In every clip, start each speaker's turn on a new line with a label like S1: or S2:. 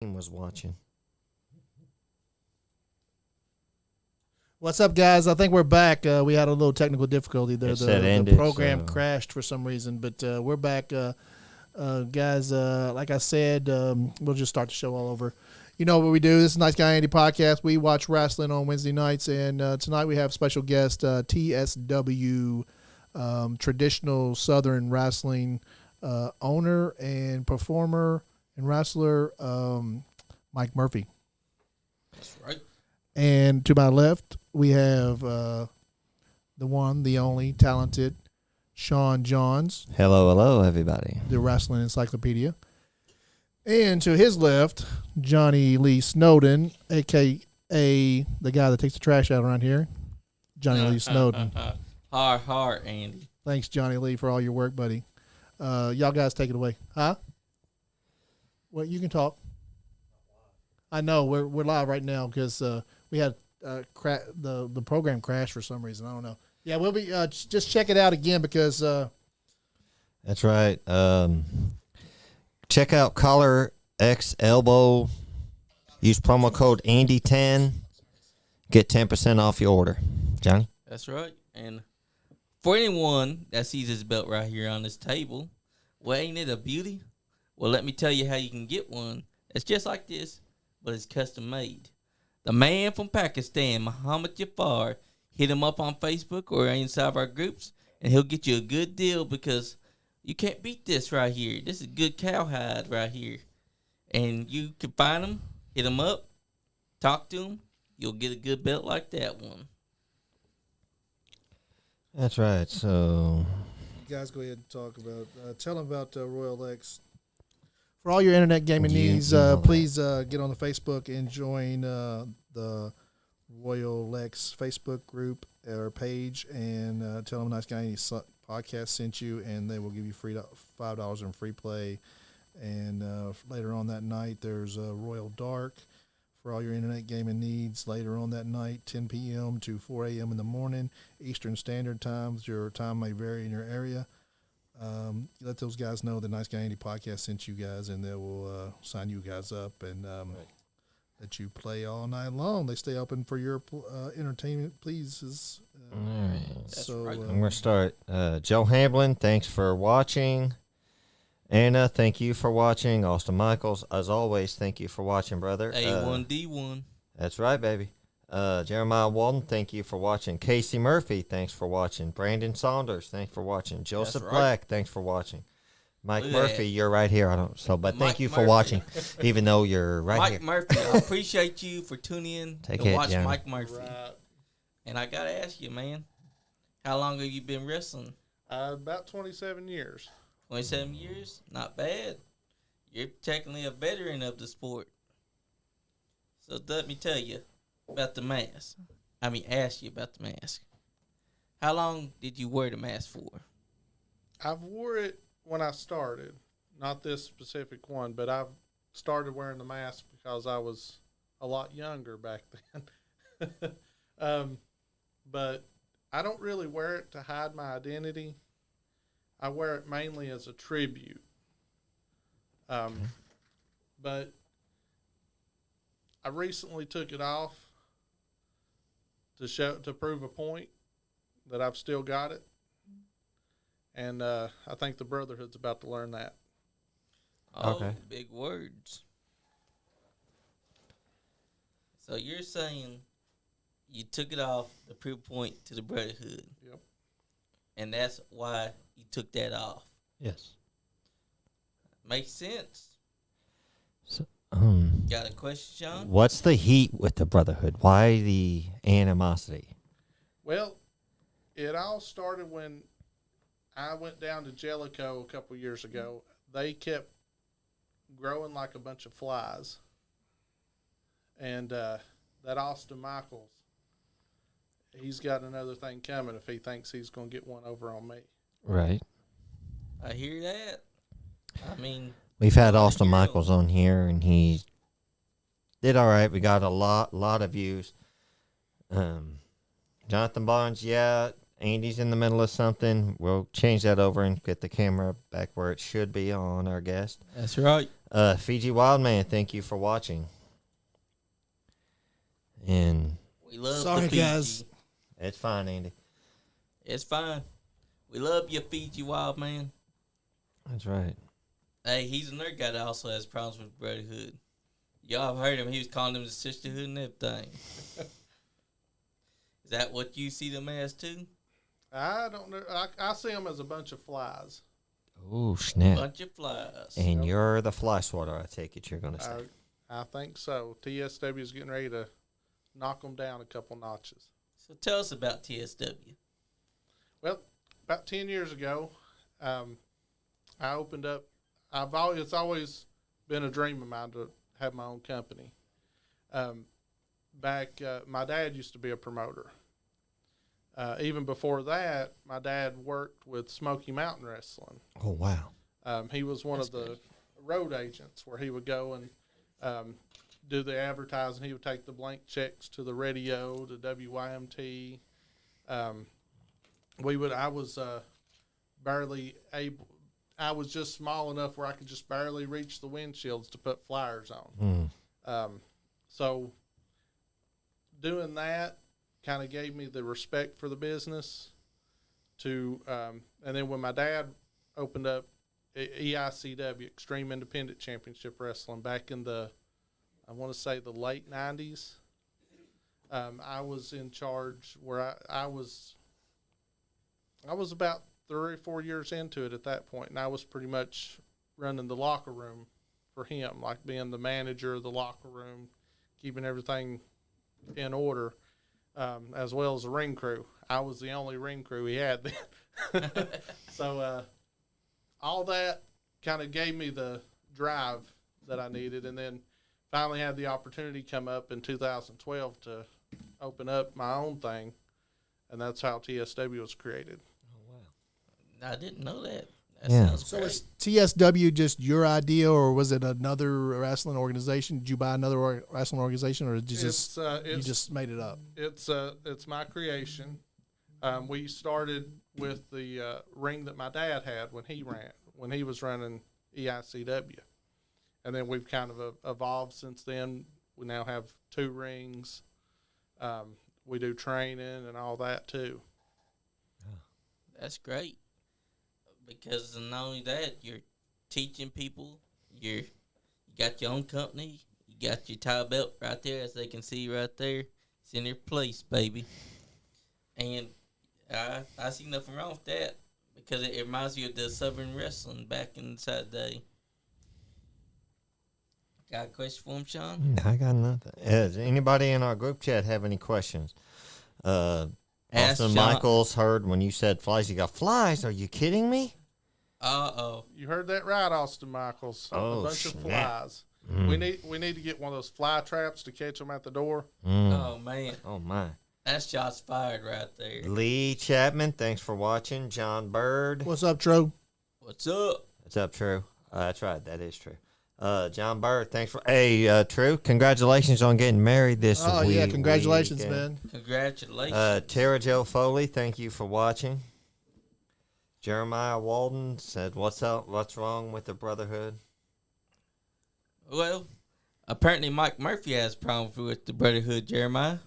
S1: Was watching.
S2: What's up, guys? I think we're back. We had a little technical difficulty there. The program crashed for some reason, but we're back. Guys, like I said, we'll just start the show all over. You know what we do. This is Nice Guy Andy podcast. We watch wrestling on Wednesday nights, and tonight we have special guest TSW, traditional Southern wrestling owner and performer and wrestler, Myke Murphy.
S3: That's right.
S2: And to my left, we have the one, the only, talented Sean Johns.
S1: Hello, everybody.
S2: The wrestling encyclopedia. And to his left, Johnny Lee Snowden, a.k.a. the guy that takes the trash out around here, Johnny Lee Snowden.
S3: Hard, Andy.
S2: Thanks, Johnny Lee, for all your work, buddy. Y'all guys take it away. Huh? Well, you can talk. I know we're live right now because we had the program crashed for some reason. I don't know. Yeah, we'll be just check it out again because
S1: that's right. Check out Collar X Elbow. Use promo code Andy10. Get 10% off your order. Johnny.
S3: That's right. And for anyone that sees this belt right here on this table, well, ain't it a beauty? Well, let me tell you how you can get one. It's just like this, but it's custom made. The man from Pakistan, Muhammad Jafar, hit him up on Facebook or inside of our groups, and he'll get you a good deal because you can't beat this right here. This is good cowhide right here. And you can find him, hit him up, talk to him. You'll get a good belt like that one.
S1: That's right. So,
S2: you guys go ahead and talk about, tell them about Royal X. For all your internet gaming needs, please get on the Facebook and join the Royal Lex Facebook group or page and tell them Nice Guy Andy podcast sent you, and they will give you $5 in free play. And later on that night, there's Royal Dark for all your internet gaming needs. Later on that night, 10 p.m. to 4 a.m. in the morning, Eastern Standard Times. Your time may vary in your area. Let those guys know the Nice Guy Andy podcast sent you guys, and they will sign you guys up and let you play all night long. They stay open for your entertainment, please.
S1: All right.
S2: So
S3: right.
S1: I'm going to start. Joe Hamblin, thanks for watching. Anna, thank you for watching. Austin Michaels, as always, thank you for watching, brother.
S3: A1D1.
S1: That's right, baby. Jeremiah Walden, thank you for watching. Casey Murphy, thanks for watching. Brandon Saunders, thanks for watching. Joseph
S3: right.
S1: Black, thanks for watching. Myke
S3: Look
S1: Murphy, you're right here. But thank
S3: Myke
S1: you for
S3: Murphy.
S1: watching, even though you're right here.
S3: Myke Murphy, I appreciate you for tuning in
S1: Take
S3: to
S1: it,
S3: watch
S1: Johnny.
S3: Myke Murphy. Right. And I got to ask you, man, how long have you been wrestling?
S4: About 27 years.
S3: 27 years? Not bad. You're technically a veteran of the sport. So let me tell you about the mask. Ask you about the mask. How long did you wear the mask for?
S4: I've wore it when I started. Not this specific one, but I've started wearing the mask because I was a lot younger back then. But I don't really wear it to hide my identity. I wear it mainly as a tribute. But I recently took it off to prove a point that I've still got it. And I think the Brotherhood's about to learn that.
S3: Oh,
S1: Okay.
S3: Big words. So you're saying you took it off to prove a point to the Brotherhood.
S4: Yep.
S3: And that's why you took that off.
S1: Yes.
S3: Makes sense.
S1: So,
S3: Got a question, Sean?
S1: what's the heat with the Brotherhood? Why the animosity?
S4: Well, it all started when I went down to Jellicoe a couple years ago. They kept growing like a bunch of flies. And that Austin Michaels, he's got another thing coming if he thinks he's going to get one over on me.
S1: Right.
S3: I hear that.
S1: We've had Austin Michaels on here, and he did all right. We got a lot of views. Jonathan Barnes, yeah, Andy's in the middle of something. We'll change that over and get the camera back where it should be on our guest.
S3: That's right.
S1: Fiji Wildman, thank you for watching. And
S3: We love
S2: Sorry,
S3: the Fiji.
S2: guys.
S1: it's fine, Andy.
S3: It's fine. We love you, Fiji Wild Man.
S1: That's right.
S3: Hey, he's another guy that also has problems with brotherhood. Y'all have heard him. He was calling them the sisterhood and everything. Is that what you see them as, too?
S4: I don't know. I see them as a bunch of flies.
S1: Oh, snap.
S3: Bunch of flies.
S1: And you're the fly swatter, I take it you're going to say.
S4: I think so. TSW is getting ready to knock them down a couple notches.
S3: So tell us about TSW.
S4: Well, about 10 years ago, I opened up. It's always been a dream of mine to have my own company. My dad used to be a promoter. Even before that, my dad worked with Smoky Mountain Wrestling.
S1: Oh, wow.
S4: He was one of the road agents where he would go and do the advertising. He would take the blank checks to the radio, to WYMT. I was just small enough where I could just barely reach the windshields to put flyers on. So doing that kind of gave me the respect for the business. And then when my dad opened up EICW, Extreme Independent Championship Wrestling, back in I want to say the late 90s, I was in charge where I was about 3 or 4 years into it at that point, and I was pretty much running the locker room for him, like being the manager of the locker room, keeping everything in order, as well as the ring crew. I was the only ring crew he had then. So all that kind of gave me the drive that I needed, and then finally had the opportunity come up in 2012 to open up my own thing, and that's how TSW was created.
S3: I didn't know that. That
S1: Yeah.
S3: sounds
S2: So
S3: great.
S2: is TSW just your idea, or was it another wrestling organization? Did you buy another wrestling organization, or did you you just made it up?
S4: It's my creation. We started with the ring that my dad had when he was running EICW, and then we've kind of evolved since then. We now have 2 rings. We do training and all that too.
S3: That's great. Because not only that, you're teaching people. You got your own company. You got your tie belt right there, as they can see right there. It's in their place, baby. And I see nothing wrong with that, because it reminds you of the Southern wrestling back inside the day. Got a question for him, Sean?
S1: I got nothing. Does anybody in our group chat have any questions?
S3: Ask
S1: Austin
S3: Sean.
S1: Michaels heard when you said flies. You got flies? Are you kidding me?
S3: Uh-oh.
S4: You heard that right, Austin Michaels.
S1: Oh,
S4: a bunch of
S1: snap.
S4: flies. We need to get one of those fly traps to catch them at the door.
S3: Oh, man.
S1: Oh, my.
S3: That's shots fired right there.
S1: Lee Chapman, thanks for watching. John Bird.
S2: What's up, Tro?
S3: What's up?
S1: What's up, True? That's right. That is true. John Bird, thanks for... Hey, True, congratulations on getting married this week.
S2: Oh, yeah, congratulations,
S1: weekend.
S2: man.
S3: Congratulations.
S1: Tara Jo Foley, thank you for watching. Jeremiah Walden said, what's up? What's wrong with the brotherhood?
S3: Well, apparently Myke Murphy has problems with the brotherhood, Jeremiah.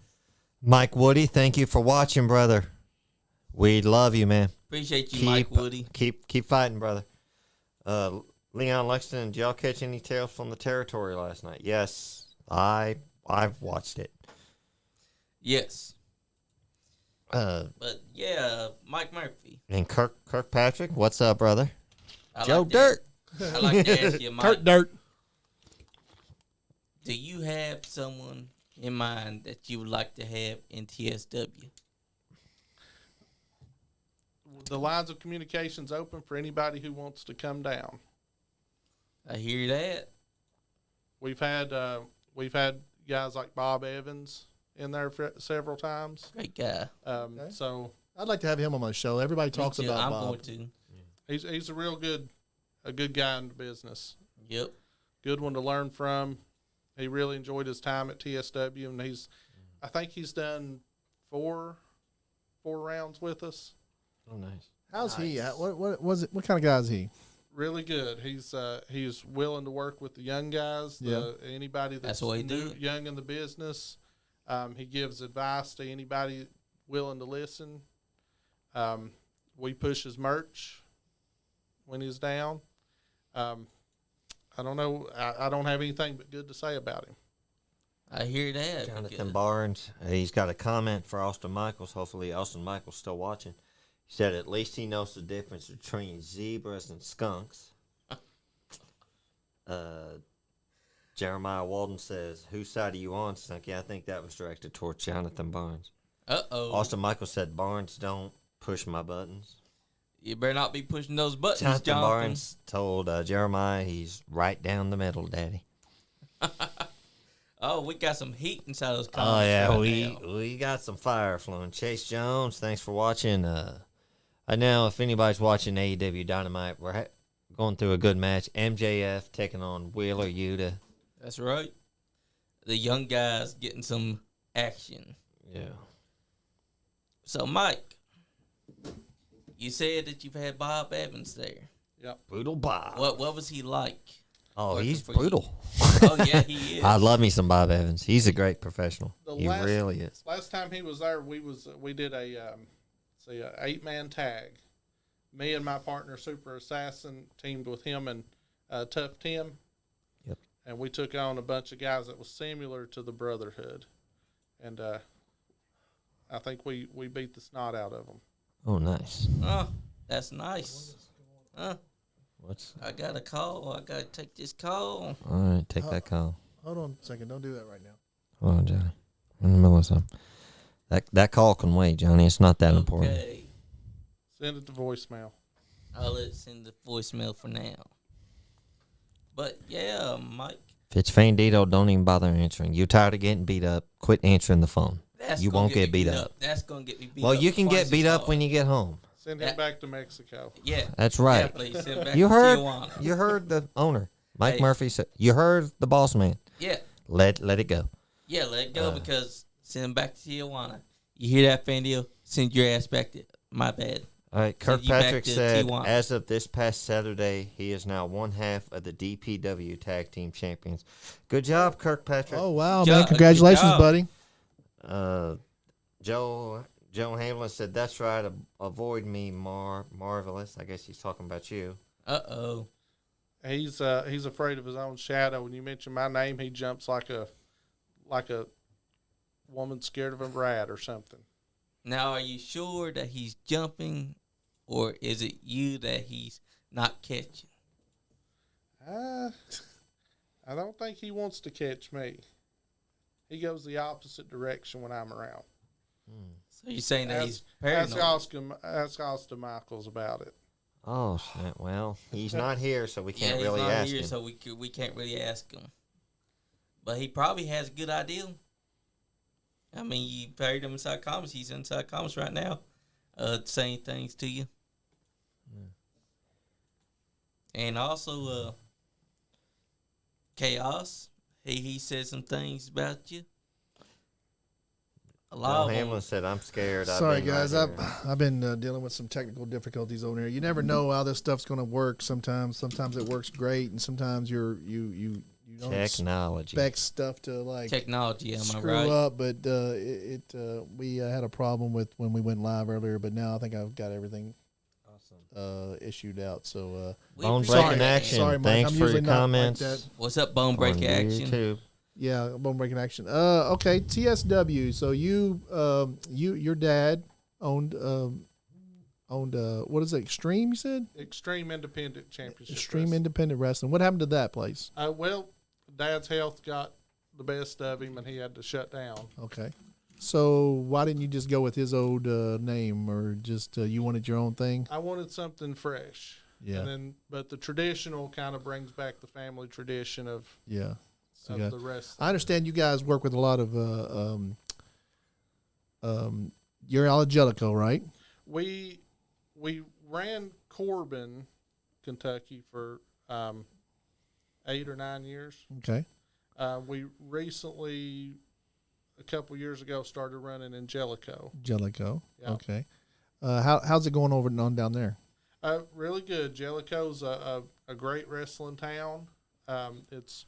S1: Mike Woody, thank you for watching, brother. We love you, man.
S3: Appreciate you, Mike Woody.
S1: Keep fighting, brother. Leon Lexington, did y'all catch any tails from the territory last night? Yes, I've watched it.
S3: Yes.
S1: But
S3: yeah, Myke Murphy.
S1: And Kirkpatrick, what's up, brother?
S3: I
S1: Joe
S3: like to-
S1: Dirt.
S3: I like to ask you, Mike,
S2: Kurt Dirt.
S3: do you have someone in mind that you would like to have in TSW?
S4: The lines of communication's open for anybody who wants to come down.
S3: I hear that.
S4: We've had guys like Bob Evans in there several times.
S3: Great guy.
S4: So
S2: I'd like to have him on my show. Everybody talks
S3: Me too.
S2: about
S3: I'm
S2: Bob.
S3: going to.
S4: he's a real good guy in the business.
S3: Yep.
S4: Good one to learn from. He really enjoyed his time at TSW, and I think he's done four rounds with us.
S1: Oh, nice.
S2: How's he?
S3: Nice.
S2: What was it? What kind of guy is he?
S4: really good. He's willing to work with the young guys, anybody that's
S3: the way he do it.
S4: young in the business. He gives advice to anybody willing to listen. We push his merch when he's down. I don't know. I don't have anything but good to say about him.
S3: I hear that.
S1: Jonathan Barnes, he's got a comment for Austin Michaels. Hopefully Austin Michaels still watching. He said at least he knows the difference between zebras and skunks. Jeremiah Walden says, whose side are you on, Skunky? I think that was directed towards Jonathan Barnes.
S3: Uh-oh.
S1: Austin Michaels said, Barnes, don't push my buttons.
S3: You better not be pushing those buttons,
S1: Jonathan
S3: Jonathan.
S1: Barnes told Jeremiah he's right down the middle, Daddy.
S3: Oh, we got some heat inside those
S1: Oh,
S3: comments.
S1: yeah,
S3: right now.
S1: we got some fire flowing. Chase Jones, thanks for watching. I know if anybody's watching AEW Dynamite, we're going through a good match. MJF taking on Wheeler Yuta.
S3: That's right. The young guys getting some action.
S1: Yeah.
S3: So, Mike, you said that you've had Bob Evans there.
S4: Yep.
S1: Brutal Bob.
S3: What was he like?
S1: Oh,
S3: Working
S1: he's
S3: for you?
S1: brutal.
S3: Oh, yeah, he is.
S1: I love me some Bob Evans. He's a great professional. He
S4: last-
S1: really is.
S4: Last time he was there, we did a 8-man tag. Me and my partner Super Assassin teamed with him and Tough Tim.
S1: Yep.
S4: And we took on a bunch of guys that was similar to the Brotherhood, and I think we beat the snot out of them.
S1: Oh, nice.
S3: Oh, that's nice.
S1: What's?
S3: I got a call. I got to take this call.
S1: All right, take that call.
S2: Hold on a second. Don't do that right now.
S1: Hold on, Johnny. I'm in the middle of something. That call can wait, Johnny. It's not that important.
S3: Okay.
S4: Send it to voicemail.
S3: I'll let it send the voicemail for now. But, yeah, Mike.
S1: If it's Fandito, don't even bother answering. You're tired of getting beat up, quit answering the phone. You
S3: gonna
S1: won't get beat up.
S3: That's going to get me beat
S1: Well,
S3: up.
S1: you can
S3: twice
S1: get beat
S3: as
S1: up when
S3: hard.
S1: you get home.
S4: Send him back to Mexico.
S3: Yeah.
S1: That's right.
S3: Yeah, please send it back
S1: You
S3: to
S1: heard
S3: Tijuana.
S1: you heard the owner, Myke
S3: Hey.
S1: Murphy said. You heard the boss man.
S3: Yeah.
S1: Let it go.
S3: Yeah, let it go because send him back to Tijuana. You hear that, Fandio? Send your ass back to my bad.
S1: All right,
S3: Send you back
S1: Kirkpatrick
S3: to
S1: said,
S3: Tijuana.
S1: as of this past Saturday, he is now one half of the DPW Tag Team Champions. Good job, Kirkpatrick.
S2: Oh, wow,
S3: Good
S2: man.
S3: job.
S2: Congratulations,
S3: Good job.
S2: buddy.
S1: Joe Hamlin said, that's right, avoid me, Marvelous. I guess he's talking about you.
S3: Uh-oh.
S4: He's afraid of his own shadow. When you mention my name, he jumps like a woman scared of a rat or something.
S3: Now, are you sure that he's jumping, or is it you that he's not catching?
S4: I don't think he wants to catch me. He goes the opposite direction when I'm around.
S3: So you're saying that he's
S4: Ask
S3: paranoid?
S4: Austin Michaels about it.
S1: Oh, snap. Well, he's not here, so we can't
S3: he's
S1: really
S3: not
S1: ask
S3: here,
S1: him.
S3: so we can't really ask him. But he probably has a good idea. I mean, you heard him inside comments. He's inside comments right now, saying things to you. And also, Chaos. He said some things about you. A
S1: Joe
S3: lot of them.
S1: Hamlin said, I'm scared.
S2: Sorry,
S1: I've been
S2: guys.
S1: right here."
S2: I've been dealing with some technical difficulties over there. You never know how this stuff's going to work. Sometimes it works great, and sometimes you don't
S1: Technology.
S2: expect stuff to like
S3: Technology, am I
S2: screw
S3: right?
S2: up. But we had a problem with when we went live earlier. But now I think I've got everything issued out. So
S3: We
S1: Bone
S3: appreciate
S1: Breaking
S3: it.
S1: Action.
S2: Sorry, Mike.
S1: Thanks
S2: I'm
S1: for
S2: usually
S1: your
S2: not like
S1: comments.
S2: that.
S3: What's up, Bone Break
S1: on
S3: Action?
S1: YouTube.
S2: yeah, bone breaking action. Okay, TSW. So your dad owned what is it? Extreme? You said
S4: Extreme Independent Championship.
S2: Extreme
S4: Wrestling.
S2: Independent Wrestling. What happened to that place?
S4: Well, Dad's health got the best of him, and he had to shut down.
S2: Okay. So why didn't you just go with his old name, or just you wanted your own thing?
S4: I wanted something fresh.
S2: Yeah.
S4: But the traditional kind of brings back the family tradition of
S2: Yeah. So
S4: the rest.
S2: I understand you guys work with a lot of you're all at Jellicoe, right?
S4: We ran Corbin, Kentucky for 8 or 9 years.
S2: Okay.
S4: We recently, a couple years ago, started running in Jellicoe.
S2: Jellicoe.
S4: Yeah.
S2: Okay. How's it going over and on down there?
S4: Really good. Jellicoe's a great wrestling town. It's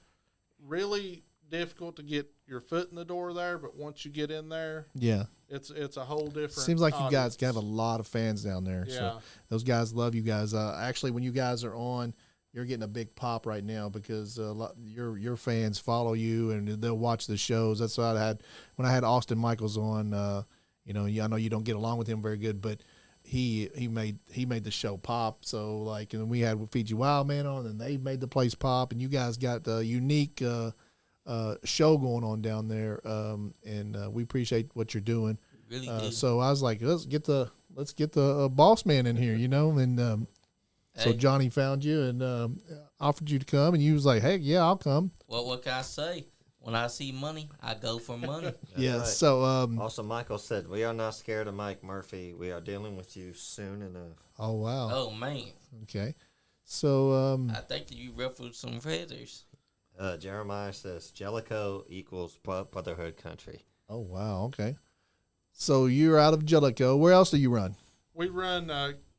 S4: really difficult to get your foot in the door there, but once you get in there,
S2: Yeah.
S4: it's a whole different.
S2: Seems like you guys
S4: audience.
S2: have a lot of fans down there.
S4: Yeah.
S2: So those guys love you guys. Actually, when you guys are on, you're getting a big pop right now because your fans follow you and they'll watch the shows. That's what I had when I had Austin Michaels on. I know you don't get along with him very good, but he made the show pop. So like, and we had Fiji Wildman on, and they made the place pop. And you guys got a unique show going on down there, and we appreciate what you're doing.
S3: Really do.
S2: So I was like, let's get the boss man in here, and so
S3: Hey.
S2: Johnny found you and offered you to come, and you was like, hey, yeah, I'll come.
S3: Well, what can I say? When I see money, I go for money.
S2: Yeah.
S1: right.
S2: So
S1: Also, Michael said, "We are not scared of Myke Murphy. We are dealing with you soon enough."
S2: oh wow,
S3: Oh man,
S2: okay. So
S3: I think that you ruffled some feathers.
S1: Jeremiah says, "Jellicoe equals brotherhood country."
S2: oh wow, okay. So you're out of Jellicoe. Where else do you run?
S4: We run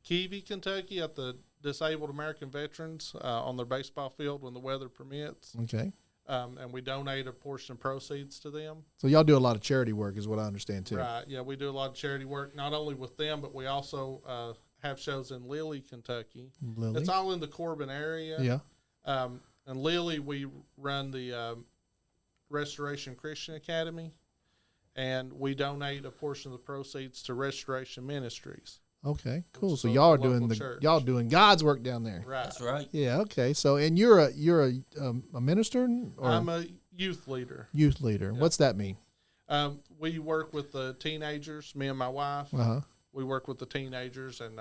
S4: Keevy, Kentucky, at the Disabled American Veterans on their baseball field when the weather permits,
S2: Okay.
S4: and we donate a portion of proceeds to them.
S2: So y'all do a lot of charity work, is what I understand too.
S4: Right. Yeah, we do a lot of charity work, not only with them, but we also have shows in Lilly, Kentucky.
S2: Lily.
S4: It's all in the Corbin area.
S2: Yeah.
S4: And Lilly, we run the Restoration Christian Academy, and we donate a portion of the proceeds to Restoration Ministries.
S2: Okay. Cool.
S4: Which
S2: So
S4: is
S2: y'all are
S4: the
S2: doing
S4: local church.
S2: y'all doing God's work down there.
S4: Right.
S3: That's right.
S2: Yeah. Okay. So and you're a minister or
S4: I'm a youth leader.
S2: youth leader. What's that mean?
S4: We work with the teenagers, me and my wife.
S2: Uh-huh.
S4: We work with the teenagers and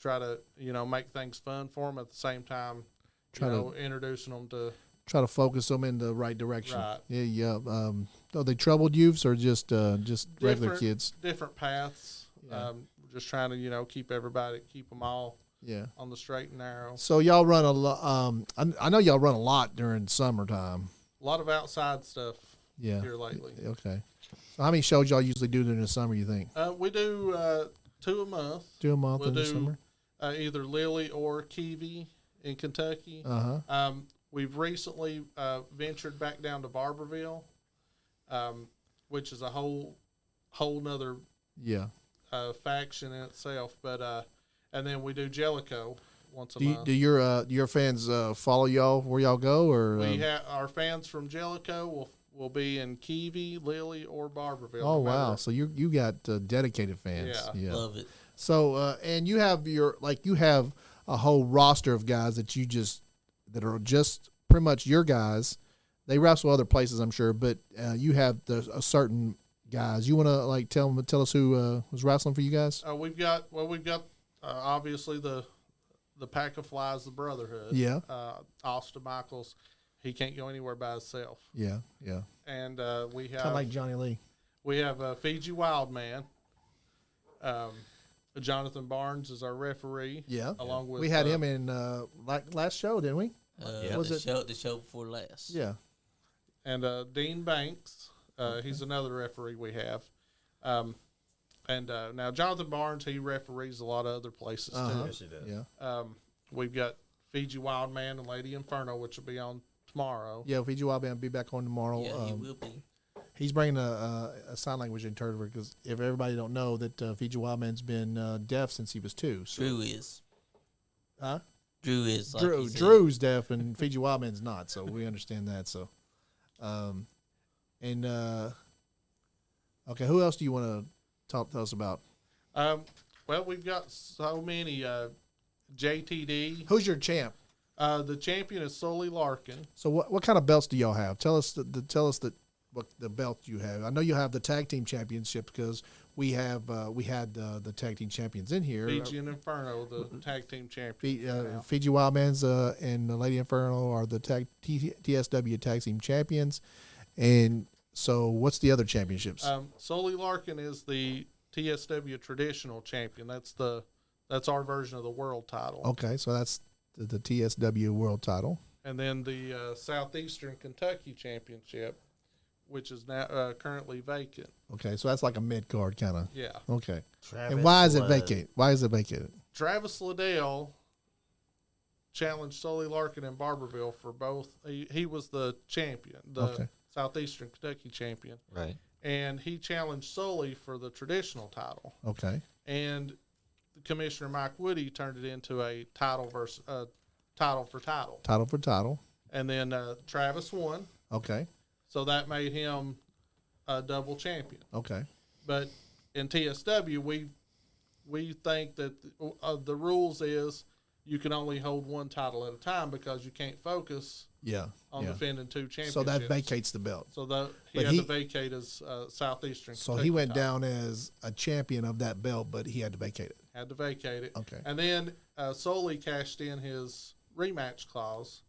S4: try to, make things fun for them at the same time, introducing them to.
S2: Try to focus them in the right direction.
S4: Right.
S2: Yeah. Are they troubled youths or just regular
S4: Different-
S2: kids?
S4: Different paths.
S2: Yeah.
S4: We're just trying to, keep them all
S2: Yeah.
S4: on the straight and narrow.
S2: So y'all run a lot. I know y'all run a lot during summertime.
S4: A lot of outside stuff
S2: Yeah.
S4: here lately.
S2: Okay. So how many shows y'all usually do during the summer? You think
S4: We do 2 a month.
S2: 2 a month
S4: We'll
S2: in the
S4: do
S2: summer?
S4: either Lilly or Keevy in Kentucky.
S2: Uh-huh.
S4: We've recently ventured back down to Barberville, which is a whole nother
S2: Yeah.
S4: faction in itself. But and then we do Jellicoe once a
S2: Do
S4: month.
S2: your fans follow y'all where y'all go or?
S4: We have our fans from Jellicoe will be in Keevy, Lilly, or Barberville.
S2: Oh
S4: no matter-
S2: wow! So you got dedicated fans.
S4: Yeah.
S3: Love it.
S2: So and you have you have a whole roster of guys that that are just pretty much your guys. They wrestle other places, I'm sure, but you have a certain guys. You want to tell us who was wrestling for you guys?
S4: We've got obviously the Pack of Flies, the Brotherhood.
S2: Yeah.
S4: Austin Michaels, he can't go anywhere by himself.
S2: Yeah, yeah.
S4: And we
S2: Kind of
S4: have
S2: like Johnny Lee.
S4: we have Fiji Wildman. Jonathan Barnes is our referee.
S2: Yeah.
S4: Along with
S2: We had him in last show, didn't we?
S1: Yeah.
S2: Was
S3: The show before last.
S2: Yeah.
S4: and Dean Banks. He's another referee we have. And now Jonathan Barnes, he referees a lot of other places
S2: Uh-huh.
S1: Yes, you did.
S2: Yeah.
S4: We've got Fiji Wildman and Lady Inferno, which will be on tomorrow.
S2: Yeah, Fiji Wild Band will be back on tomorrow.
S3: Yeah, he will be.
S2: He's bringing a sign language interpreter because if everybody don't know that Fiji Wildman's been deaf since he was 2. So,
S3: Drew is.
S2: huh?
S3: Drew is. Like he said.
S2: Drew's deaf and Fiji Wildman's not, so we understand that. So, okay, who else do you want to tell us about?
S4: Well, we've got so many. JTD.
S2: Who's your champ?
S4: The champion is Sully Larkin.
S2: So what kind of belts do y'all have? Tell us what the belt you have. I know you have the tag team championship because we had the tag team champions in here.
S4: Fiji and Inferno, the tag team champions.
S2: Fiji Wildmans and the Lady Inferno are the TSW tag team champions. And so what's the other championships?
S4: Sully Larkin is the TSW traditional champion. That's our version of the world title.
S2: Okay, so that's the TSW world title.
S4: And then the Southeastern Kentucky championship, which is now currently vacant.
S2: Okay, so that's like a mid card kind of.
S4: Yeah.
S2: Okay.
S1: Travis
S2: And why is it
S1: was-
S2: vacant? Why is it vacated?
S4: Travis Liddell challenged Sully Larkin in Barberville for both. He was the champion, the Southeastern Kentucky champion.
S1: Right.
S4: And he challenged Sully for the traditional title.
S2: Okay.
S4: And Commissioner Mike Woody turned it into a title versus title for title.
S2: Title for title.
S4: And then Travis won.
S2: Okay.
S4: So that made him a double champion.
S2: Okay.
S4: But in TSW, we think that the rules is you can only hold one title at a time because you can't focus on defending two championships.
S2: So that vacates the belt.
S4: So he had to vacate his Southeastern.
S2: So he went down as a champion of that belt, but he had to vacate it.
S4: Had to vacate it.
S2: Okay.
S4: And then Sully cashed in his rematch clause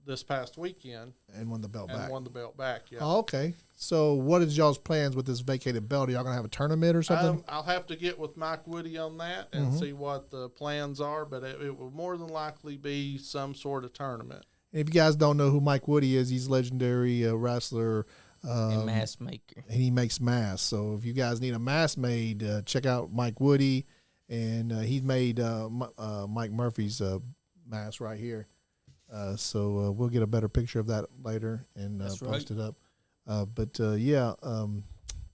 S4: this past weekend.
S2: And won the belt back.
S4: And won the belt back, yeah.
S2: Oh, okay. So what is y'all's plans with this vacated belt? Are y'all going to have a tournament or something?
S4: I'll have to get with Mike Woody on that and see what the plans are, but it will more than likely be some sort of tournament.
S2: If you guys don't know who Mike Woody is, he's a legendary wrestler.
S3: And mask maker.
S2: And he makes masks. So if you guys need a mask made, check out Mike Woody. And he's made Myke Murphy's mask right here. So we'll get a better picture of that later and post it up.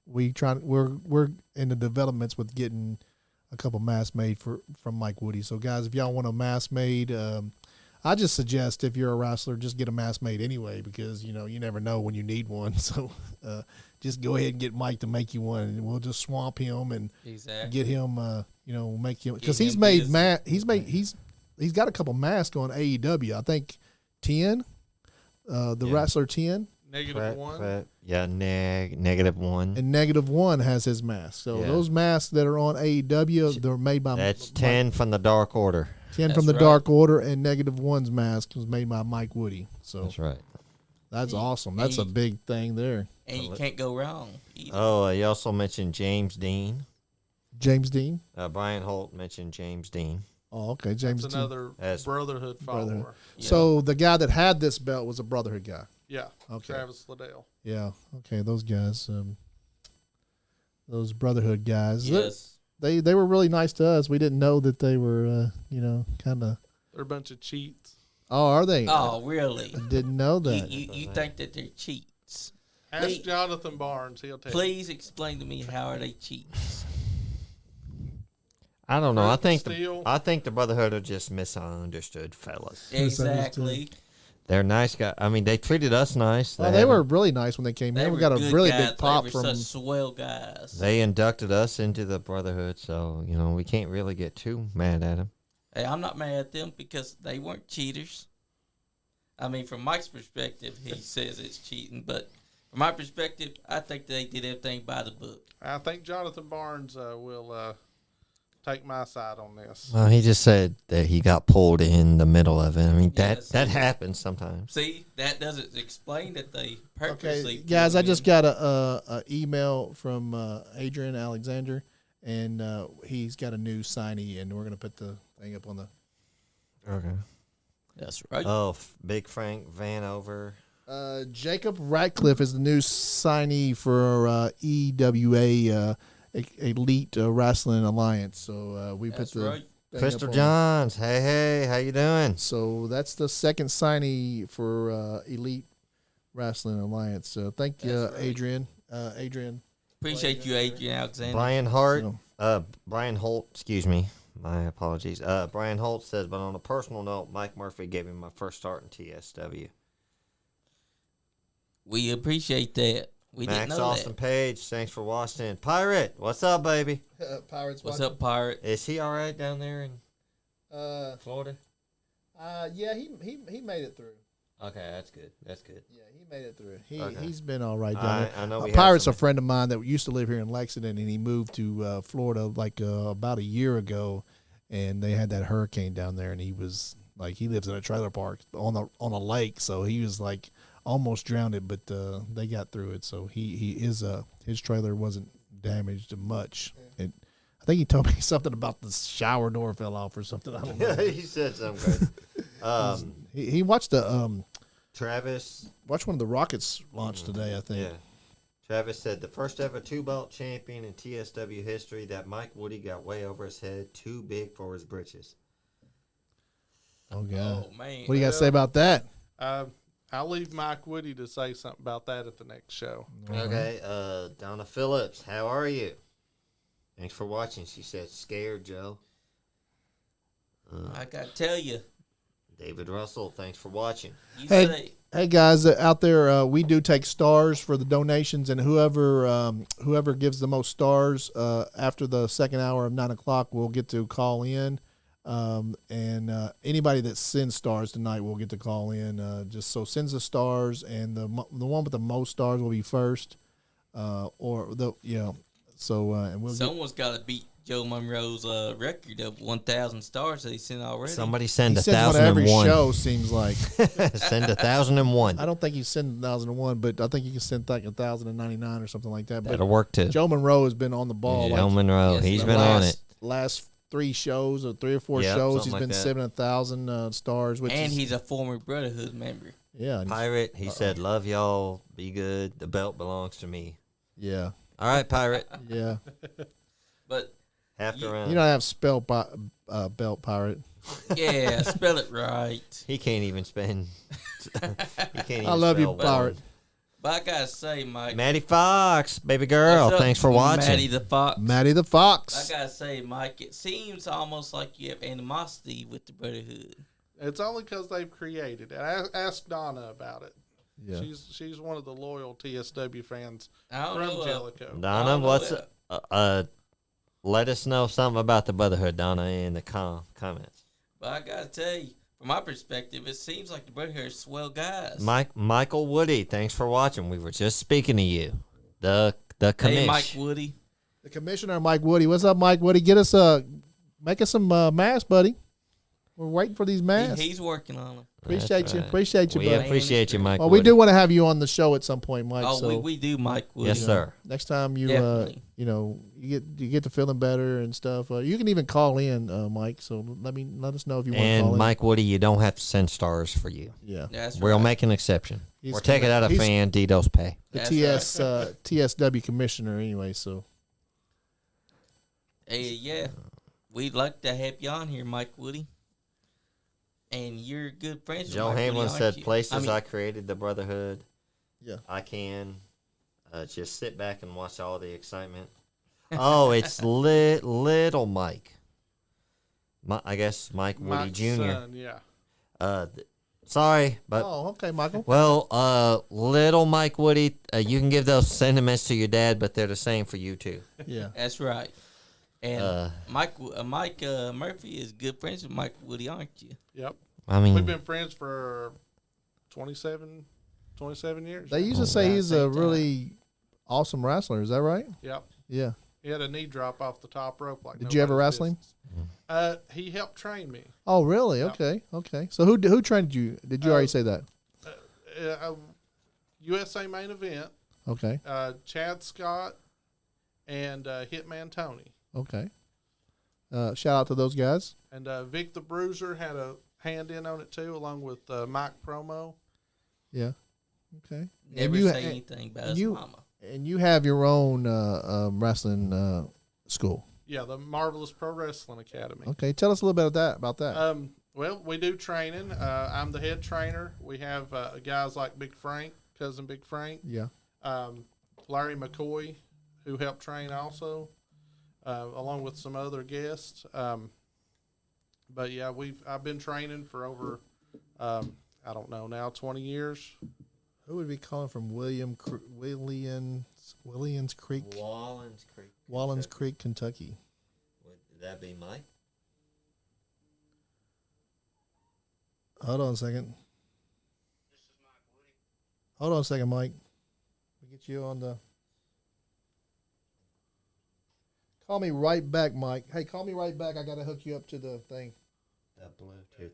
S2: We're in the developments with getting a couple masks made from Mike Woody. So guys, if y'all want a mask made, I just suggest if you're a wrestler, just get a mask made anyway, because you never know when you need one. So just go ahead and get Mike to make you one, and we'll just swamp him and get him. Make him, because he's got a couple masks on AEW. I think 10, the wrestler 10.
S4: -1.
S1: Yeah, -1.
S2: And -1 has his mask. So those masks that are on AEW, they're made by.
S1: That's 10 from the Dark Order.
S2: 10 from the Dark Order, and -1's mask was made by Mike Woody. So
S1: that's right.
S2: That's awesome. That's a big thing there.
S3: And you can't go wrong either.
S1: Oh, you also mentioned James Dean.
S2: James Dean?
S1: Brian Holt mentioned James Dean.
S2: Oh, okay. James
S4: That's
S2: Dean.
S4: another Brotherhood follower.
S3: Yeah.
S2: So the guy that had this belt was a Brotherhood guy.
S4: Yeah.
S2: Okay.
S4: Travis Liddell.
S2: Yeah. Okay. Those guys, those Brotherhood guys.
S3: Yes.
S2: They were really nice to us. We didn't know that they were, kind of.
S4: They're a bunch of cheats.
S2: Oh, are they?
S3: Oh, really?
S2: I didn't know that.
S3: You think that they're cheats?
S4: Ask Jonathan Barnes. He'll tell you.
S3: Please explain to me, how are they cheats?
S1: I don't know. I think
S4: Steel.
S1: the Brotherhood are just misunderstood fellas.
S3: Exactly.
S1: They're nice guys. I mean, they treated us nice.
S2: They were really nice when they came in. We got a really
S3: guys.
S2: big pop
S3: they
S2: from.
S3: were such swell guys.
S1: They inducted us into the Brotherhood, so we can't really get too mad at them.
S3: Hey, I'm not mad at them because they weren't cheaters. I mean, from Mike's perspective, he says it's cheating, but from my perspective, I think they did everything by the book.
S4: I think Jonathan Barnes will take my side on this.
S1: Well, he just said that he got pulled in the middle of it. I mean,
S3: Yes.
S1: that happens sometimes.
S3: See, that doesn't explain that they purposely.
S2: Okay, guys, I
S3: killed
S2: just
S3: him.
S2: got a email from Adrian Alexander, and he's got a new signee, and we're gonna put the thing up on the.
S1: Okay.
S3: That's right.
S1: Oh, Big Frank Vanover.
S2: Jacob Ratcliffe is the new signee for EWA Elite Wrestling Alliance. So we
S3: That's
S2: put the
S3: right.
S2: thing
S1: Crystal
S2: up on-
S1: Johns. Hey, how you doing?
S2: So that's the second signee for Elite Wrestling Alliance. So thank you,
S3: That's right.
S2: Adrian. Adrian.
S3: Appreciate you, Adrian Alexander.
S1: Brian Hart.
S2: So-
S1: Brian Holt. Excuse me. My apologies. Brian Holt says, but on a personal note, Myke Murphy gave me my first start in TSW.
S3: We appreciate that. We
S1: Max
S3: didn't know
S1: Austin
S3: that.
S1: Page, thanks for watching. Pirate, what's up, baby?
S2: Pirates.
S3: What's up, Pirate?
S1: Is he all right down there in Florida?
S2: Yeah, he made it through.
S1: Okay, that's good. That's good.
S2: Yeah, he made it through.
S1: Okay.
S2: He's been all right down there.
S1: I know we
S2: Pirate's a
S1: had some,
S2: friend of mine that used to live here in Lexington, and he moved to Florida like about a year ago, and they had that hurricane down there, and he was like, he lives in a trailer park on a lake, so he was like almost drowned, but they got through it. So his trailer wasn't damaged much. I think he told me something about the shower door fell off or something. I don't know.
S1: he said something good.
S2: He watched
S1: Travis.
S2: watched one of the rockets launch today, I think.
S1: Yeah. Travis said the first ever 2-belt champion in TSW history. That Mike Woody got way over his head, too big for his britches.
S2: Oh God.
S3: Oh man.
S2: What do you got to say about that?
S4: I'll leave Mike Woody to say something about that at the next show.
S1: Okay, Donna Phillips, how are you? Thanks for watching. She said, scared, Joe.
S3: I gotta tell you.
S1: David Russell, thanks for watching.
S3: You
S2: Hey.
S3: say
S2: Hey guys out there, we do take stars for the donations, and whoever gives the most stars after the second hour of 9 o'clock will get to call in, and anybody that sends stars tonight will get to call in. Just so sends the stars, and the one with the most stars will be first, and we'll
S3: someone's got to beat Joe Monroe's record of 1,000 stars that he sent already.
S1: Somebody send
S2: he sends one every
S1: 1,001.
S2: show. Seems like
S1: Send 1,001.
S2: I don't think you send 1,001, but I think you can send like 1,099 or something like that. But
S1: That'll work too.
S2: Joe Monroe has been on the ball.
S1: Joe Monroe,
S3: yes,
S1: he's
S3: the
S1: been on it.
S2: Last 3 shows or 3 or 4
S1: Yep,
S2: shows,
S1: something
S2: he's
S1: like
S2: been
S1: that.
S2: 7,000 stars. Which
S3: And
S2: is,
S3: he's a former Brotherhood member.
S2: yeah, and
S1: Pirate, he said, love y'all, be good, the belt belongs to me.
S2: yeah,
S1: All right, Pirate,
S2: yeah.
S3: But
S1: half the
S3: You
S1: round.
S2: You don't have spell belt pirate.
S3: yeah, spell it right.
S1: He can't even spend. He can't even
S2: I love you,
S1: spell
S2: pirate.
S1: belt.
S3: But I gotta say, Mike.
S1: Maddie Fox, baby girl,
S3: what's up,
S1: thanks for watching.
S3: Maddie the Fox.
S2: Matty the
S3: I
S2: Fox.
S3: gotta say, Mike, it seems almost like you have animosity with the Brotherhood.
S4: It's only because they've created it. Ask Donna about it.
S2: Yeah.
S4: She's one of the loyal TSW fans
S3: I don't
S4: from
S3: know.
S4: Jellicoe.
S1: Donna, what's let us know something about the Brotherhood, Donna, in the comments.
S3: But I gotta tell you, from my perspective, it seems like the Brotherhood are swell guys.
S1: Michael Woody, thanks for watching. We were just speaking to you. The commish.
S3: Hey, Mike Woody.
S2: The commissioner, Mike Woody. What's up, Mike Woody? Make us some masks, buddy. We're waiting for these masks.
S3: He's working on them.
S2: Appreciate
S1: That's
S2: you.
S1: right.
S2: Appreciate you,
S1: We
S2: buddy.
S1: appreciate you, Mike.
S2: Well, we
S1: Woody.
S2: do want to have you on the show at some point, Mike.
S3: Oh,
S2: so,
S3: we do, Mike Woody.
S1: Yes, sir.
S2: next time you
S3: Definitely.
S2: you get to feeling better and stuff. You can even call in, Mike. So let us know if you want to
S1: And
S2: call in.
S1: Mike Woody, you don't have to send stars for you.
S2: Yeah,
S3: That's
S1: We'll
S3: right.
S1: make an exception.
S2: He's
S1: We're taking out a
S2: he's
S1: fan, DDoS pay.
S2: the
S3: That's
S2: TSW commissioner anyway. So
S3: Hey, yeah. We'd like to have you on here, Mike Woody. And you're good friends
S1: Joe
S3: with Mike
S1: Hamlin
S3: Woody,
S1: said,
S3: aren't you?
S1: places
S3: I mean,
S1: I created the Brotherhood.
S2: yeah,
S1: I can just sit back and watch all the excitement. Oh, it's little Mike. I guess Mike Woody
S4: Mike's
S1: Jr.
S4: son, yeah.
S1: Sorry, but
S2: oh, okay, Michael.
S1: well, little Mike Woody, you can give those sentiments to your dad, but they're the same for you too.
S2: Yeah,
S3: That's right. And
S1: Uh,
S3: Myke Murphy is good friends with Mike Woody, aren't you?
S4: Yep.
S1: I mean,
S4: We've been friends for 27 years.
S2: they used to
S1: Oh,
S2: say
S3: yeah,
S2: he's
S3: same
S2: a
S3: time.
S2: really awesome wrestler. Is that right?
S4: Yep.
S2: Yeah.
S4: He had a knee drop off the top rope. Like
S2: Did you ever
S4: nobody's
S2: wrestle him?
S4: business. He helped train me.
S2: Oh, really?
S4: Yeah.
S2: Okay. Okay. So who trained you? Did you already say that?
S4: USA main event.
S2: Okay.
S4: Chad Scott and Hitman Tony.
S2: Okay. Shout out to those guys.
S4: And Vic the Bruiser had a hand in on it too, along with Mike Promo.
S2: Yeah. Okay.
S3: Never
S2: you,
S3: say anything about his
S2: you-
S3: mama.
S2: And you have your own wrestling school.
S4: Yeah, the Marvelous Pro Wrestling Academy.
S2: Okay. Tell us a little bit about that.
S4: Well, we do training. I'm the head trainer. We have guys like Big Frank, cousin Big Frank,
S2: Yeah.
S4: Larry McCoy, who helped train also, along with some other guests. But yeah, I've been training for over I don't know now 20 years.
S2: Who would be calling from Williams Creek,
S1: Wallens Creek.
S2: Creek, Kentucky?
S1: Would that be Mike?
S2: Hold on a second. Hold on a second, Mike. We get you on the. Call me right back, Mike. Hey, call me right back. I gotta hook you up to the thing.
S1: The Bluetooth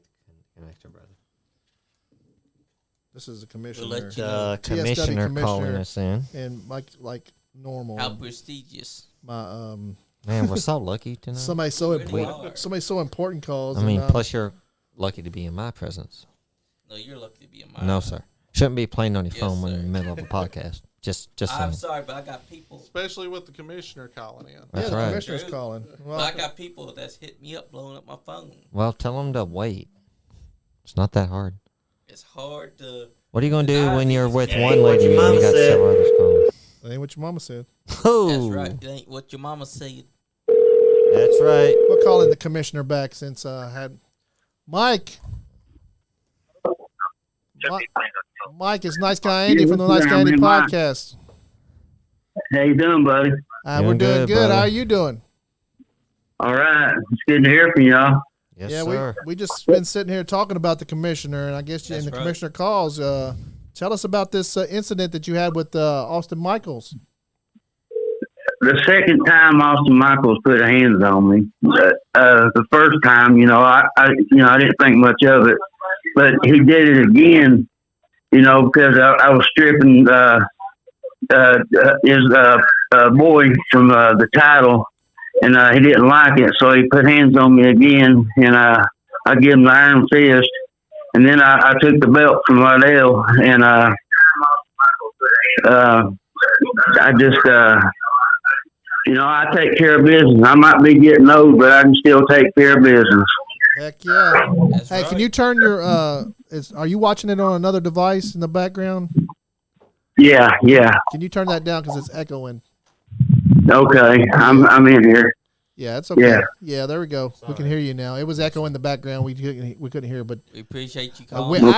S1: connector, brother.
S2: This is the commissioner.
S3: We'll let you
S1: The
S2: TSW
S1: commissioner calling
S2: commissioner.
S1: us in.
S2: And Mike, like normal.
S3: How prestigious.
S2: My
S1: Man, we're so lucky tonight.
S2: somebody so
S3: Really
S2: important.
S3: are.
S2: Somebody so important calls.
S1: I mean,
S2: and,
S1: plus you're lucky to be in my presence.
S3: No, you're lucky to be in my
S1: No, sir. Shouldn't be playing on your
S3: Yes,
S1: phone when
S3: sir.
S1: you're in the middle of a podcast. Just
S3: I'm
S1: saying.
S3: sorry, but I got people.
S4: Especially with the commissioner calling in.
S1: That's
S2: the
S1: right.
S2: commissioner's
S3: True.
S2: calling.
S3: But
S2: Well,
S3: I got people that's hit me up, blowing up my phone.
S1: Well, tell them to wait. It's not that hard.
S3: It's hard to.
S1: What are you going to do
S3: Deny
S1: when you're
S3: these.
S1: with
S3: It
S1: one
S3: ain't what
S1: lady
S3: your
S1: and you
S3: mama
S1: got
S3: said.
S1: several others calling?
S2: that ain't what your mama said.
S1: Oh,
S3: That's right. It ain't what your mama said.
S1: That's right.
S2: We're calling the commissioner back since had Mike. Mike is Nice Guy Andy from the Nice Guy Andy podcast.
S5: How you doing, buddy?
S2: We're
S1: Doing
S2: doing
S1: good,
S2: good.
S1: brother.
S2: How are you doing?
S5: All right. It's good to hear from y'all.
S1: Yes,
S2: yeah,
S1: sir.
S2: we just been sitting here talking about the commissioner, and I guess
S3: That's
S2: and the
S3: right.
S2: commissioner calls. Tell us about this incident that you had with Austin Michaels.
S5: The second time Austin Michaels put hands on me, the first time, I didn't think much of it, but he did it again, because I was stripping his boy from the title, and he didn't like it, so he put hands on me again, and I gave him the iron fist, and then I took the belt from Liddell, and I just I take care of business. I might be getting old, but I can still take care of business.
S2: Heck yeah!
S3: That's
S2: Hey,
S3: right.
S2: can you turn your? Are you watching it on another device in the background?
S5: Yeah.
S2: Can you turn that down because it's echoing?
S5: Okay, I'm in here.
S2: Yeah, it's okay.
S5: Yeah.
S2: Yeah, there we go. We can hear you now. It was echoing in the background. We couldn't hear, but
S3: We appreciate you
S2: I
S3: calling.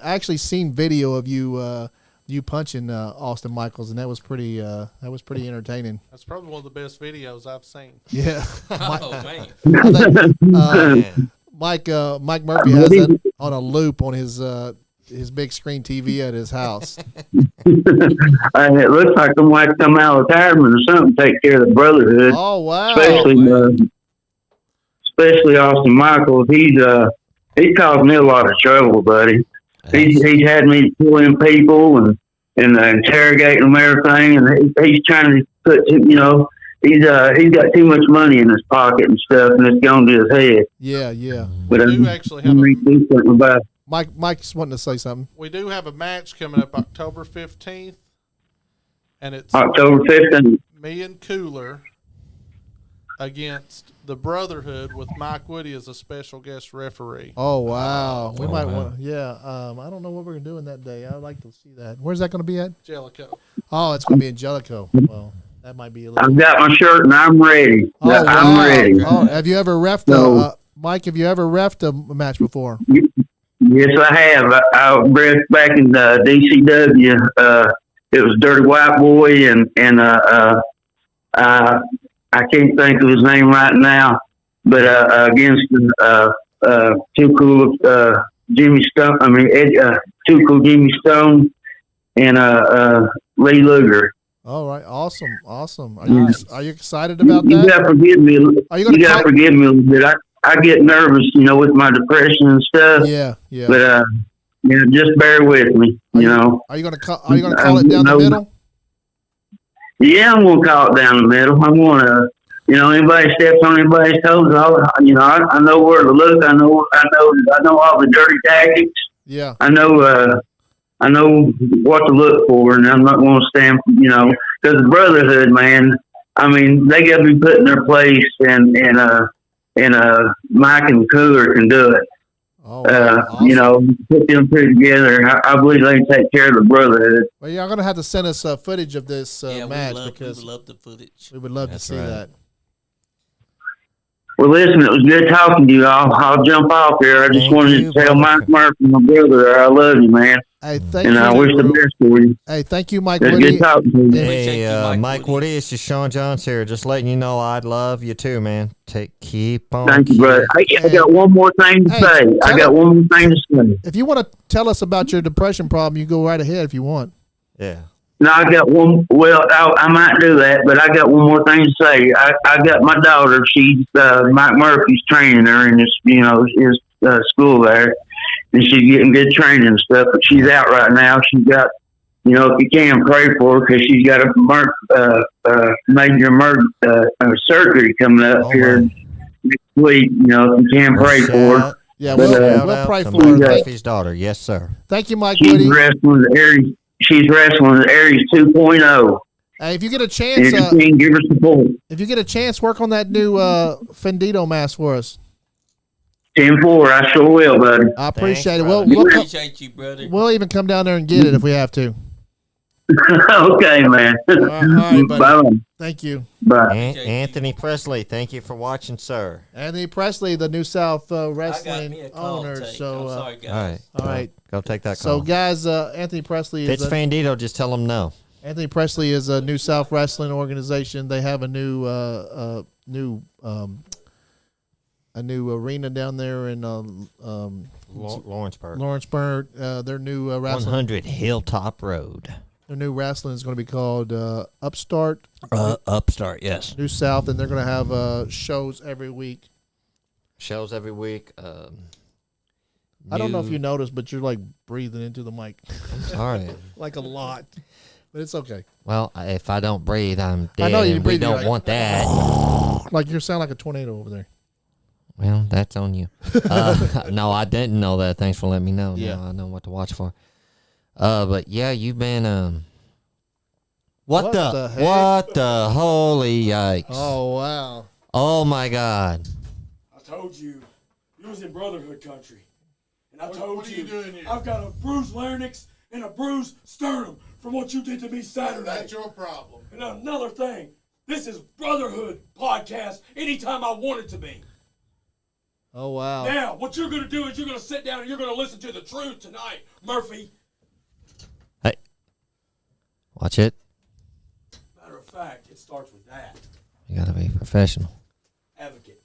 S2: actually seen video of you you punching Austin Michaels, and that was pretty entertaining.
S4: That's probably one of the best videos I've seen.
S2: Yeah,
S3: Oh man.
S2: I think,
S1: Man.
S2: Mike Murphy has that on a loop on his big screen TV at his house.
S5: It looks like I might come out of retirement or something. Take care of the brotherhood,
S2: Oh wow!
S5: especially Austin Michaels. He's caused me a lot of trouble, buddy. He's had me pulling people and interrogating them and everything, and he's trying to put he's got too much money in his pocket and stuff, and it's gone to his head.
S2: Yeah.
S5: But
S4: We do actually have
S5: I'm gonna do something about it.
S2: Mike's wanting to say something.
S4: We do have a match coming up October 15th, and it's
S5: October 15th.
S4: me and Cooler against the Brotherhood with Mike Woody as a special guest referee.
S2: Oh wow! We might
S1: wow.
S2: want. Yeah. I don't know what we're gonna do in that day. I'd like to see that. Where's that gonna be at?
S4: Jellicoe.
S2: Oh, it's gonna be in Jellicoe. Well, that might be a little.
S5: I've got my shirt and I'm ready.
S2: Oh, wow.
S5: I'm ready.
S2: Oh, have you ever reffed
S5: No.
S2: Mike? Have you ever reffed a match before?
S5: Yes, I have. I read back in DCW. It was Dirty White Boy, and I can't think of his name right now, but against Too Cool Jimmy Stone. I mean, Too Cool Jimmy Stone and Lee Luger.
S2: All right, awesome. Are
S3: Nice.
S2: you excited about
S5: You
S2: that?
S5: gotta forgive me.
S2: Are you gonna
S5: You gotta forgive me a little bit. I get nervous, with my depression and stuff.
S2: Yeah.
S5: But just bear with me.
S2: Are you gonna call it down the
S5: No.
S2: middle?
S5: Yeah, I'm gonna call it down the middle. I'm gonna, anybody steps on anybody's toes. I know where to look. I know all the dirty tactics.
S2: Yeah.
S5: I know what to look for, and I'm not going to stand. Because the Brotherhood, man. I mean, they got to be put in their place, and Mike and Cooler can do it.
S2: Oh, wow. Awesome.
S5: Put them two together. I believe they can take care of the Brotherhood.
S2: Well, you're gonna have to send us footage of this match
S3: we
S2: because
S3: would love the footage.
S2: we would love
S1: That's
S2: to see
S1: right.
S2: that.
S5: Well, listen, it was good talking to you. I'll jump off here. I just
S1: Thank
S5: wanted
S1: you,
S5: to tell
S1: brother.
S5: Myke Murphy, my brother, I love you, man,
S2: Hey, thank
S5: and I
S2: you.
S5: wish the best for you.
S2: Hey, thank you, Mike
S5: It's
S2: Woody.
S5: good talking to you.
S2: Yeah.
S3: Appreciate
S1: Hey,
S3: you,
S1: Mike
S3: Mike
S1: Woody,
S3: Woody.
S1: it's just Sean Johns here. Just letting you know I'd love you too, man. Keep on.
S5: Thank you, brother. I
S2: Hey.
S5: got one more thing to
S2: Hey,
S5: say. I
S2: tell
S5: got
S2: it-
S5: one more thing to say.
S2: If you want to tell us about your depression problem, you go right ahead if you want.
S1: Yeah.
S5: No, I got one. Well, I might do that, but I got one more thing to say. I got my daughter. She's Myke Murphy's training her in his school there, and she's getting good training and stuff. But she's out right now. She's got, if you can, pray for her because she's got a major surgery coming up
S1: Oh,
S5: here
S1: my.
S5: next week. If you can, pray for her.
S2: Yeah,
S5: But,
S2: we'll pray
S1: to
S2: for
S1: Myke
S2: her.
S1: Murphy's daughter. Yes, sir.
S2: Thank you, Mike
S5: she's
S2: Woody.
S5: wrestling with Aries. She's wrestling with Aries 2.0.
S2: Hey, if you get a
S5: And
S2: chance,
S5: if you can give her support,
S2: if you get a chance, work on that new Fendito mask for us.
S5: 10-4, I sure will, buddy.
S2: I appreciate
S1: Thanks,
S2: it. We'll
S1: brother.
S2: we'll, come,
S3: Appreciate you, brother.
S2: we'll even come down there and get it if we have to.
S5: Okay, man.
S2: All right, buddy.
S5: Bye.
S2: Thank you,
S5: Bye.
S1: Anthony Presley, thank you for watching, sir.
S2: Anthony Presley, the New South
S3: I got
S2: Wrestling
S3: me a call
S2: owner.
S3: to take.
S2: So,
S3: I'm sorry, guys.
S1: All right.
S2: all right.
S1: Go take that
S2: So,
S1: call.
S2: guys, Anthony Presley
S1: If it's
S2: is
S1: Fandito, just tell him no.
S2: Anthony Presley is a New South Wrestling organization. They have a new arena down there in
S1: Lawrenceburg.
S2: Lawrenceburg. Their new wrestling.
S1: 100 Hilltop Road.
S2: Their new wrestling is going to be called Upstart
S1: Upstart, yes.
S2: New South, and they're going to have shows every week.
S1: Shows every week.
S2: I don't know if you noticed, but you're like breathing into the mic
S1: Sorry.
S2: like a lot, but it's okay.
S1: Well, if I don't breathe, I'm dead.
S2: I know you
S1: and
S2: breathe,
S1: we
S2: you're
S1: don't
S2: like-
S1: want that.
S2: Like you sound like a tornado over there.
S1: Well, that's on you. No, I didn't know that. Thanks for letting me know.
S2: Yeah.
S1: Now I know what to watch for. But yeah, you've been What the
S2: heck?
S1: what the holy yikes.
S2: Oh wow!
S1: Oh my God.
S6: I told you, you was in brotherhood country. And I told
S4: what are
S6: you,
S4: you doing here?
S6: I've got a bruised larynx and a bruised sternum from what you did to me Saturday.
S4: That's your problem.
S6: And another thing, this is Brotherhood Podcast anytime I want it to be.
S2: Oh wow!
S6: Now, what you're going to do is you're going to sit down and you're going to listen to the truth tonight, Murphy.
S1: Hey. Watch it.
S6: Matter of fact, it starts with that.
S1: You gotta be professional.
S6: Advocate.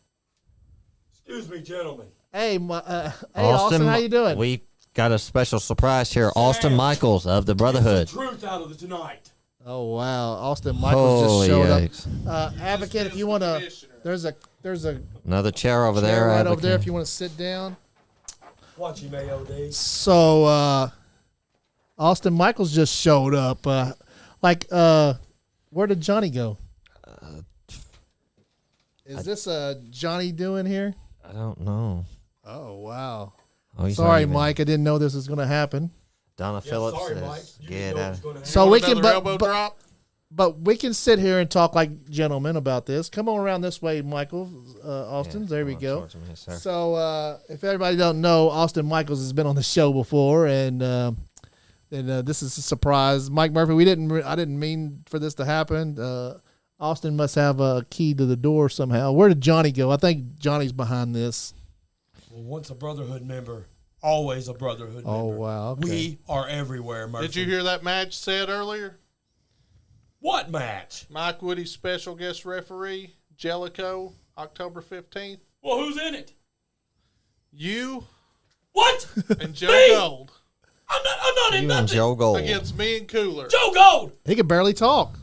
S6: Excuse me, gentlemen.
S2: Hey, Austin, how you doing?
S1: We got a special surprise here. Austin Michaels of the Brotherhood.
S6: Get the truth out of it tonight.
S2: Oh wow! Austin Michaels just
S1: Holy
S2: showed
S1: yikes.
S2: up. Advocate, if you want to, there's a
S1: Another chair over
S2: chair
S1: there.
S2: right over
S1: Advocate.
S2: there if you want to sit down.
S6: Watch him, AOD.
S2: So Austin Michaels just showed up. Where did Johnny go? Is this Johnny doing here?
S1: I don't know.
S2: Oh wow!
S1: Oh, he's not
S2: Sorry,
S1: even-
S2: Mike. I didn't know this was going to happen.
S1: Donna Phillips
S6: sorry,
S1: says,
S6: Mike. You
S1: get
S6: didn't know it
S1: out.
S6: was gonna happen.
S2: So we can,
S4: Another elbow drop.
S2: but we can sit here and talk like gentlemen about this. Come on around this way, Michael. Austin. There we go. So if everybody don't know, Austin Michaels has been on the show before, and this is a surprise. Myke Murphy, I didn't mean for this to happen. Austin must have a key to the door somehow. Where did Johnny go? I think Johnny's behind this.
S6: Well, once a Brotherhood member, always a Brotherhood
S2: Oh,
S6: member.
S2: wow, okay.
S6: We are everywhere, Murphy.
S4: Did you hear that match said earlier?
S6: What match?
S4: Mike Woody's special guest referee, Jellicoe, October 15th.
S6: Well, who's in it?
S4: You
S6: What?
S4: and Joe
S6: Me?
S4: Gold
S6: I'm not in
S1: You
S6: nothing.
S1: and Joe Gold.
S4: against me and Cooler.
S6: Joe Gold.
S2: He can barely talk.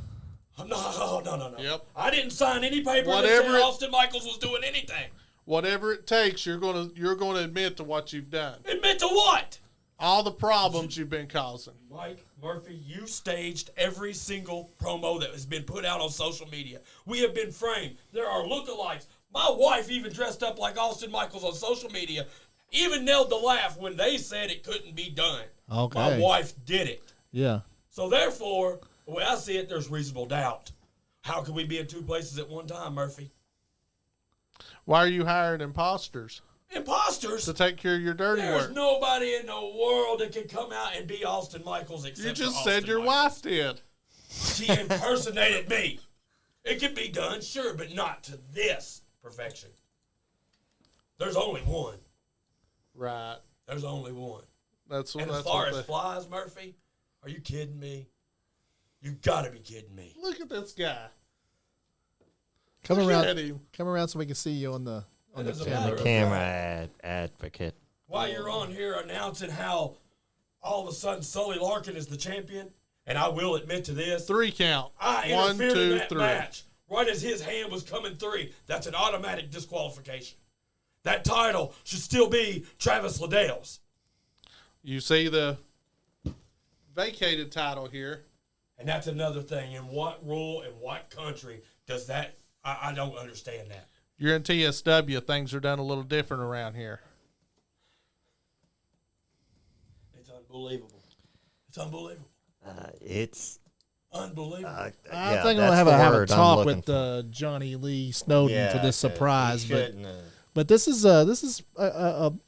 S6: No.
S4: Yep.
S6: I didn't sign any paper that
S4: Whatever
S6: said
S4: it-
S6: Austin Michaels was doing anything.
S4: Whatever it takes, you're gonna admit to what you've done.
S6: Admit to what?
S4: All the problems you've been causing.
S6: Myke Murphy, you staged every single promo that has been put out on social media. We have been framed. There are lookalikes. My wife even dressed up like Austin Michaels on social media, even nailed the laugh when they said it couldn't be done.
S2: Okay.
S6: My wife did it.
S2: Yeah.
S6: So therefore, the way I see it, there's reasonable doubt. How can we be in two places at one time, Murphy?
S4: Why are you hiring imposters
S6: Imposters?
S4: to take care of your dirty
S6: There's
S4: work?
S6: nobody in the world that can come out and be Austin Michaels except
S4: You just
S6: for
S4: said
S6: Austin
S4: your
S6: Michaels.
S4: wife did.
S6: She impersonated me. It can be done, sure, but not to this perfection. There's only one.
S4: Right.
S6: There's only one.
S4: That's what.
S6: And as
S4: That's
S6: far
S4: what
S6: as
S4: they,
S6: flies, Murphy, are you kidding me? You gotta be kidding me.
S4: look at this guy.
S2: Come
S4: Look
S2: around.
S4: at him.
S2: Come around so we can see you on the
S6: It doesn't
S2: camera.
S6: matter.
S1: Camera advocate.
S6: While you're on here announcing how all of a sudden Sully Larkin is the champion, and I will admit to this,
S4: 3 count.
S6: I
S4: 1,
S6: interfered in
S4: 2,
S6: that
S4: 3.
S6: match right as his hand was coming through. That's an automatic disqualification. That title should still be Travis Liddell's.
S4: You see the vacated title here.
S6: And that's another thing. In what rule, in what country does that? I don't understand that.
S4: You're in TSW. Things are done a little different around here.
S6: unbelievable. It's unbelievable.
S1: It's
S6: Unbelievable.
S2: I
S1: yeah,
S2: think I'll
S1: that's
S2: have
S1: the
S2: a
S1: word I'm
S2: talk
S1: looking
S2: with
S1: for.
S2: Johnny Lee Snowden
S1: Yeah,
S2: for this surprise.
S1: he shouldn't,
S2: But this is I'm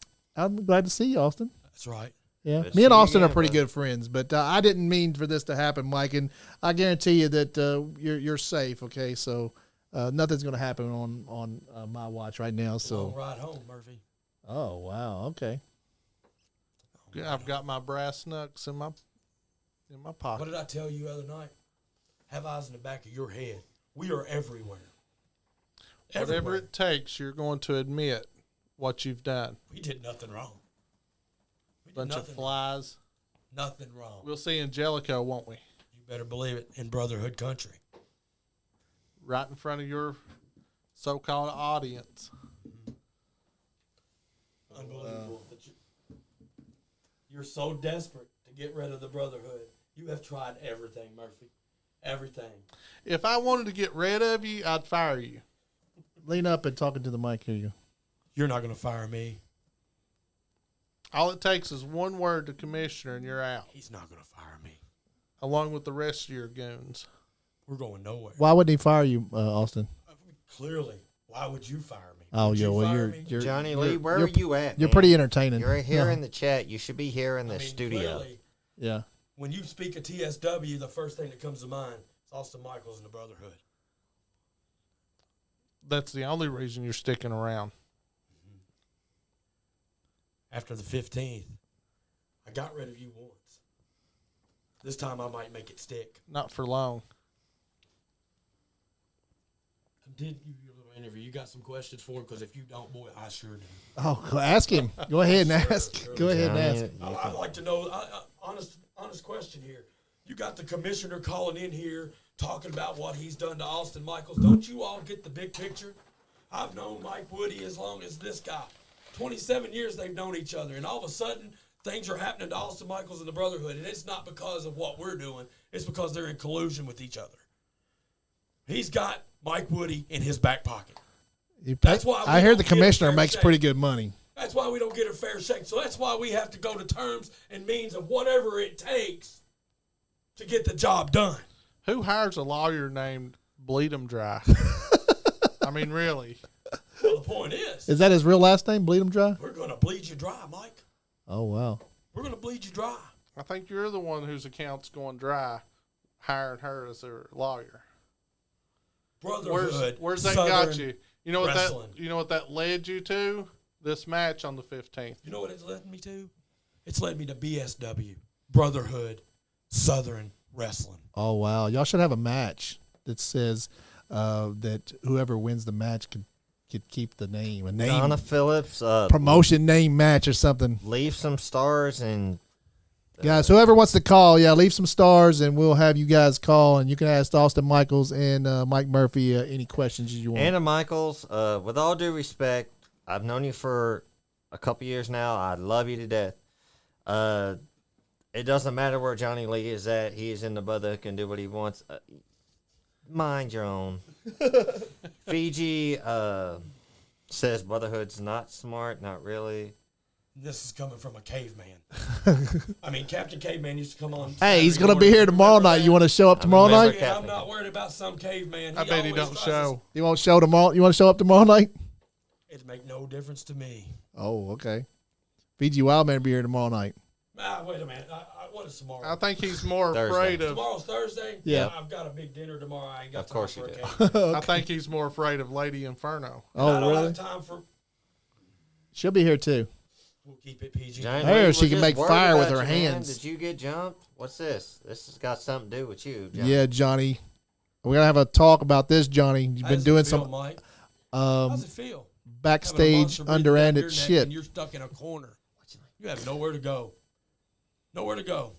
S2: glad to see you, Austin.
S6: That's right.
S2: Yeah,
S1: Good
S2: me
S1: to
S2: and
S1: see you
S2: Austin are
S1: again,
S2: pretty
S1: bud.
S2: good friends, but I didn't mean for this to happen, Mike. And I guarantee you that you're safe. Okay, so nothing's going to happen on my watch right now.
S6: Long
S2: So,
S6: ride home, Murphy.
S2: oh wow, okay.
S4: Yeah, I've got my brass knucks in my
S6: What
S4: pocket.
S6: did I tell you the other night? Have eyes in the back of your head. We are everywhere.
S4: Whatever
S6: Everywhere.
S4: it takes, you're going to admit what you've done.
S6: We did nothing wrong. We did
S4: Bunch of
S6: nothing,
S4: flies.
S6: nothing wrong.
S4: We'll see in Jellicoe, won't we?
S6: You better believe it, in brotherhood country.
S4: Right in front of your so-called audience.
S6: Unbelievable. That you're so desperate to get rid of the brotherhood. You have tried everything, Murphy. Everything.
S4: If I wanted to get rid of you, I'd fire you.
S2: Lean up and talking to the mic. Here you go.
S6: You're not going to fire me.
S4: All it takes is one word to commissioner and you're out,
S6: He's not going to fire me.
S4: along with the rest of your goons.
S6: We're going nowhere.
S2: Why wouldn't he fire you, Austin?
S6: Clearly. Why would you fire me?
S2: Oh
S6: Would
S2: yeah,
S6: you
S2: well
S6: fire
S2: you're
S6: me?
S1: Johnny Lee, where are
S2: you're,
S1: you at?
S2: You're
S1: man?
S2: pretty entertaining.
S1: You're here
S2: No.
S1: in the chat. You should be here in the
S6: I mean,
S1: studio.
S6: clearly,
S2: Yeah.
S6: when you speak of TSW, the first thing that comes to mind is Austin Michaels and the Brotherhood.
S4: That's the only reason you're sticking around.
S6: After the 15th, I got rid of you once. This time I might make it stick.
S4: Not for long.
S6: Continue your little interview. You got some questions for him? Because if you don't, boy, I sure do.
S2: Oh, go ask him. Go ahead and
S6: Sure,
S2: ask.
S6: sure.
S2: Go ahead and ask.
S1: Johnny,
S6: I'd like to know, honest question here. You got the commissioner calling in here talking about what he's done to Austin Michaels. Don't you all get the big picture? I've known Mike Woody as long as this guy. 27 years they've known each other, and all of a sudden things are happening to Austin Michaels and the Brotherhood, and it's not because of what we're doing. It's because they're in collusion with each other. He's got Mike Woody in his back pocket. That's why
S2: I
S6: we
S2: hear
S6: don't
S2: the
S6: get a
S2: commissioner
S6: fair
S2: makes
S6: shake.
S2: pretty good money.
S6: That's why we don't get a fair shake. So that's why we have to go to terms and means of whatever it takes to get the job done.
S4: Who hires a lawyer named Bleed 'em Dry? I mean, really.
S6: Well, the point is,
S2: Is that his real last name? Bleed him dry?
S6: we're going to bleed you dry, Mike.
S2: Oh wow.
S6: We're going to bleed you dry.
S4: I think you're the one whose account's going dry, hiring her as their lawyer.
S6: Brotherhood.
S4: Where's that
S6: Southern
S4: got you? You know what
S6: wrestling.
S4: that? You know what that led you to? This match on the 15th.
S6: You know what it's led me to? It's led me to BSW, Brotherhood, Southern Wrestling.
S2: Oh wow. Y'all should have a match that says that whoever wins the match could keep the name. A name
S1: Donna Phillips,
S2: promotion name match or something.
S1: leave some stars and
S2: Guys, whoever wants to call, leave some stars and we'll have you guys call and you can ask Austin Michaels and Myke Murphy any questions you want.
S1: Anna Michaels. With all due respect, I've known you for a couple years now. I love you to death. It doesn't matter where Johnny Lee is at. He is in the Brotherhood, can do what he wants. Mind your own. Fiji says Brotherhood's not smart, not really.
S6: This is coming from a caveman. I mean, Captain Caveman used to come on.
S2: Hey, he's
S6: Saturday
S2: going to be
S6: morning.
S2: here tomorrow
S6: Remember
S2: night.
S6: that?
S2: You want to show up tomorrow
S1: remember
S2: night?
S1: Captain.
S6: I'm not worried about some caveman.
S4: I bet he
S6: always
S4: don't
S6: tries
S4: show.
S2: You won't show tomorrow? You want to show up tomorrow night?
S6: It'd make no difference to me.
S2: Oh, okay. Fiji Wildman will be here tomorrow night.
S6: Wait a minute. What is tomorrow?
S4: I think he's more
S1: Thursday.
S4: afraid of.
S6: Tomorrow's Thursday?
S2: Yeah.
S6: I've got a big dinner tomorrow. I ain't got
S1: Of
S6: time
S1: course
S6: for
S1: you
S6: a
S1: do.
S6: caveman.
S4: I think he's more afraid of Lady Inferno.
S6: I
S2: Oh,
S6: don't
S2: really?
S6: have time for.
S2: She'll be here too.
S6: We'll keep it PG.
S1: Johnny
S2: I heard
S1: Lee was
S2: she can
S1: just
S2: make
S1: worried
S2: fire with
S1: about
S2: her
S1: you, man.
S2: hands.
S1: Did you get jumped? What's this? This has got something to do with you, Johnny.
S2: Yeah, Johnny. We're going to have a talk about this, Johnny. You've
S6: How
S2: been
S6: does
S2: doing
S6: it feel,
S2: some
S6: Mike? How's it feel? Having a
S2: backstage
S6: monster breathing down
S2: underhanded
S6: your neck
S2: shit.
S6: And you're stuck in a corner. You have nowhere to go. Nowhere to go.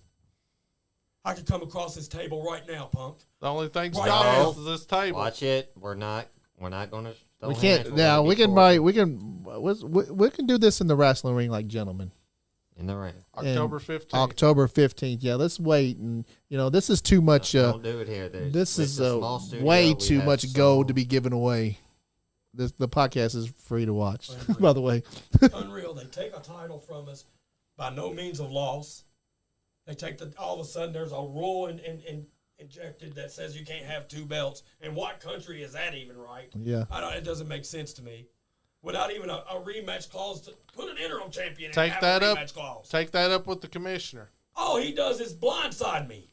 S6: I could come across this table right now, punk.
S4: The only thing
S6: Right
S4: stopping
S1: now.
S4: us is this table.
S1: Watch it. We're not going to.
S2: We can't. Yeah, we can buy. We can do this in the wrestling ring like gentlemen.
S1: in the ring.
S4: October 15th.
S2: October 15th. Yeah, let's wait. And this is too much.
S1: Don't do it here.
S2: This
S1: It's
S2: is
S1: a small studio.
S2: way
S1: We
S2: too
S1: have
S2: much
S1: so-
S2: gold to be given away. The podcast is free to watch. By the way,
S6: Unreal. They take a title from us by no means of loss. They take all of a sudden there's a rule injected that says you can't have 2 belts. In what country is that even right?
S2: Yeah.
S6: It doesn't make sense to me. Without even a rematch clause, to put an interim champion
S4: Take
S6: and
S4: that
S6: have a
S4: up.
S6: rematch clause.
S4: Take that up with the commissioner.
S6: All he does is blindside me.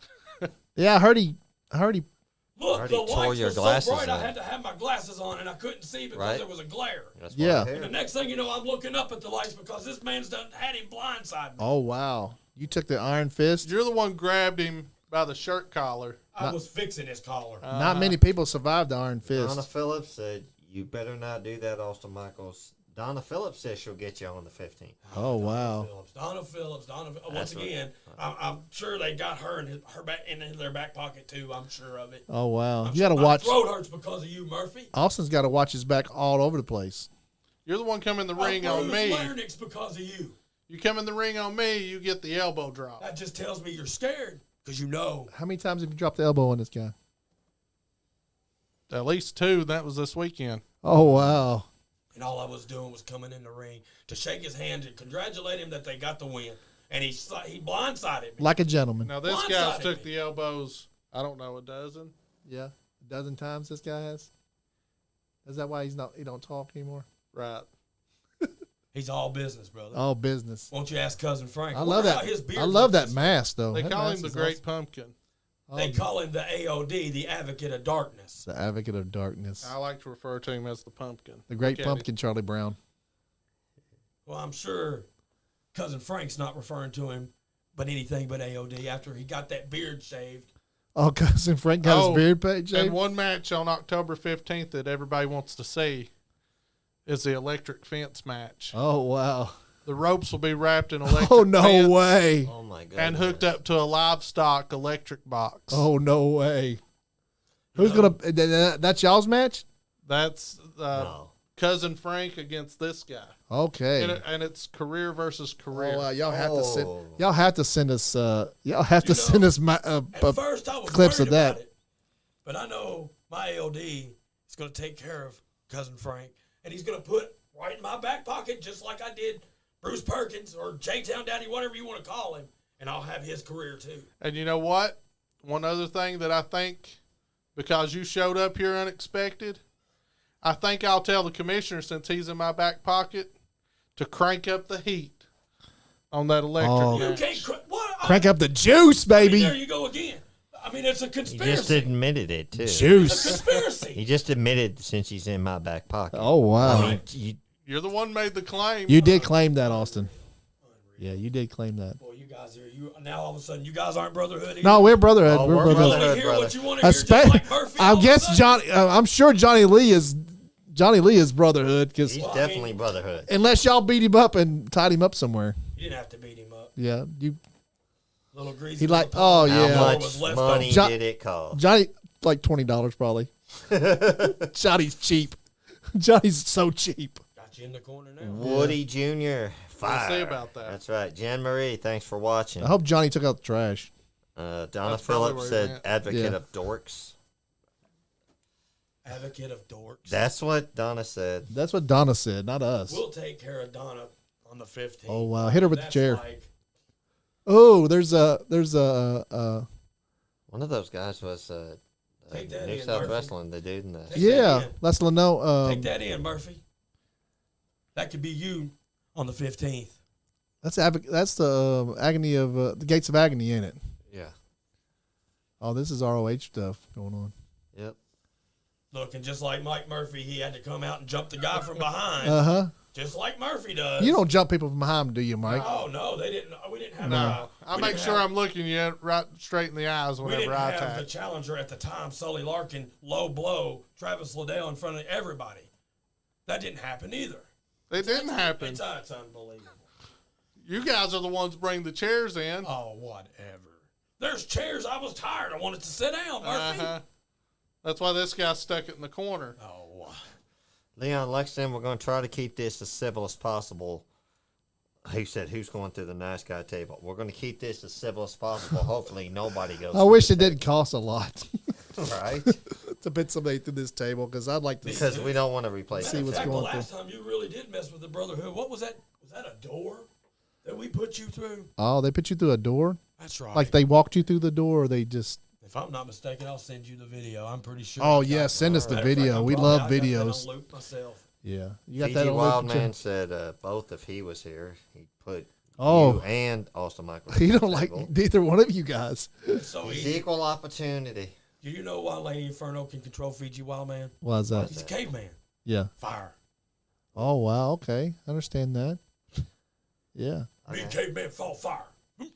S2: Yeah, I heard he.
S6: Look,
S1: Already
S6: the
S1: tore
S6: lights
S1: your
S6: were so
S1: glasses
S6: bright I
S1: out.
S6: had to have my glasses on and I couldn't see because
S1: Right.
S6: there was a glare.
S1: That's
S2: Yeah.
S1: what I
S6: And the
S1: hear.
S6: next thing you know, I'm looking up at the lights because this man's done had him blindside me.
S2: Oh wow! You took the Iron Fist.
S4: You're the one grabbed him by the shirt collar.
S6: I was fixing his collar.
S2: Not many people survived the Iron Fist.
S1: Donna Phillips said, "You better not do that, Austin Michaels." Donna Phillips says she'll get you on the 15th.
S2: Oh wow!
S6: Donna Phillips. Once
S1: That's right.
S6: again, I'm sure they got her in her back in their back pocket too. I'm sure of it.
S2: Oh wow!
S6: I'm
S2: You got to
S6: sure
S2: watch.
S6: My throat hurts because of you, Murphy.
S2: Austin's got to watch his back all over the place.
S4: You're the one coming in the ring
S6: My
S4: on
S6: bruised
S4: me.
S6: larynx because of you.
S4: You come in the ring on me, you get the elbow drop.
S6: That just tells me you're scared because you know.
S2: How many times have you dropped the elbow on this guy?
S4: At least 2. That was this weekend.
S2: Oh wow!
S6: And all I was doing was coming in the ring to shake his hand and congratulate him that they got the win. And he blindsided me.
S2: Like a gentleman.
S4: Now this
S6: Blindsided
S4: guy's took
S6: me.
S4: the elbows. I don't know, a dozen.
S2: Yeah, a dozen times this guy has. Is that why he don't talk anymore?
S4: Right.
S6: He's all business, brother.
S2: All business.
S6: Won't you ask Cousin Frank?
S2: I love
S6: Wonder how
S2: that.
S6: his beard
S2: I love
S6: looks
S2: that mask though.
S4: They
S2: That
S4: call
S2: mask
S4: him the
S2: is
S4: Great
S2: awesome.
S4: Pumpkin.
S6: They call him the AOD, the Advocate of Darkness.
S2: The Advocate of Darkness.
S4: I like to refer to him as the Pumpkin.
S2: The Great
S4: Look at
S2: Pumpkin, Charlie Brown.
S6: Well, I'm sure Cousin Frank's not referring to him but anything but AOD after he got that beard shaved.
S2: Oh, Cousin Frank got his beard page.
S4: And one match on October 15th that everybody wants to see is the electric fence match.
S2: Oh wow!
S4: The ropes will be wrapped in electric
S2: Oh no
S4: fence
S2: way!
S1: Oh my god!
S4: and hooked up to a livestock electric box.
S2: Oh no way! Who's gonna? That's y'all's match.
S4: That's
S1: No.
S4: Cousin Frank against this guy.
S2: Okay.
S4: And it's career versus career.
S2: Oh, wow, y'all have to send.
S1: Oh.
S2: Y'all have to send us. Y'all have to send us
S6: At first, I was
S2: clips
S6: worried
S2: of that.
S6: about it, but I know my AOD is going to take care of Cousin Frank, and he's going to put right in my back pocket, just like I did Bruce Perkins or J-Town Daddy, whatever you want to call him, and I'll have his career too.
S4: And you know what? One other thing that I think, because you showed up here unexpected, I think I'll tell the commissioner, since he's in my back pocket, to crank up the heat on that electric
S2: Oh.
S6: You
S4: match.
S6: can't what?
S2: Crank up the juice, baby.
S6: There you go again. I mean, it's a
S1: He
S6: conspiracy.
S1: just admitted it too.
S6: It's a
S2: Juice.
S6: conspiracy.
S1: He just admitted since he's in my back pocket.
S2: Oh wow!
S1: I mean, you,
S4: You're the one made the claim.
S2: You did claim that, Austin. Yeah, you did claim that.
S6: Boy, you guys are now all of a sudden you guys aren't brotherhood either.
S2: No, we're brotherhood.
S1: Oh,
S2: we're
S1: we're
S6: You
S2: brotherhood.
S6: want to hear what you want to hear, just like Murphy.
S2: I
S6: all of a
S2: guess
S6: sudden?
S2: Johnny. I'm sure Johnny Lee is brotherhood because
S1: he's
S6: Well, I
S1: definitely
S6: mean-
S1: brotherhood.
S2: unless y'all beat him up and tied him up somewhere.
S6: You didn't have to beat him up.
S2: Yeah, you
S6: Little greasy.
S2: He like-
S6: little
S2: oh,
S6: pile
S2: yeah.
S6: of
S1: How
S6: oil
S1: much
S6: was left
S1: money
S6: over.
S2: John-
S1: did it cost?
S2: Johnny like $20 probably. Johnny's cheap. Johnny's so cheap.
S6: Got you in the corner now.
S1: Woody Jr. Fire.
S4: see about that.
S1: That's right. Jan Marie, thanks for watching.
S2: I hope Johnny took out the trash.
S1: Donna
S4: That's probably
S1: Phillips
S4: where he
S1: said,
S4: went.
S1: advocate
S2: Yeah.
S1: of dorks.
S6: Advocate of dorks.
S1: That's what Donna said.
S2: That's what Donna said, not us.
S6: We'll take care of Donna on the 15th.
S2: Oh wow, hit her with the
S6: That's
S2: chair.
S6: like-
S2: Oh, there's a
S1: One of those guys was
S6: Take that
S1: New
S6: in,
S1: South
S6: Murphy.
S1: Wrestling, the dude in the.
S6: Take
S2: yeah.
S6: that in.
S2: Let's know.
S6: Take that in, Murphy. That could be you on the 15th.
S2: That's the agony of the gates of agony, ain't it?
S1: Yeah.
S2: Oh, this is ROH stuff going on.
S1: Yep.
S6: Look, and just like Myke Murphy, he had to come out and jump the guy from behind,
S2: Uh huh.
S6: just like Murphy does.
S2: You don't jump people from behind, do you, Mike?
S6: Oh no, they didn't. We didn't have.
S4: No. I
S6: we
S4: make
S6: didn't
S4: sure
S6: have-
S4: I'm looking you right straight in the eyes
S6: We
S4: whenever
S6: didn't
S4: I
S6: have the
S4: attack.
S6: challenger at the time, Sully Larkin, low blow Travis Liddell in front of everybody. That didn't happen either.
S4: It didn't happen.
S6: It's unbelievable.
S4: You guys are the ones bring the chairs in.
S6: Oh, whatever. There's chairs. I was tired. I wanted to sit down, Murphy.
S4: Uh-huh. That's why this guy stuck it in the corner.
S6: Oh,
S1: Leon Lexington, we're going to try to keep this as civil as possible. Who said who's going through the nice guy table? We're going to keep this as civil as possible. Hopefully nobody goes.
S2: I wish it didn't cost a lot
S1: Right?
S2: to put somebody through this table because I'd like to
S1: Because we don't want to replace
S2: See
S1: it.
S2: what's
S6: the
S2: going
S6: last time you really did mess with the Brotherhood, what was that? Was that a door that we put you through?
S2: Oh, they put you through a door?
S6: That's right.
S2: Like they walked you through the door, or they just?
S6: If I'm not mistaken, I'll send you the video. I'm pretty sure.
S2: Oh
S6: I got
S2: yeah,
S6: it.
S2: send us the
S6: Matter of fact,
S2: video.
S6: I'm
S2: We
S6: probably-
S2: love
S6: I got that
S2: videos.
S6: on loop myself.
S2: Yeah, you got
S1: Fiji
S2: that on
S1: Wildman
S2: loop?
S1: said both if he was here, he'd put
S2: Oh.
S1: you and Austin Michael.
S2: He don't like neither one of you guys.
S6: It's so
S1: It's
S6: easy.
S1: equal opportunity.
S6: Do you know why Lady Inferno can control Fiji Wildman?
S2: Why is that?
S6: He's a caveman.
S2: Yeah.
S6: Fire.
S2: Oh wow. Okay, I understand that. Yeah.
S6: Me and caveman fought fire. You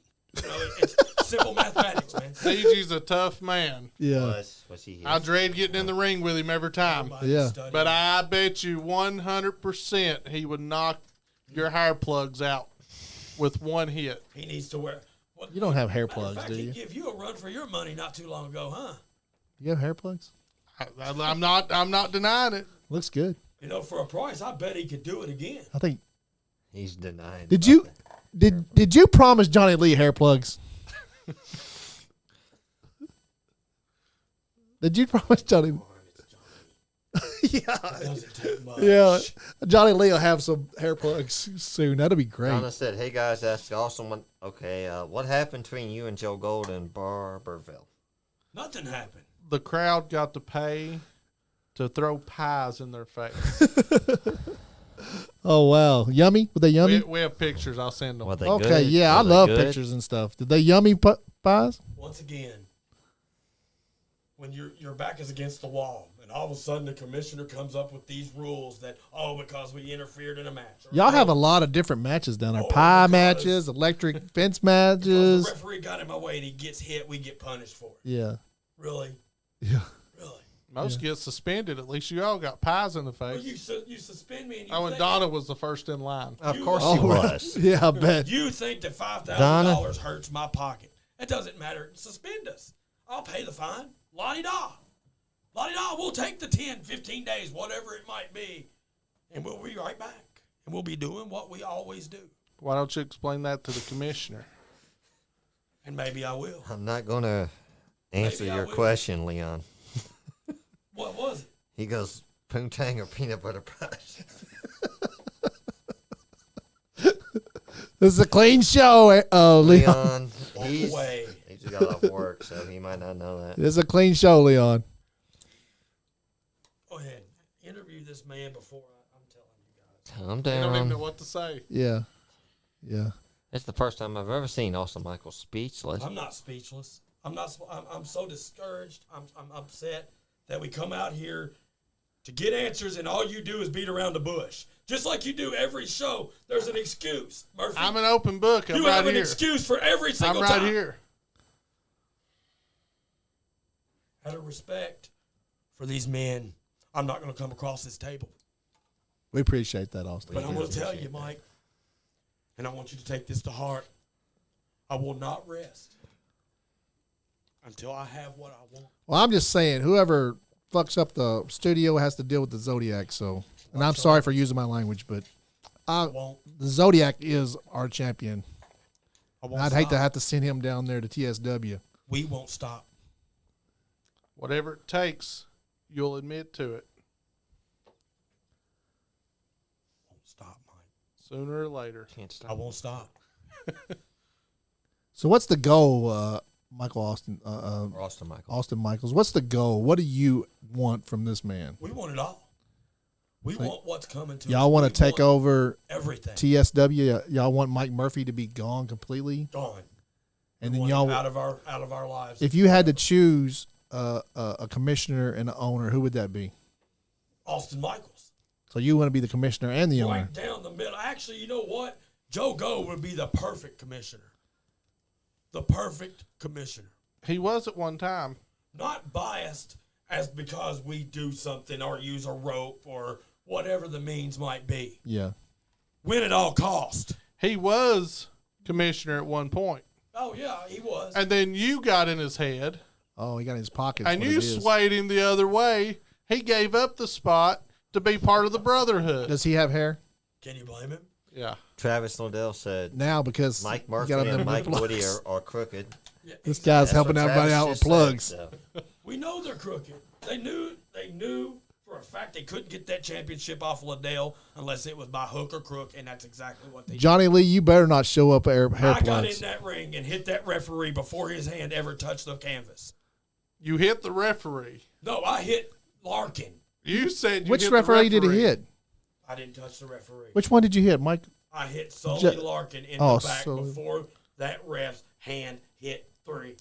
S6: know, it's simple mathematics, man.
S4: Fiji's a tough man.
S2: Yeah.
S1: Was he here?
S4: I dread getting in the ring with him every time.
S6: Everybody
S2: Yeah.
S6: study.
S4: But I bet you 100% he would knock your hair plugs out with one hit.
S6: He needs to wear. Well,
S2: You don't have hair
S6: matter of
S2: plugs,
S6: fact,
S2: do
S6: he
S2: you?
S6: gave you a run for your money not too long ago, huh?
S2: You have hair plugs?
S4: I'm not denying it.
S2: Looks good.
S6: You know, for a price, I bet he could do it again.
S2: I think.
S1: He's denying.
S2: Did you?
S1: nothing.
S2: Did you promise Johnny Lee hair plugs? Did you promise Johnny? Yeah.
S6: Doesn't take much.
S2: Yeah. Johnny Lee will have some hair plugs soon. That'll be great.
S1: Donna said, "Hey guys, that's awesome. What happened between you and Joe Gold in Barberville?"
S6: Nothing happened.
S4: The crowd got to pay to throw pies in their face.
S2: Oh wow, yummy? Were they yummy?
S4: We have pictures. I'll send them.
S1: Were they
S2: Okay,
S1: good?
S2: yeah, I
S1: Were they
S2: love
S1: good?
S2: pictures and stuff. Did they yummy pies?
S6: Once again, when your back is against the wall, and all of a sudden the commissioner comes up with these rules that because we interfered in a match. Or,
S2: Y'all have a lot of different matches down there.
S6: Oh,
S2: Pie
S6: because-
S2: matches, electric fence
S6: because
S2: matches.
S6: the referee got in my way and he gets hit, we get punished for it.
S2: Yeah,
S6: Really,
S2: yeah.
S6: really.
S4: Most get suspended. At least you all got pies in the
S6: Well,
S4: face.
S6: you suspend me and you
S4: Oh, and
S6: think,
S4: Donna was the first in line.
S1: Of
S6: You-
S1: course
S6: Oh,
S1: he
S2: right.
S1: was.
S2: Yeah, I bet.
S6: you think that
S1: Donna?
S6: $5,000 hurts my pocket. It doesn't matter. Suspend us. I'll pay the fine. La-di-da. La-di-da. We'll take the 10, 15 days, whatever it might be, and we'll be right back. And we'll be doing what we always do.
S4: Why don't you explain that to the commissioner?
S6: And maybe I will.
S1: I'm not gonna answer
S6: Maybe I
S1: your
S6: will.
S1: question, Leon.
S6: What was it?
S1: He goes poontang or peanut butter pies.
S2: This is a clean show, Leon.
S1: Leon,
S6: Walk away.
S1: he just got off work, so he might not know that.
S2: This is a clean show, Leon.
S6: Go ahead. Interview this man before I'm telling you guys.
S1: Calm
S4: I don't even know
S1: down.
S4: what to say.
S2: Yeah, yeah.
S1: It's the first time I've ever seen Austin Michael speechless.
S6: I'm not speechless. I'm so discouraged. I'm upset that we come out here to get answers and all you do is beat around the bush. Just like you do every show, there's an excuse. Murphy,
S4: I'm an open book. I'm
S6: you
S4: right
S6: have an
S4: here.
S6: excuse for every
S4: I'm
S6: single
S4: right
S6: time.
S4: here.
S6: Out of respect for these men, I'm not going to come across this table.
S2: We appreciate that, Austin.
S6: But I'm going to tell you, Mike, and I want you to take this to heart. I will not rest until I have what I want.
S2: Well, I'm just saying, whoever fucks up the studio has to deal with the Zodiac. So, and I'm sorry for using my language, but
S6: I won't.
S2: the Zodiac is our champion.
S6: I won't
S2: I'd hate to
S6: stop.
S2: have to send him down there to TSW.
S6: We won't stop.
S4: Whatever it takes, you'll admit to it
S6: Won't stop, Mike.
S4: sooner or later.
S1: Can't stop.
S6: I won't stop.
S2: So, what's the goal, Michael Austin?
S1: Or Austin Michael.
S2: Austin Michaels. What's the goal? What do you want from this man?
S6: We want it all. We want what's coming to us.
S2: Y'all want
S6: We
S2: to take over
S6: everything.
S2: TSW? Y'all want Myke Murphy to be gone completely?
S6: Gone.
S2: And
S6: We
S2: then
S6: want
S2: y'all,
S6: it out of our lives.
S2: if you had to choose a commissioner and an owner, who would that be?
S6: Austin Michaels.
S2: So you want to be the commissioner and the owner?
S6: Right down the middle. Actually, you know what? Joe Go would be the perfect commissioner. The perfect commissioner.
S4: He was at one time.
S6: Not biased as because we do something or use a rope or whatever the means might be.
S2: Yeah.
S6: Win at all cost.
S4: He was commissioner at one point.
S6: Oh, yeah, he was.
S4: And then you got in his head
S2: Oh, he got in his pocket.
S4: and you swayed him the other way. He gave up the spot to be part of the brotherhood.
S2: Does he have hair?
S6: Can you blame him?
S4: Yeah.
S1: Travis Liddell said
S2: Now because
S1: Mike
S2: he
S1: Murphy
S2: got up
S1: and
S2: there
S1: Mike
S2: with
S1: Woody
S2: plugs.
S1: are crooked.
S6: Yeah,
S2: This
S6: exactly.
S2: guy's
S1: That's
S2: helping
S1: what
S2: everybody
S1: Travis
S2: out with
S1: just said,
S2: plugs.
S1: so.
S6: We know they're crooked. They knew for for a fact they couldn't get that championship off of Liddell unless it was by hook or crook, and that's exactly what they
S2: Johnny Lee, you better not show up at
S6: did. I got in
S2: airplanes.
S6: that ring and hit that referee before his hand ever touched the canvas.
S4: You hit the referee.
S6: No, I hit Larkin.
S4: You said you
S2: Which
S4: hit
S2: referee
S4: the
S2: did he hit?
S6: I didn't touch the referee.
S2: Which one did you hit, Mike?
S6: I hit Sully
S2: Jo-
S6: Larkin in
S2: Oh,
S6: the back
S2: Sully.
S6: before that ref's hand hit 3.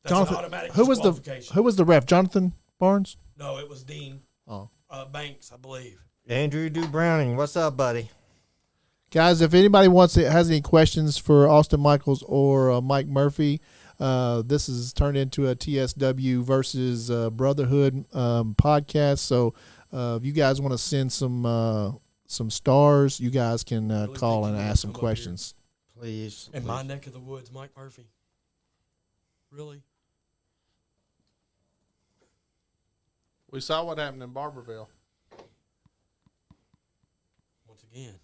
S6: That's
S2: Jonathan,
S6: an automatic
S2: who was
S6: disqualification.
S2: the ref? Jonathan Barnes?
S6: No, it was Dean
S2: Oh.
S6: Banks, I believe.
S1: Andrew Du Browning, what's up, buddy?
S2: Guys, if anybody has any questions for Austin Michaels or Myke Murphy, this is turned into a TSW versus Brotherhood podcast. So if you guys want to send some stars, you guys can
S6: Really
S2: call
S6: think
S2: and
S6: you
S2: ask some
S6: wanna come up here?
S1: Please.
S2: questions.
S6: In my neck of the woods, Myke Murphy. Really?
S4: We saw what happened in Barberville.
S6: Once again,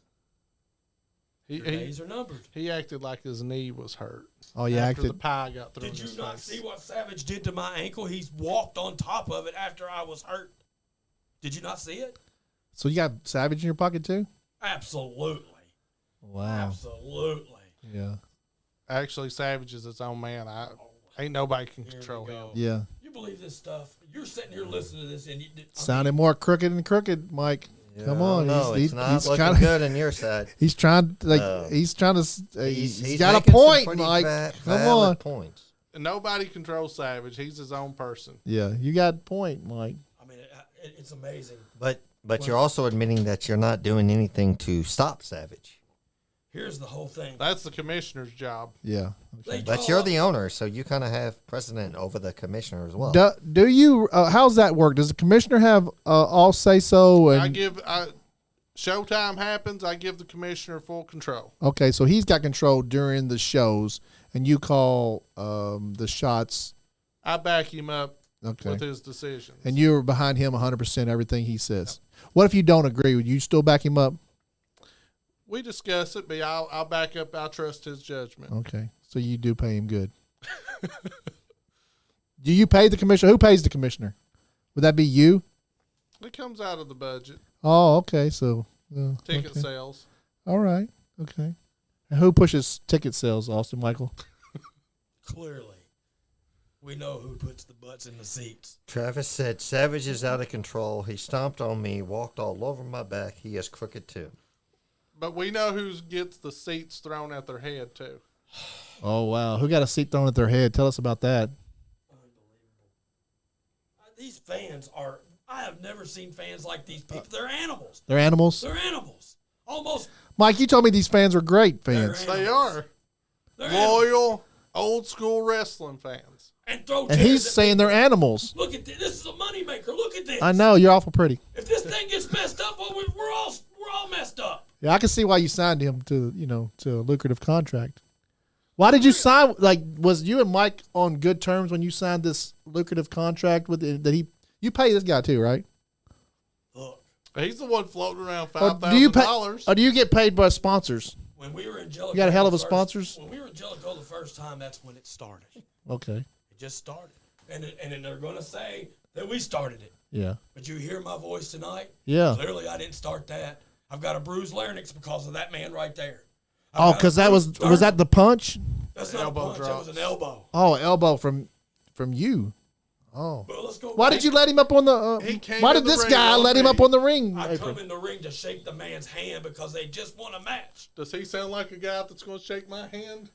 S4: He
S6: your days are numbered.
S4: he acted like his knee was hurt.
S2: Oh, you
S4: after
S2: acted.
S4: the pie got thrown
S6: Did
S4: in his
S6: you not
S4: face.
S6: see what Savage did to my ankle? He's walked on top of it after I was hurt. Did you not see it?
S2: So you got Savage in your pocket too?
S6: Absolutely.
S2: Wow.
S6: Absolutely.
S2: Yeah.
S4: Actually, Savage is his own man. Ain't nobody can
S6: Here we
S4: control him.
S6: go.
S2: Yeah.
S6: You believe this stuff? You're sitting here listening to this, and you
S2: Sounded more crooked than crooked, Mike. Come on.
S1: No, it's not looking
S2: kinda,
S1: good on your side.
S2: He's trying to
S1: No.
S2: he's trying to he's got a
S1: making some
S2: point,
S1: pretty
S2: Mike. Come
S1: valid
S2: on.
S1: points.
S4: And nobody controls Savage. He's his own person.
S2: Yeah, you got a point, Mike.
S6: I mean, it's amazing.
S1: But you're also admitting that you're not doing anything to stop Savage.
S6: Here's the whole thing.
S4: That's the commissioner's job.
S2: Yeah.
S6: They
S1: But
S6: draw
S1: you're
S6: up-
S1: the owner, so you kind of have precedent over the commissioner as well.
S2: Do you how's that work? Does the commissioner have all say so and
S4: Showtime happens, I give the commissioner full control.
S2: okay, so he's got control during the shows and you call the shots.
S4: I back him up
S2: Okay.
S4: with his decisions.
S2: And you're behind him 100% everything he says. What if you don't agree? Would you still back him up?
S4: We discuss it, but I'll back up. I'll trust his judgment.
S2: Okay. So you do pay him good. Do you pay the commissioner? Who pays the commissioner? Would that be you?
S4: It comes out of the budget.
S2: Oh, okay. So
S4: Ticket
S2: okay.
S4: sales.
S2: All right. Okay. And who pushes ticket sales, Austin Michael?
S6: Clearly, we know who puts the butts in the seats.
S1: Travis said, Savage is out of control. He stomped on me, walked all over my back. He is crooked too.
S4: But we know who gets the seats thrown at their head, too.
S2: Oh, wow. Who got a seat thrown at their head? Tell us about that.
S6: These fans are. I have never seen fans like these people. They're animals.
S2: They're animals?
S6: They're animals. Almost.
S2: Mike, you told me these fans were great fans.
S6: They're
S4: They
S6: animals.
S4: are
S6: They're animals.
S4: loyal, old school wrestling fans.
S6: And throw
S2: And
S6: chairs
S2: he's
S6: at
S2: saying
S6: people.
S2: they're animals.
S6: Look at this. This is a moneymaker. Look at this.
S2: I know. You're awful pretty.
S6: If this thing gets messed up, well, we're all messed up.
S2: Yeah, I can see why you signed him to a lucrative contract. Why did you sign? Like, was you and Mike on good terms when you signed this lucrative contract with you pay this guy too, right?
S6: Look,
S4: He's the one floating around
S2: Or do you pay?
S4: $5,000.
S2: Or do you get paid by sponsors?
S6: when we were in Jellicoe,
S2: You got a hell of a
S6: the first-
S2: sponsors?
S6: When we were in Jellicoe the first time, that's when it started.
S2: Okay.
S6: It just started, and then they're gonna say that we started it.
S2: Yeah.
S6: But you hear my voice tonight?
S2: Yeah.
S6: Clearly, I didn't start that. I've got a bruised larynx because of that man right there.
S2: Oh, because that was that the punch?
S6: That's not
S4: elbow
S6: a punch. That was
S4: drops.
S6: an elbow.
S2: Oh, elbow from you. Oh.
S6: But let's go.
S2: Why
S6: back.
S2: did you let him up on the?
S4: He came
S2: Why
S4: in
S2: did
S4: the
S2: this
S4: ring
S2: guy
S4: on
S2: let him
S4: me.
S2: up on the ring
S6: I
S2: apron?
S6: come in the ring to shake the man's hand because they just want a match.
S4: Does he sound like a guy that's going to shake my hand?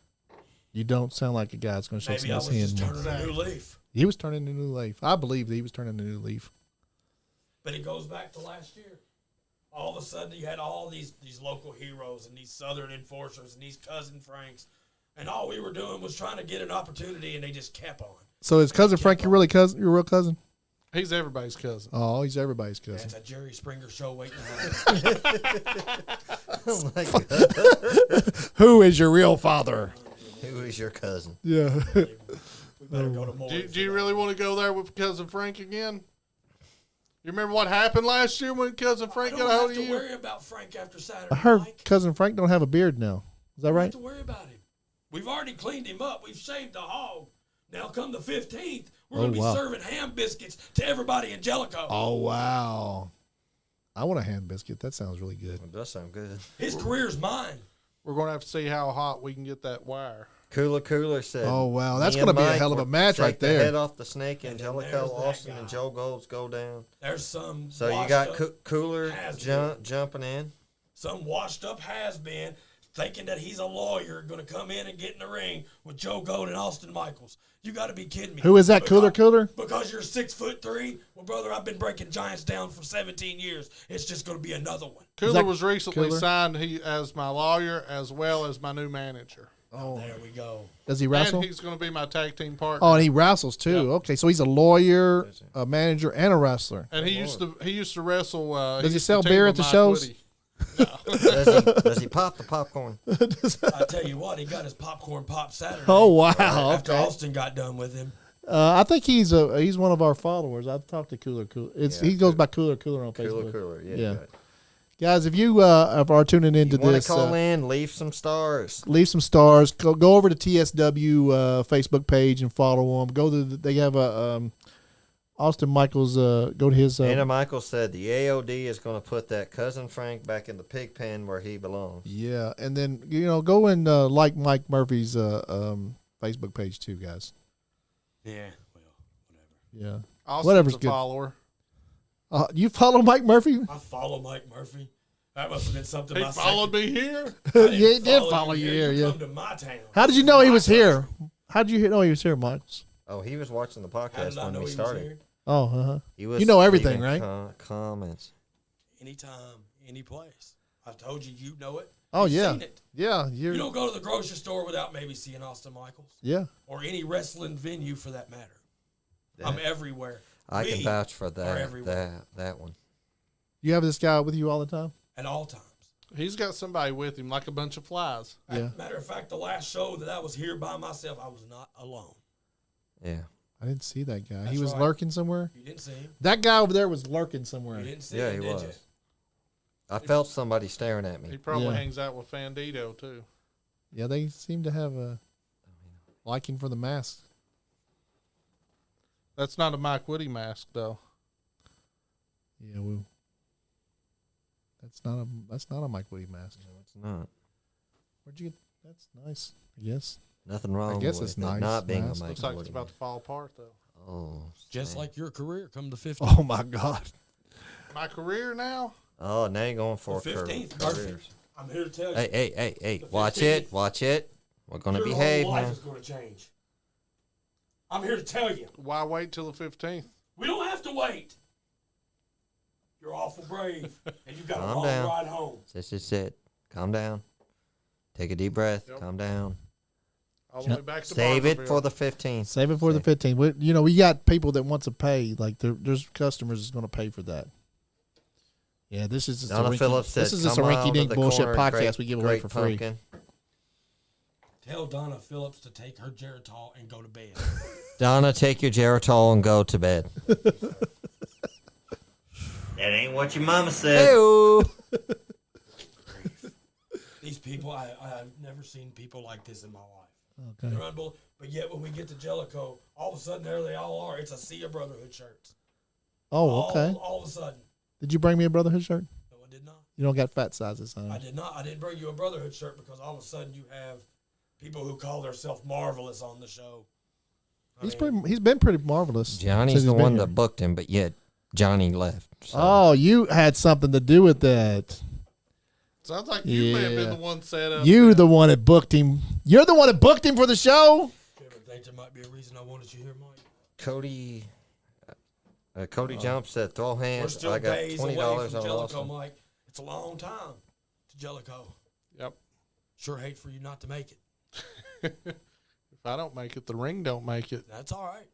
S2: You don't sound like a guy that's going to shake
S6: Maybe I was
S2: somebody's
S6: just
S2: hand.
S6: turning a new leaf.
S2: He was turning a new leaf. I believe that he was turning a new leaf.
S6: But it goes back to last year. All of a sudden, you had all these local heroes and these Southern enforcers and these cousin Franks, and all we were doing was trying to get an opportunity, and they just kept on.
S2: So is cousin Frank your really cousin? Your real cousin?
S4: He's everybody's cousin.
S2: Oh, he's everybody's cousin.
S6: That's a Jerry Springer show waiting to happen.
S1: Oh my God.
S2: Who is your real father?
S1: Who is your cousin?
S2: Yeah.
S6: We better go to more.
S4: Do you really want to go there with cousin Frank again? You remember what happened last year when cousin
S6: I
S4: Frank
S6: don't
S4: got a hold
S6: have
S4: of
S6: to
S4: you?
S6: worry about Frank after Saturday.
S2: I heard
S6: Mike.
S2: cousin Frank don't have a beard now. Is that
S6: Don't
S2: right?
S6: have to worry about him. We've already cleaned him up. We've shaved the hog. Now come the 15th, we're going to be
S2: wow.
S6: serving ham biscuits to everybody in Jellicoe.
S2: Oh wow. I want a ham biscuit. That sounds really good.
S1: It does sound good.
S6: His career's mine.
S4: We're going to have to see how hot we can get that wire.
S1: Cooler said.
S2: Oh, wow.
S1: "Me
S2: That's
S1: and
S2: going to be a
S1: Mike
S2: hell of a
S1: will
S2: match
S1: take
S2: right
S1: the head
S2: there.
S1: off the snake,
S6: And then
S1: Angelico,
S6: there's that
S1: Austin,
S6: guy.
S1: and Joe Golds go down.
S6: There's some.
S1: So you
S6: washed
S1: got
S6: up-
S1: Cooler
S6: has-been.
S1: jumping in.
S6: Some washed up has been thinking that he's a lawyer going to come in and get in the ring with Joe Gold and Austin Michaels. You got to be kidding me.
S2: Who is that?
S6: Because-
S2: Cooler?
S6: Because you're 6'3". Well, brother, I've been breaking giants down for 17 years. It's just going to be another one.
S4: Cooler
S2: that
S4: was recently
S2: Cooler?
S4: signed as my lawyer as well as my new manager.
S2: Oh,
S6: There we go.
S2: does he wrestle?
S4: And he's going to be my tag team partner.
S2: Oh, and he wrestles too.
S4: Yep.
S2: Okay, so he's a lawyer, a manager, and a wrestler.
S4: And he used to wrestle.
S2: Does he
S4: used
S2: sell
S4: to team
S2: beer
S4: with
S2: at the
S4: Mike
S2: shows?
S4: Woody.
S1: Does he pop the popcorn?
S6: I tell you what, he got his popcorn pop Saturday.
S2: Oh, wow.
S6: After
S2: Okay.
S6: Austin got done with him.
S2: I think he's one of our followers. I've talked to Cooler. He goes by Cooler on Facebook.
S1: Cooler. Yeah.
S2: Yeah.
S1: Right.
S2: Guys, if you are tuning into
S1: You want
S2: this,
S1: to call in? Leave some stars.
S2: leave some stars. Go over to TSW Facebook page and follow them. They have a Austin Michaels. Go to his.
S1: Anna Michael said the AOD is going to put that cousin Frank back in the pig pen where he belongs.
S2: Yeah, and then go and like Myke Murphy's Facebook page too, guys.
S6: Yeah, well, whatever.
S2: Yeah.
S4: Austin's
S2: Whatever's
S4: a
S2: good.
S4: follower.
S2: You follow Myke Murphy?
S6: I follow Myke Murphy. That must have been something.
S4: He
S6: my
S4: followed
S6: second-
S4: me here.
S6: I didn't
S2: Yeah, he did follow you here.
S6: You
S2: Yeah.
S6: come to my town.
S2: How did you know he was
S6: My
S2: here?
S6: country.
S2: How did you know he was here, Michaels?
S1: Oh, he was watching the
S6: How
S1: podcast
S6: did I
S1: when
S6: know
S1: we
S6: he was
S1: started.
S6: here?
S2: Oh, uh-huh.
S1: He was
S2: You know everything,
S1: leaving
S2: right?
S1: Comments.
S6: Anytime, any place. I've told you, you know it.
S2: Oh,
S6: You've
S2: yeah.
S6: seen it.
S2: Yeah,
S6: You don't go to the grocery store without maybe seeing Austin Michaels
S2: yeah.
S6: or any wrestling venue for that matter.
S1: Yeah.
S6: I'm everywhere.
S1: I can
S6: We
S1: vouch for
S6: are
S1: that.
S6: everywhere.
S1: That one.
S2: You have this guy with you all the time?
S6: At all times.
S4: He's got somebody with him, like a bunch of flies.
S2: Yeah.
S6: Matter of fact, the last show that I was here by myself, I was not alone.
S1: Yeah.
S2: I didn't see that guy. He
S6: That's
S2: was
S6: right.
S2: lurking somewhere?
S6: You didn't see him.
S2: That guy over there was lurking somewhere.
S6: You didn't see
S1: Yeah,
S6: him,
S1: he
S6: did
S1: was.
S6: you?
S1: I felt somebody staring at
S4: He
S1: me.
S4: probably
S2: Yeah.
S4: hangs out with Fandito too.
S2: Yeah, they seem to have a liking for the mask.
S4: That's not a Mike Woody mask though.
S2: Yeah, well, that's not a Mike Woody mask.
S1: No, it's not.
S2: Where'd you get? That's nice. I guess.
S1: Nothing wrong
S2: guess
S1: with
S2: it's
S1: it
S2: nice,
S1: not being
S2: nice.
S1: a Mike
S4: Looks like
S1: Woody
S4: it's about
S1: man.
S4: to fall apart though.
S1: Oh,
S6: Just
S1: man.
S6: like your career, come to 15.
S2: Oh my God.
S4: My career now.
S1: Oh, now you're going for
S6: The 15th,
S1: careers.
S6: perfect. I'm here to tell you.
S1: Hey!
S6: The
S1: Watch
S6: 15th.
S1: it! Watch it! We're gonna
S6: Your
S1: behave
S6: whole life
S1: now.
S6: is going to change. I'm here to tell you.
S4: Why wait till the 15th?
S6: We don't have to wait. You're awful brave, and you got a
S1: Calm
S6: long
S1: down.
S6: ride home.
S1: This is it. Calm down. Take a deep breath.
S4: Yep.
S1: Calm down.
S4: All the way back to
S1: Save it
S4: Barberville.
S1: for the 15th.
S2: Save it for the 15th. We got people that want to pay. Like there's customers that's going to pay for that. Yeah, this is just
S1: Donna Phillips said,
S2: this is just a
S1: "Come
S2: rinky
S1: out of
S2: dink
S1: the
S2: bullshit
S1: corner,
S2: podcast
S1: great-
S2: we give away
S1: great
S2: for free.
S1: pumpkin."
S6: Tell Donna Phillips to take her Geritol and go to bed.
S1: Donna, take your Geritol and go to bed. That ain't what your mama said.
S6: These people, I've never seen people like this in my life.
S2: Okay.
S6: They're unbelievable. But yet when we get to Jellicoe, all of a sudden there they all are. It's a sea of Brotherhood shirts.
S2: Oh, okay.
S6: All of a sudden.
S2: Did you bring me a Brotherhood shirt?
S6: No, I did not.
S2: You don't got fat sizes, huh?
S6: I did not. I didn't bring you a Brotherhood shirt because all of a sudden you have people who call themselves marvelous on the show.
S2: He's been pretty marvelous.
S1: Johnny's
S2: since
S1: the
S2: he's been
S1: one
S2: here.
S1: that booked him, but yet Johnny left. So.
S2: Oh, you had something to do with that.
S4: Sounds like you may have been
S2: Yeah.
S4: the one set up.
S2: You
S4: that.
S2: the one that booked him. You're the one that booked him for the show.
S6: You ever think there might be a reason I wanted you here, Mike?
S1: Cody Jump said, "Throw
S6: We're
S1: hands.
S6: still
S1: I got
S6: days
S1: $20
S6: away from
S1: on
S6: Jellicoe,
S1: Austin."
S6: Mike. It's a long time to Jellicoe.
S4: Yep.
S6: Sure hate for you not to make it.
S4: If I don't make it, the ring don't make it.
S6: That's all right.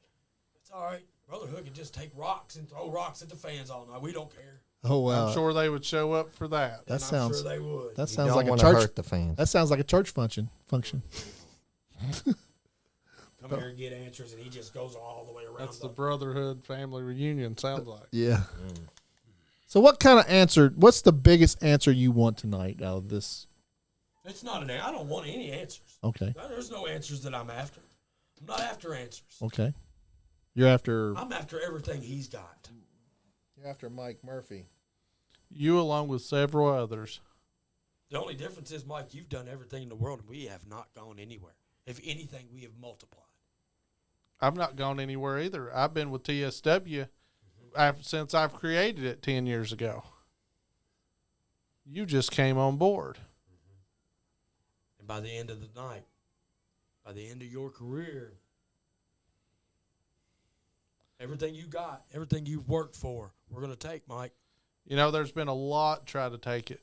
S6: It's all right. Brotherhood can just take rocks and throw rocks at the fans all night. We don't care.
S2: Oh wow,
S4: I'm sure they would show up for that.
S2: that
S6: And I'm
S2: sounds
S6: sure they would.
S2: that
S1: You
S2: sounds
S1: don't
S2: like a
S1: wanna
S2: church.
S1: hurt the fans.
S2: That sounds like a church function.
S6: Come here and get answers, and he just goes all the way around.
S4: That's the Brotherhood family reunion. Sounds like.
S2: Yeah. So what kind of answer? What's the biggest answer you want tonight out of this?
S6: It's not an. I don't want any answers.
S2: Okay.
S6: There's no answers that I'm after. I'm not after answers.
S2: Okay. You're after.
S6: I'm after everything he's got.
S2: You're after Myke Murphy.
S4: You, along with several others.
S6: The only difference is, Mike, you've done everything in the world, and we have not gone anywhere. If anything, we have multiplied.
S4: I've not gone anywhere either. I've been with TSW since I've created it 10 years ago. You just came on board.
S6: And by the end of the night, by the end of your career, everything you got, everything you've worked for, we're going to take, Mike.
S4: You know, there's been a lot try to take it.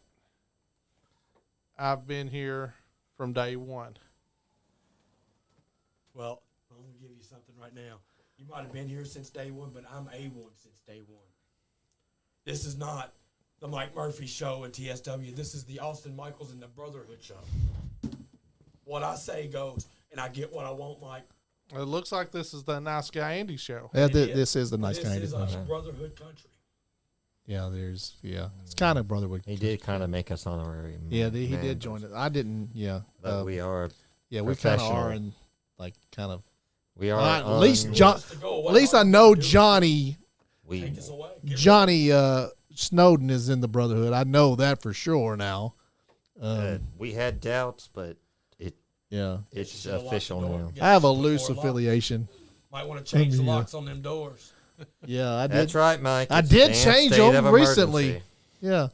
S4: I've been here from day one.
S6: Well, I'm going to give you something right now. You might have been here since day one, but I'm A1 since day one. This is not the Myke Murphy show and TSW. This is the Austin Michaels and the Brotherhood show. What I say goes, and I get what I want, Mike.
S4: It looks like this is the Nice Guy Andy show.
S2: Yeah, this is the Nice Guy
S6: This
S2: Andy.
S6: is a brotherhood country.
S2: Yeah, it's kind of brotherhood.
S1: He did kind of make us honorary.
S2: Yeah, he did join it. I didn't. Yeah,
S1: But we are.
S2: Yeah, we kind of
S1: professional.
S2: are, and like kind of.
S1: We are.
S2: At least
S1: un-
S2: John.
S6: To go away,
S2: At least I
S6: Mike,
S2: know
S6: do it.
S2: Johnny.
S1: We
S6: Take us away. Get
S2: Johnny Snowden is in the Brotherhood. I know that for sure now.
S1: we had doubts, but
S2: Yeah,
S1: it's
S6: Should have locked
S1: official
S6: the door.
S1: now.
S6: Get
S2: I have a
S6: the door
S2: loose
S6: locked.
S2: affiliation.
S6: Might want to change the
S2: Yeah.
S6: locks on them doors.
S2: Yeah, I did.
S1: That's right, Mike.
S2: I
S1: It's
S2: did
S1: damn
S2: change
S1: state
S2: them
S1: of
S2: recently.
S1: emergency.
S2: Yeah.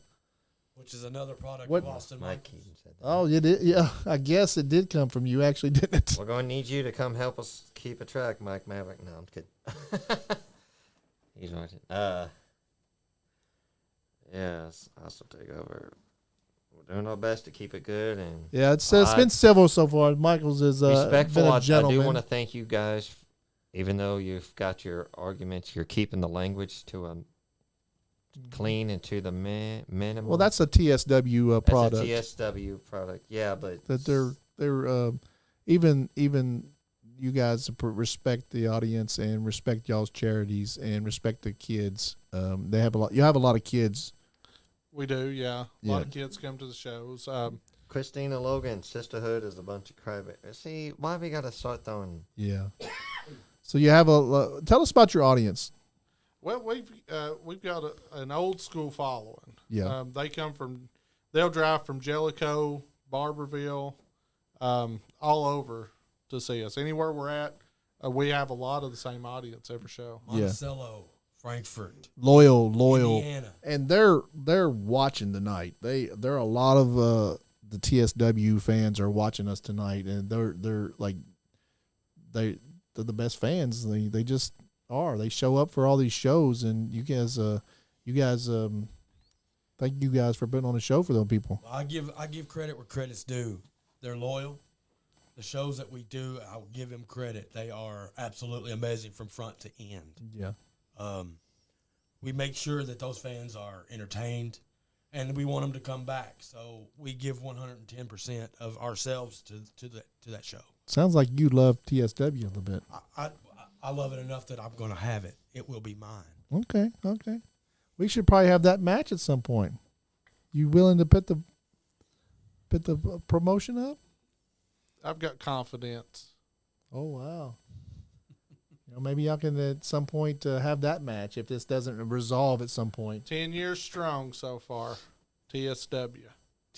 S6: Which is another product
S2: What-
S6: of Austin
S1: Mike
S6: Mike.
S1: Keaton said that.
S2: Oh, you did. Yeah, I guess it did come from you. Actually, didn't it?
S1: We're going to need you to come help us keep a track, Mike Maverick. No, I'm kidding. He's watching. Yes, also take over. We're doing our best to keep it good and
S2: Yeah, it's been civil so far. Michael's is
S1: respectful.
S2: been
S1: I
S2: a
S1: do
S2: gentleman.
S1: want to thank you guys, even though you've got your arguments, you're keeping the language to a clean and to the minimum.
S2: Well, that's a TSW
S1: That's
S2: product.
S1: a TSW product. Yeah, but
S2: That they're even you guys respect the audience and respect y'all's charities and respect the kids. They have a lot. You have a lot of kids.
S4: We do, yeah. A
S2: Yeah.
S4: lot of kids come to the shows.
S1: Christina Logan, Sisterhood is a bunch of crybabies. See, why we got to start throwing?
S2: Yeah. So you have tell us about your audience.
S4: Well, we've got an old school following.
S2: Yeah.
S4: They'll drive from Jellicoe, Barberville, all over to see us. Anywhere we're at, we have a lot of the same audience every show.
S2: Yeah.
S6: Monticello, Frankfurt,
S2: Loyal,
S6: Indiana.
S2: and they're watching tonight. There are a lot of the TSW fans are watching us tonight, and they're the best fans. They just are. They show up for all these shows, and you guys thank you guys for putting on a show for those people.
S6: I give credit where credit's due. They're loyal. The shows that we do, I'll give them credit. They are absolutely amazing from front to end.
S2: Yeah.
S6: We make sure that those fans are entertained, and we want them to come back. So we give 110% of ourselves to that show.
S2: Sounds like you love TSW a little bit.
S6: I love it enough that I'm going to have it. It will be mine.
S2: Okay. We should probably have that match at some point. You willing to put the promotion up?
S4: I've got confidence.
S2: Oh wow! Maybe y'all can at some point have that match if this doesn't resolve at some point.
S4: 10 years strong so far. TSW.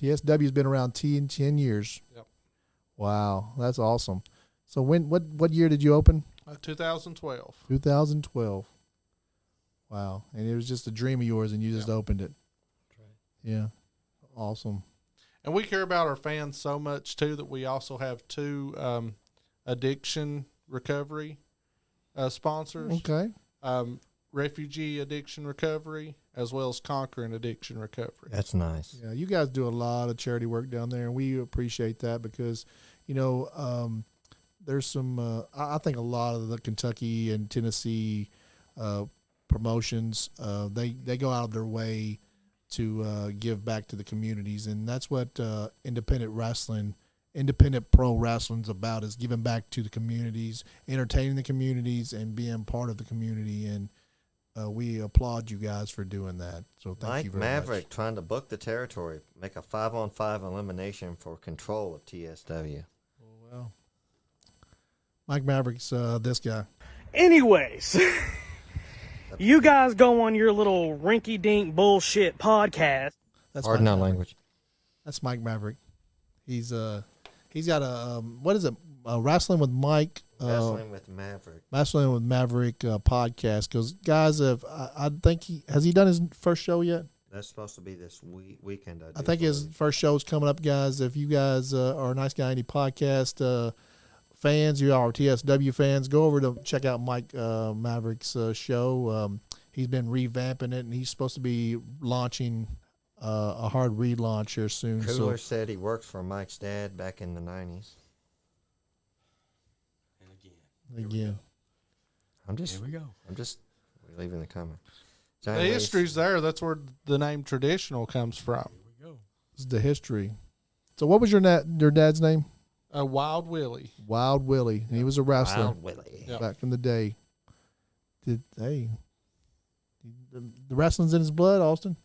S2: TSW's been around 10 years.
S4: Yep.
S2: Wow, that's awesome. So what year did you open?
S4: 2012.
S2: 2012. Wow, and it was just a dream of yours, and you just opened it. Yeah, awesome.
S4: And we care about our fans so much, too, that we also have 2 addiction recovery sponsors.
S2: Okay.
S4: Refugee Addiction Recovery, as well as Conquering Addiction Recovery.
S1: That's nice.
S2: Yeah, you guys do a lot of charity work down there, and we appreciate that because, there's some. I think a lot of the Kentucky and Tennessee promotions, they go out of their way to give back to the communities, and that's what independent pro wrestling's about, is giving back to the communities, entertaining the communities, and being part of the community. And we applaud you guys for doing that. So thank you
S1: Mike
S2: very
S1: Maverick trying to book the territory, make a 5-on-5 elimination for control of TSW.
S2: much. Well, Mike Maverick's this guy.
S7: Anyways, You guys go on your little rinky-dink bullshit podcast.
S2: That's
S1: Pardon
S2: Myke
S1: our
S2: Maverick.
S1: language.
S2: That's Myke Maverick. He's got a what is it? Wrestling with Mike.
S1: Wrestling with Maverick.
S2: Wrestling with Maverick podcast. Because guys, if I think has he done his first show yet?
S1: That's supposed to be this weekend.
S2: I think his first show is coming up, guys. If you guys are Nice Guy Andy podcast fans, you are TSW fans, go over to check out Myke Maverick's show. He's been revamping it, and he's supposed to be launching a hard relaunch here soon.
S1: Cooler said he worked for Mike's dad back in the 90s.
S6: And
S2: Again.
S6: here we go.
S1: I'm just leaving the comment.
S4: The history's there. That's where the name traditional comes from.
S6: Here we go.
S2: This is the history. So what was your dad's name?
S4: Wild Willie.
S2: Wild Willie. And he was a wrestler
S1: Wild Willie.
S4: Yep.
S2: back in the day. The wrestling's in his blood, Austin?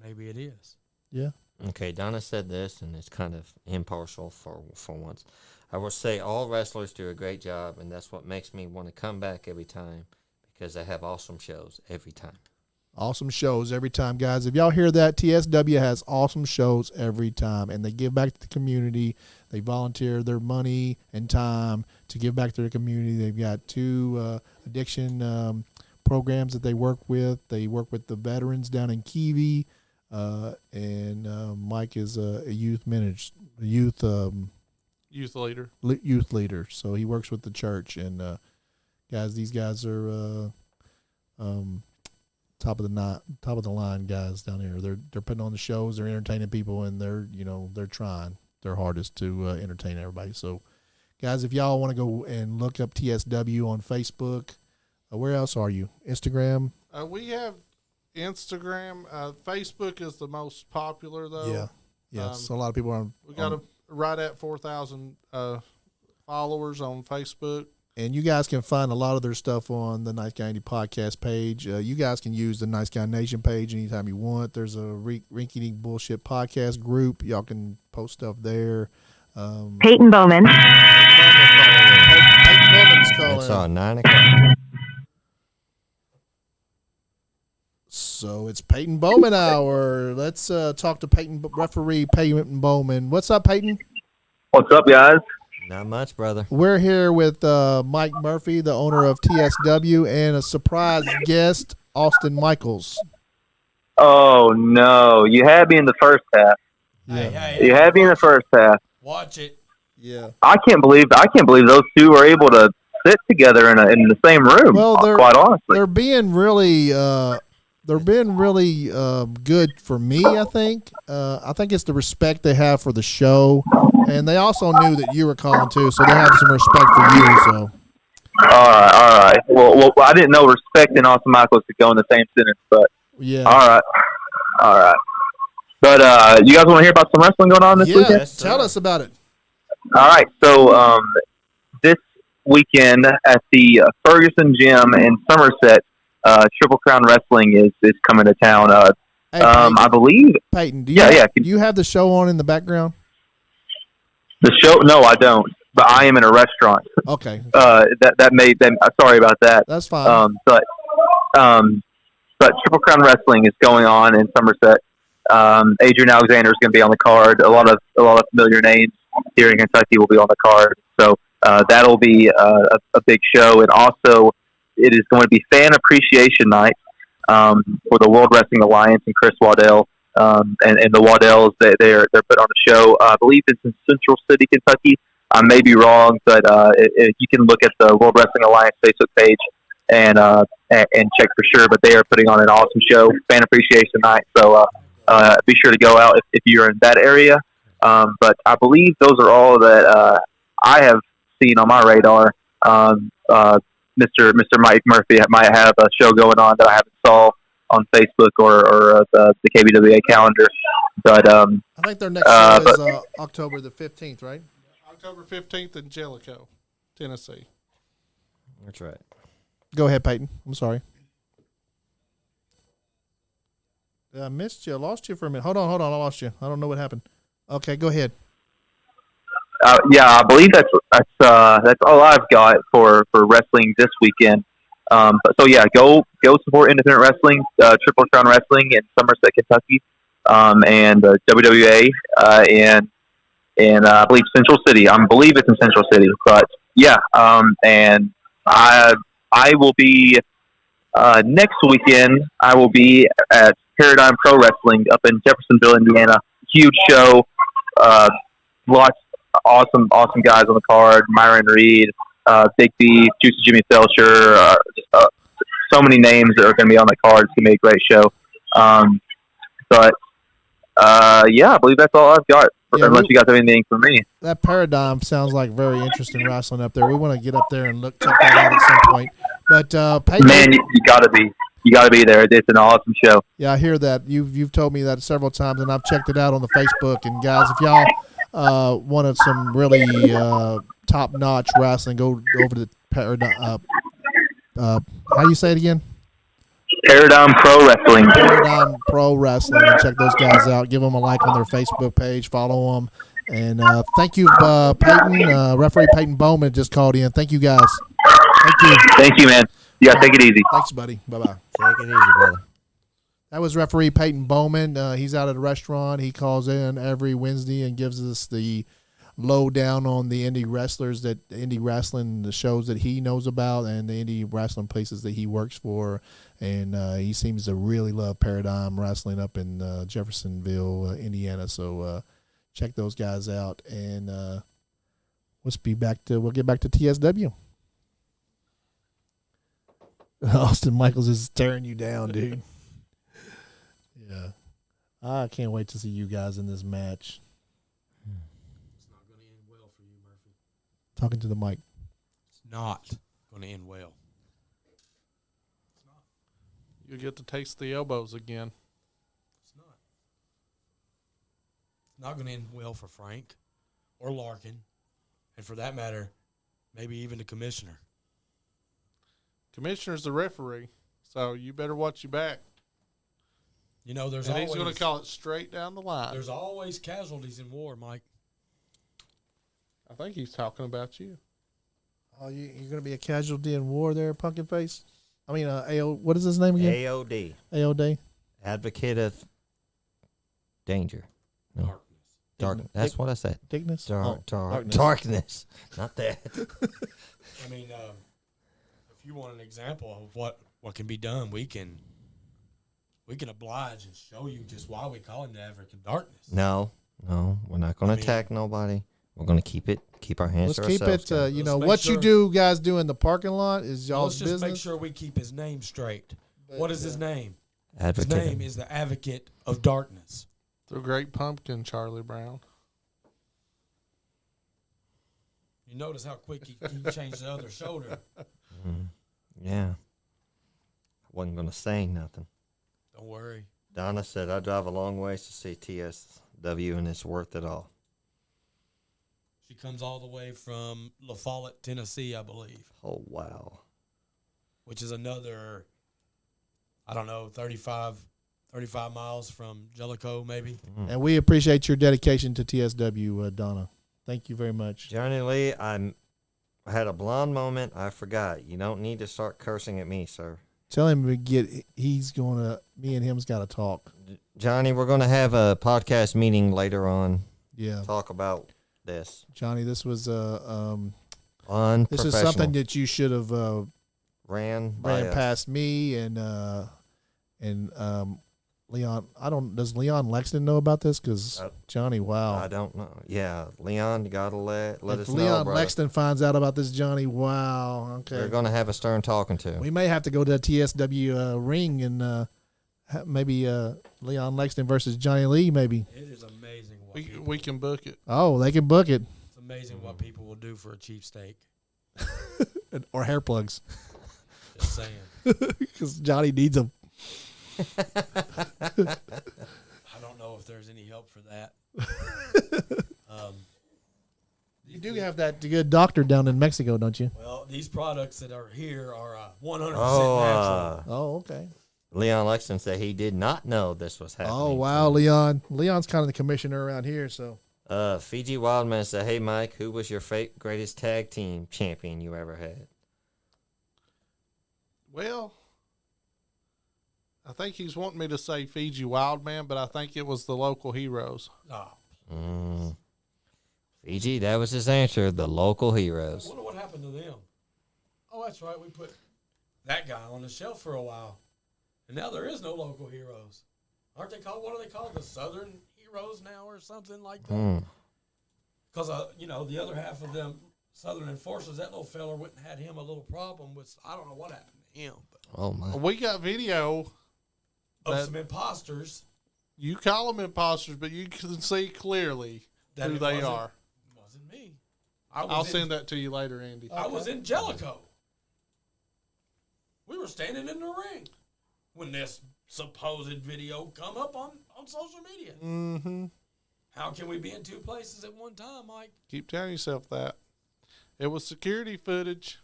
S6: Maybe it is.
S2: Yeah.
S1: Okay, Donna said this, and it's kind of impartial for once. I will say all wrestlers do a great job, and that's what makes me want to come back every time because they have awesome shows every time.
S2: Awesome shows every time, guys. If y'all hear that, TSW has awesome shows every time, and they give back to the community. They volunteer their money and time to give back to their community. They've got 2 addiction programs that they work with. They work with the veterans down in Kiwi, and Mike is a youth leader. So he works with the church, and guys, these guys are top of the line guys down here. They're putting on the shows, they're entertaining people, and they're trying their hardest to entertain everybody. So, guys, if y'all want to go and look up TSW on Facebook, where else are you? Instagram?
S4: We have Instagram. Facebook is the most popular though.
S2: Yeah. So a lot of people are.
S4: We got right at 4,000 followers on Facebook.
S2: And you guys can find a lot of their stuff on the Nice Guy Andy podcast page. You guys can use the Nice Guy Nation page anytime you want. There's a Rinky-Dink Bullshit podcast group. Y'all can post stuff there.
S8: Peyton Bowman.
S2: Peyton Bowman's calling.
S1: It's 9 o'clock.
S2: So it's Peyton Bowman hour. Let's talk to referee Peyton Bowman. What's up, Peyton?
S9: What's up, guys?
S1: Not much, brother.
S2: We're here with Myke Murphy, the owner of TSW, and a surprise guest, Austin Michaels.
S9: Oh no, you had me in the first half.
S6: Hey,
S9: You had me in the first half.
S6: watch it.
S2: Yeah.
S9: I can't believe those two were able to sit together in the same room.
S2: Well,
S9: quite honestly,
S2: they're being really good for me. I think it's the respect they have for the show, and they also knew that you were calling too, so they have some respect for you. So.
S9: All right. Well, I didn't know respect and Austin Michaels could go in the same sentence, but
S2: Yeah.
S9: all right. But you guys want to hear about some wrestling going on this weekend?
S1: Yes,
S2: Tell
S1: sir.
S2: us about it.
S9: All right. So this weekend at the Ferguson Gym in Somerset, Triple Crown Wrestling is coming to town.
S2: Hey, Peyton,
S9: I believe
S2: Peyton, do you have the show on in the background?
S9: the show. No, I don't. But I am in a restaurant.
S2: Okay,
S9: That made them. Sorry about that.
S2: that's fine.
S9: But Triple Crown Wrestling is going on in Somerset. Adrian Alexander is going to be on the card. A lot of familiar names here in Kentucky will be on the card. So that'll be a big show. And also, it is going to be Fan Appreciation Night for the World Wrestling Alliance and Chris Waddell and the Waddells. They're putting on a show. I believe it's in Central City, Kentucky. I may be wrong, but you can look at the World Wrestling Alliance Facebook page and check for sure. But they are putting on an awesome show, Fan Appreciation Night. So be sure to go out if you're in that area. But I believe those are all that I have seen on my radar. Mr. Myke Murphy might have a show going on that I haven't saw on Facebook or the KBWA calendar. But
S2: I think their next show is October the 15th, right?
S4: October 15th in Jellicoe, Tennessee.
S1: That's right.
S2: Go ahead, Peyton. I'm sorry. I missed you. I lost you for a minute. Hold on. I lost you. I don't know what happened. Okay, go ahead.
S9: yeah, I believe that's all I've got for wrestling this weekend. So yeah, go support independent wrestling, Triple Crown Wrestling in Somerset, Kentucky, and WWA, and I believe Central City. I believe it's in Central City, but yeah, and I will be next weekend. I will be at Paradigm Pro Wrestling up in Jeffersonville, Indiana. Huge show. Lots awesome guys on the card. Myron Reed, Big B, Juicy Jimmy Felcher. So many names that are going to be on the card. It's going to be a great show. But yeah, I believe that's all I've got.
S2: Yeah,
S9: unless you guys have anything for me.
S2: That Paradigm sounds like very interesting wrestling up there. We want to get up there and check that out at some point. But Peyton,
S9: Man, you gotta be there. It's an awesome show.
S2: Yeah, I hear that. You've told me that several times, and I've checked it out on the Facebook. And guys, if y'all wanted some really top-notch wrestling, go over to the Paradigm. How do you say it again?
S9: Paradigm Pro Wrestling.
S2: Paradigm Pro Wrestling, and check those guys out. Give them a like on their Facebook page. Follow them. And thank you, Peyton. Referee Peyton Bowman just called in. Thank you, guys. Thank you.
S9: Thank you, man. Yeah, take it easy.
S2: Thanks, buddy. Bye-bye.
S1: Take it easy, brother.
S2: That was referee Peyton Bowman. He's out at a restaurant. He calls in every Wednesday and gives us the lowdown on the indie wrestlers, indie wrestling, the shows that he knows about, and the indie wrestling places that he works for. And he seems to really love Paradigm Wrestling up in Jeffersonville, Indiana. So check those guys out. And we'll get back to TSW. Austin Michaels is tearing you down, dude. Yeah. I can't wait to see you guys in this match.
S6: It's not going to end well for you, Murphy.
S2: Talking to the mic.
S6: It's not going to end well. It's not.
S4: You get to taste the elbows again.
S6: It's not. It's not going to end well for Frank or Larkin, and for that matter, maybe even the commissioner.
S4: Commissioner's the referee, so you better watch your back.
S6: You know,
S4: he's going to call it straight down the line.
S6: There's always casualties in war, Mike.
S4: I think he's talking about you.
S2: Oh, you're going to be a casualty in war there, Pumpkin Face? I mean, what is his name again?
S1: AOD.
S2: AOD?
S1: Advocate of Danger. No. Darkness. That's what I said.
S2: Dickness?
S1: Darkness. Not that.
S6: I mean, if you want an example of what can be done, we can oblige and show you just why we call him the Advocate of Darkness.
S1: No, we're not going to attack nobody. We're going to keep our hands to ourselves.
S2: Let's keep it, what you do guys do in the parking lot is y'all's business.
S6: Let's just make sure we keep his name straight. What is his name?
S1: Advocate.
S6: His name is the Advocate of Darkness.
S4: The Great Pumpkin, Charlie Brown.
S6: You notice how quick he changed the other shoulder.
S1: Yeah. I wasn't going to say nothing.
S6: Don't worry.
S1: Donna said, I drive a long ways to see TSW, and it's worth it all.
S6: She comes all the way from La Follette, Tennessee, I believe.
S1: Oh, wow.
S6: Which is another, 35 miles from Jellicoe, maybe.
S2: And we appreciate your dedication to TSW, Donna. Thank you very much.
S1: Johnny Lee, I had a blonde moment. I forgot. You don't need to start cursing at me, sir.
S2: Tell him me and him's got to talk.
S1: Johnny, we're going to have a podcast meeting later on.
S2: Yeah.
S1: Talk about this.
S2: Johnny, this was
S1: unprofessional.
S2: This is something that you should have
S1: ran
S2: past me and Leon. Does Leon Lexington know about this? Because Johnny, wow.
S1: I don't know. Yeah, Leon, you got to let us know,
S2: If Leon
S1: brother.
S2: Lexington finds out about this, Johnny, wow. Okay.
S1: We're going to have a stern talking to.
S2: We may have to go to the TSW ring and maybe Leon Lexington versus Johnny Lee, maybe.
S6: It is amazing.
S4: We can book it.
S2: Oh, they can book it.
S6: It's amazing what people will do for a cheap steak.
S2: Or hair plugs.
S6: Just saying.
S2: Because Johnny needs them.
S6: I don't know if there's any help for that.
S2: You do have that good doctor down in Mexico, don't you?
S6: Well, these products that are here are 100% natural.
S2: Oh, okay.
S1: Leon Lexington said he did not know this was happening.
S2: Oh, wow, Leon. Leon's kind of the commissioner around here, so.
S1: Fiji Wildman said, hey, Mike, who was your greatest tag team champion you ever had?
S4: Well, I think he's wanting me to say Fiji Wildman, but I think it was the local heroes.
S6: Oh,
S1: Fiji, that was his answer. The local
S6: I
S1: heroes.
S6: wonder what happened to them. Oh, that's right. We put that guy on the shelf for a while, and now there is no local heroes. Aren't they called? What are they called? The Southern Heroes now, or something like that? Because the other half of them Southern Enforcers, that little feller went and had him a little problem with. I don't know what happened to him. But
S1: Oh my!
S4: We got video
S6: of
S4: that
S6: some imposters.
S4: you call them imposters, but you can see clearly
S6: That
S4: who
S6: it
S4: they
S6: wasn't-
S4: are.
S6: Wasn't me.
S4: I'll send that to you later, Andy.
S6: I was in Jellicoe. We were standing in the ring when this supposed video come up on social media.
S4: Mm-hmm.
S6: How can we be in two places at one time, Mike?
S4: Keep telling yourself that. It was security footage.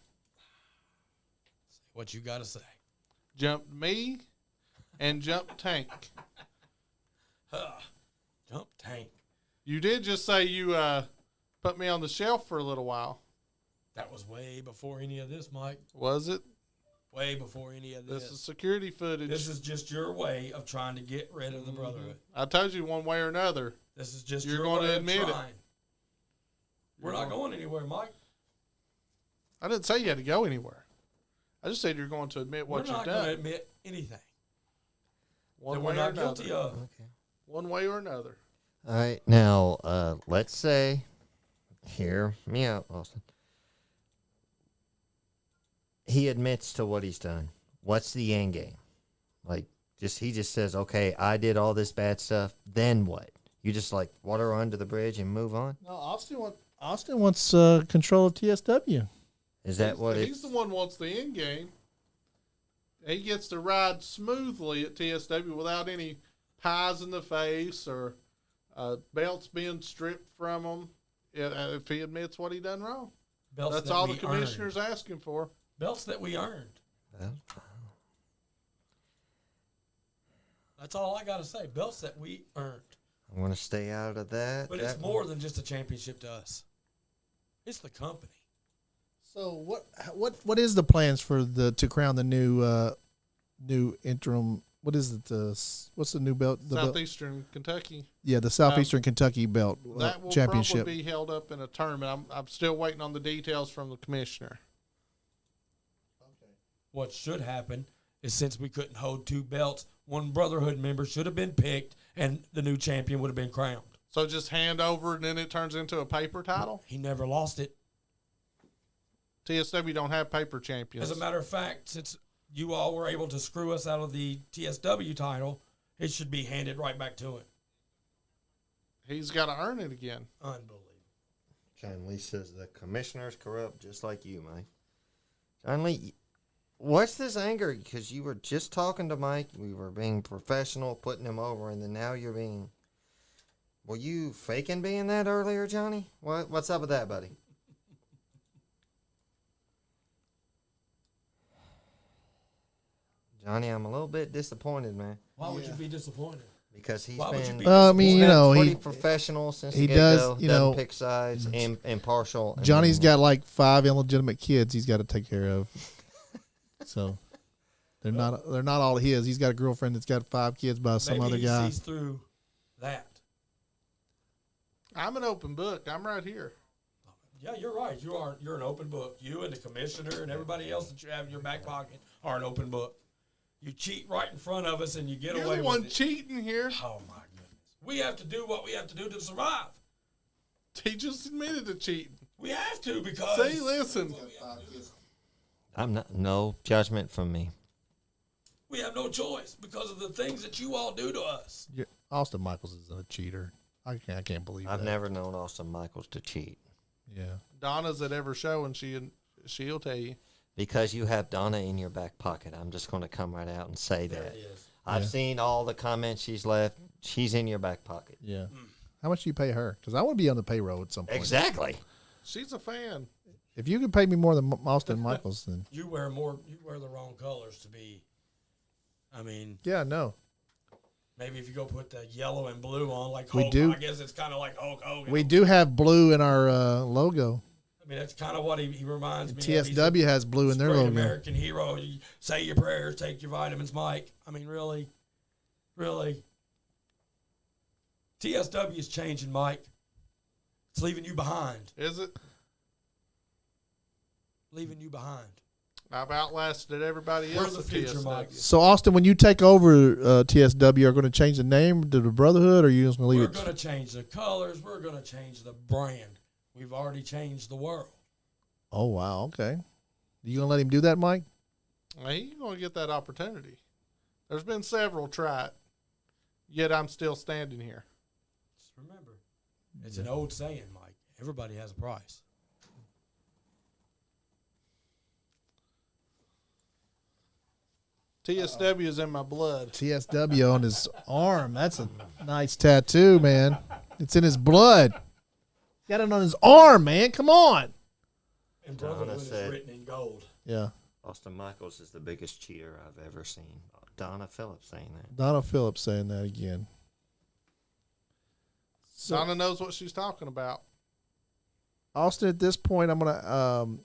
S6: What you got to say?
S4: Jumped me and jumped Tank.
S6: Jump Tank.
S4: You did just say you put me on the shelf for a little while.
S6: That was way before any of this, Mike.
S4: Was it?
S6: Way before any of this.
S4: This is security footage.
S6: This is just your way of trying to get rid of the Brotherhood.
S4: I told you one way or another.
S6: This is just
S4: You're
S6: your
S4: going
S6: way
S4: to
S6: of
S4: admit it.
S6: trying. We're not going anywhere, Mike.
S4: I didn't say you had to go anywhere. I just said you're going to admit what
S6: We're
S4: you've
S6: not going to
S4: done.
S6: admit anything
S4: One
S6: that
S4: way
S6: we're
S4: or
S6: not
S4: another.
S6: guilty of.
S1: Okay.
S4: One way or another.
S1: All right, now let's say, hear me out, Austin. He admits to what he's done. What's the end game? Like, he just says, "Okay, I did all this bad stuff." Then what? You just like water under the bridge and move on?
S2: No, Austin wants control of TSW.
S1: Is that what
S4: He's
S1: it's?
S4: the one who wants the end game. He gets to ride smoothly at TSW without any pies in the face or belts being stripped from him if he admits what he done wrong.
S6: Belts
S4: That's
S6: that
S4: all the
S6: we
S4: commissioner's
S6: earned.
S4: asking for.
S6: Belts that we earned.
S1: Well,
S6: That's all I got to say. Belts that we earned.
S1: I want to stay out of that.
S6: But it's more than just a championship to us. It's the company.
S2: So what is the plans for to crown the new interim? What is it? What's the new belt? The belt?
S4: Southeastern Kentucky.
S2: Yeah, the Southeastern Kentucky belt
S4: That will
S2: championship.
S4: probably be held up in a tournament. I'm still waiting on the details from the commissioner.
S6: What should happen is since we couldn't hold two belts, one Brotherhood member should have been picked and the new champion would have been crowned.
S4: So just hand over and then it turns into a paper title?
S6: He never lost it.
S4: TSW don't have paper champions.
S6: As a matter of fact, since you all were able to screw us out of the TSW title, it should be handed right back to him.
S4: He's got to earn it again.
S6: Unbelievable.
S1: John Lee says the commissioner's corrupt, just like you, Mike. John Lee, what's this anger? Because you were just talking to Mike, we were being professional, putting him over, and then now you're being. Were you faking being that earlier, Johnny? What's up with that, buddy? Johnny, I'm a little bit disappointed, man.
S6: Why would you be disappointed?
S1: Because he's
S6: Why would you
S1: been.
S6: be
S2: I mean,
S1: he's
S2: you
S1: been
S2: know,
S1: pretty
S2: he
S1: professional since
S2: he
S1: the
S2: does,
S1: get-go,
S2: you
S1: doesn't
S2: know,
S1: pick sides, impartial. and
S2: Johnny's
S1: then-
S2: got like 5 illegitimate kids he's got to take care of. So they're not all his. He's got a girlfriend that's got 5 kids by some
S6: Maybe
S2: other
S6: he
S2: guy.
S6: sees through that.
S4: I'm an open book. I'm right here.
S6: Yeah, you're right. You're an open book. You and the commissioner and everybody else that you have in your back pocket are an open book. You cheat right in front of us and you get
S4: You're
S6: away
S4: the
S6: with
S4: one
S6: it.
S4: cheating here.
S6: Oh my goodness. We have to do what we have to do to survive.
S4: He just admitted to cheating.
S6: We have to because
S4: See, listen.
S1: I'm not. No judgment from me.
S6: we have no choice because of the things that you all do to us.
S2: Austin Michaels is a cheater. I can't believe
S1: I've
S2: that.
S1: never known Austin Michaels to cheat.
S2: Yeah.
S4: Donna's at every show, and she'll tell you.
S1: Because you have Donna in your back pocket. I'm just going to come right out and say
S6: There
S1: that.
S6: it is.
S1: I've seen all the comments she's left. She's in your back pocket.
S2: Yeah. How much do you pay her? Because I want to be on the payroll at some point.
S1: Exactly.
S4: She's a fan.
S2: If you could pay me more than Austin Michaels, then
S6: You wear the wrong colors to be. I mean,
S2: yeah, no.
S6: maybe if you go put the yellow and blue on like
S2: We
S6: Hulk,
S2: do.
S6: I guess it's kind of like Hulk Hogan.
S2: We do have blue in our logo.
S6: mean, that's kind of what he reminds me of.
S2: TSW has blue in their
S6: Great
S2: logo.
S6: American hero. You say your prayers, take your vitamins, Mike. I mean, really? TSW is changing, Mike. It's leaving you behind.
S4: Is it?
S6: Leaving you behind.
S4: I've outlasted everybody
S6: We're
S4: else
S6: the
S4: at
S6: future,
S4: TSW.
S6: Mike.
S2: So, Austin, when you take over TSW, are going to change the name to the Brotherhood, or are you just going to leave
S6: We're
S2: it?
S6: going to change the colors. We're going to change the brand. We've already changed the world.
S2: Oh, wow. Okay. You going to let him do that, Mike?
S4: He's going to get that opportunity. There's been several try it, yet I'm still standing here.
S6: Just remember, it's an old saying, Mike. Everybody has a price.
S4: TSW is in my blood.
S2: TSW on his arm. That's a nice tattoo, man. It's in his blood. Got it on his arm, man. Come on.
S6: And Brotherhood is written in gold.
S2: Yeah.
S1: Austin Michaels is the biggest cheater I've ever seen. Donna Phillips saying that.
S2: Donna Phillips saying that again. So,
S4: Donna knows what she's talking about.
S2: Austin, at this point, I'm going to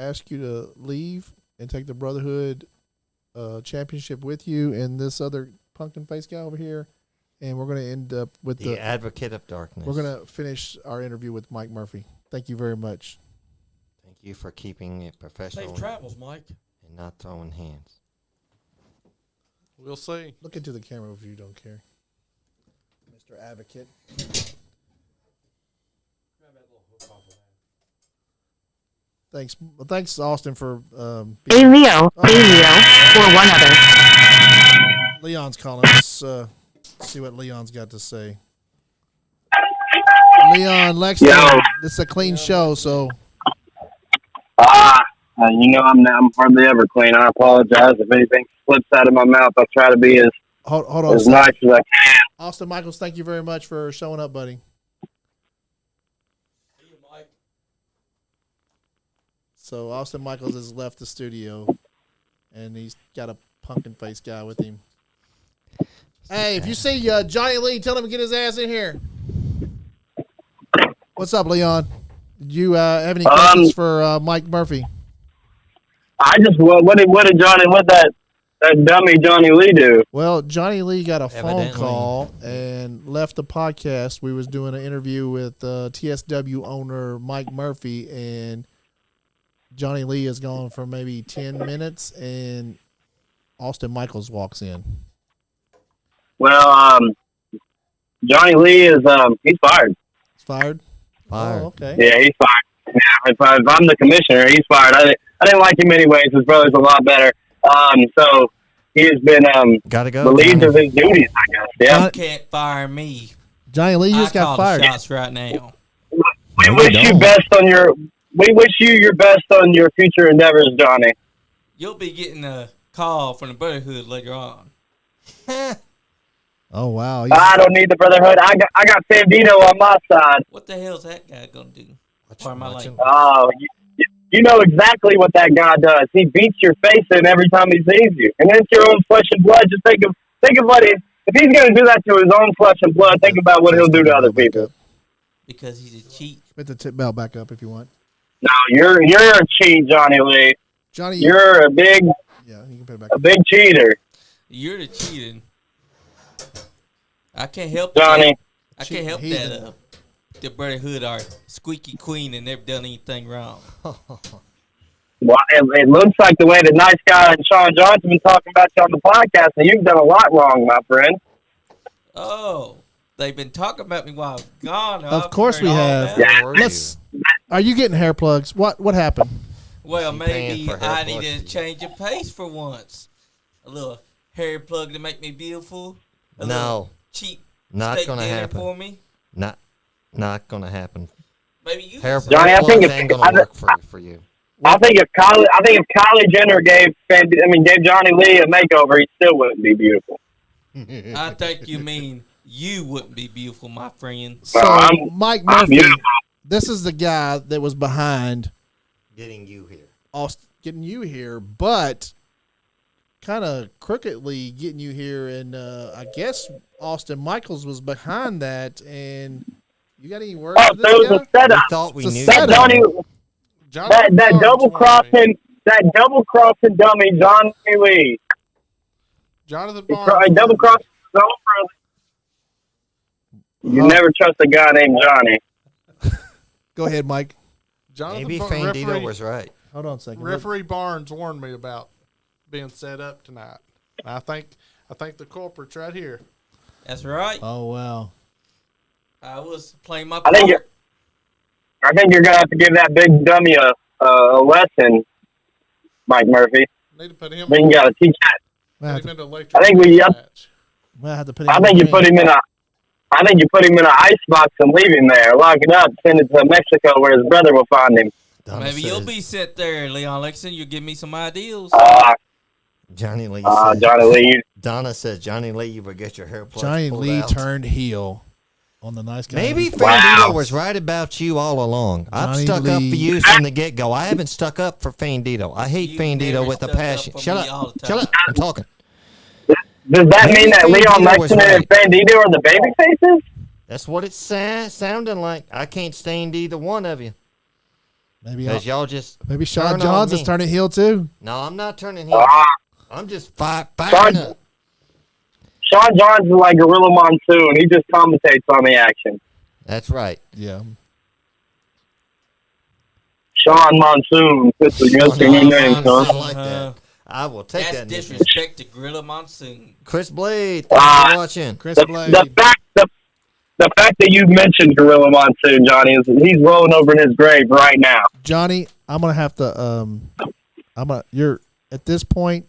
S2: ask you to leave and take the Brotherhood championship with you and this other pumpkin face guy over here. And we're going to end up with
S1: the Advocate of Darkness.
S2: We're going to finish our interview with Myke Murphy. Thank you very much.
S1: Thank you for keeping it professional.
S6: Safe travels, Mike.
S1: And not throwing hands.
S4: We'll see.
S2: Look into the camera if you don't care. Mr. Advocate. Thanks. Well, thanks, Austin, for
S8: A Leo, or one other.
S2: Leon's calling. Let's see what Leon's got to say. Leon, Lex, this is a clean show, so.
S10: You know, I'm hardly ever clean. I apologize if anything slips out of my mouth. I try to be as
S2: hold on
S10: as nice as I can.
S2: Austin Michaels, thank you very much for showing up, buddy.
S6: See you, Mike.
S2: So Austin Michaels has left the studio, and he's got a pumpkin face guy with him. Hey, if you see Johnny Lee, tell him to get his ass in here. What's up, Leon? Did you have any questions for Myke Murphy?
S10: I just what did that dummy Johnny Lee do?
S2: Well, Johnny Lee got a phone call and left the podcast. We was doing an interview with TSW owner Myke Murphy, and Johnny Lee is gone for maybe 10 minutes, and Austin Michaels walks in.
S10: Well, Johnny Lee is he's fired.
S2: He's fired?
S1: Fired.
S2: Oh, okay.
S10: Yeah, he's fired. Yeah, if I'm the commissioner, he's fired. I didn't like him anyways. His brother's a lot better. So he has been
S1: gotta go,
S10: relieved of his duties, I guess. Yeah.
S3: You can't fire me.
S2: Johnny Lee just got fired.
S3: I call the shots right now.
S10: We wish you your best on your future endeavors, Johnny.
S3: You'll be getting a call from the Brotherhood later on.
S2: Oh wow!
S10: I don't need the Brotherhood. I got Sandino on my side.
S3: What the hell's that guy gonna do?
S10: Oh, you know exactly what that guy does. He beats your face in every time he sees you, and it's your own flesh and blood. Just think of what if he's going to do that to his own flesh and blood. Think about what he'll do to other people.
S3: Because he's a cheat.
S2: Put the tip belt back up if you want.
S10: No, you're a cheat, Johnny Lee.
S2: Johnny,
S10: you're a big
S2: you can put it back
S10: a big cheater.
S3: You're the cheating. I can't help
S10: Johnny.
S3: I can't help that. The Brotherhood are squeaky clean and never done anything wrong.
S10: Well, it looks like the way the nice guy and Sean Johnson been talking about you on the podcast, and you've done a lot wrong, my friend.
S3: Oh, they've been talking about me while I've gone.
S2: Of course we have. Are you getting hair plugs? What happened?
S3: Well, maybe I need to change of pace for once. A little hair plug to make me beautiful. A little cheap
S1: not
S3: steak
S1: gonna
S3: dinner
S1: happen
S3: for me.
S1: Not gonna happen.
S3: Maybe you.
S10: Johnny, I think
S1: ain't gonna work for you.
S10: I think if Kylie Jenner gave Johnny Lee a makeover, he still wouldn't be beautiful.
S3: I think you mean you wouldn't be beautiful, my friend.
S2: So Myke Murphy, this is the guy that was behind
S1: getting you here.
S2: Getting you here, but kind of crookedly getting you here, and I guess Austin Michaels was behind that. And you got any words?
S10: Oh, so it was a setup.
S1: We thought we knew.
S4: Jonathan
S10: That
S4: Barnes
S10: double
S4: warned me.
S10: crossing dummy, Johnny Lee.
S4: Jonathan
S10: He
S4: Barnes.
S10: double
S4: warned me.
S10: crossed his own brother. You never trust a guy named Johnny.
S2: Go ahead, Mike.
S4: Jonathan
S1: Maybe
S4: Bar-
S1: Fandito
S4: referee,
S1: was right.
S2: Hold on a second.
S4: referee Barnes warned me about being set up tonight. I think the culprit's right here.
S3: That's right.
S2: Oh, wow.
S3: I was playing my
S10: I
S3: part.
S10: think you're gonna have to give that big dummy a lesson, Myke Murphy.
S4: Need to put him.
S10: Then you gotta teach that.
S2: Well, I
S4: Put
S2: have
S4: him
S2: to,
S4: into electric
S10: I think we-
S4: match.
S2: well, I have to put him
S10: I
S2: in
S10: think
S2: the
S10: you put
S2: ring.
S10: him in an ice box and leave him there. Lock it up, send it to Mexico where his brother will find him.
S1: Donna
S3: Maybe you'll
S1: says-
S3: be sent there, Leon Lexington. You'll give me some ideas.
S1: Johnny Lee.
S10: Johnny
S1: said-
S10: Lee.
S1: Donna says Johnny Lee, you would get your hair plugs
S2: Johnny
S1: pulled
S2: Lee
S1: out.
S2: turned heel on the nice guy.
S1: Maybe
S10: Wow.
S1: Fandito was right about you all along. I've
S2: Johnny
S1: stuck up for
S2: Lee.
S1: you from the get go. I haven't stuck up for Fandito. I hate
S3: You
S1: Fandito
S3: never
S1: with a
S3: stuck up
S1: passion.
S3: for
S1: Shut
S3: me all
S1: up.
S3: the time.
S1: Shut up. I'm talking.
S10: Does that
S1: Maybe
S10: mean that Leon
S1: Fandito was
S10: Lexington and
S1: right.
S10: Bandito are the baby faces?
S1: That's what it sounding like. I can't stand either one of you
S2: Maybe
S1: because y'all just.
S2: maybe Sean
S1: turn on
S2: Johns is
S1: me.
S2: turning heel too.
S1: No, I'm not turning heel. I'm just firing up.
S10: Sean Johns is like Gorilla Monsoon. He just commentates on the action.
S1: That's right.
S2: Yeah.
S10: Sean Monsoon. That's a good new name,
S1: I
S10: son.
S1: like that. I will take
S3: That's
S1: that. nickname.
S3: disrespect to Gorilla Monsoon.
S1: Chris Blade, thanks for watching.
S2: Chris
S10: The
S2: Blade.
S10: fact that you mentioned Gorilla Monsoon, Johnny, is he's rolling over in his grave right now.
S2: Johnny, I'm gonna have to. You're at this point.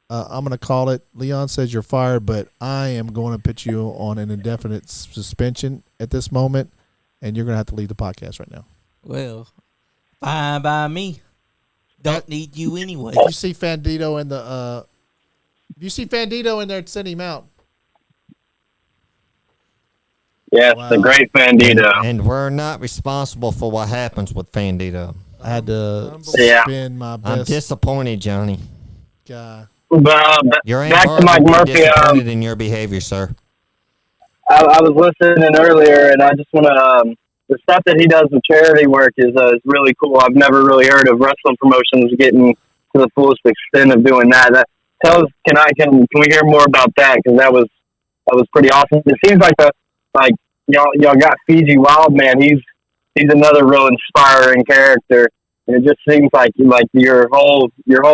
S2: I'm gonna call it. Leon says you're fired, but I am going to put you on an indefinite suspension at this moment, and you're gonna have to leave the podcast right now.
S3: Well, fine by me. Don't need you anyway.
S2: If you see Fandito in the, if you see Fandito in there, send him out.
S10: Yes,
S2: Wow.
S10: the great Bandito.
S1: And we're not responsible for what happens with Fandito.
S2: I had to
S10: Yeah.
S2: spend my
S1: I'm
S2: best
S1: disappointed, Johnny.
S2: guy.
S1: Your Aunt
S10: Back to
S1: Barb
S10: Myke
S1: would be
S10: Murphy.
S1: disappointed in your behavior, sir.
S10: I was listening earlier, and I just want to. The stuff that he does with charity work is really cool. I've never really heard of wrestling promotions getting to the fullest extent of doing that. Can we hear more about that? Because that was pretty awesome. It seems like y'all got Fiji Wildman. He's another real inspiring character. And it just seems like your whole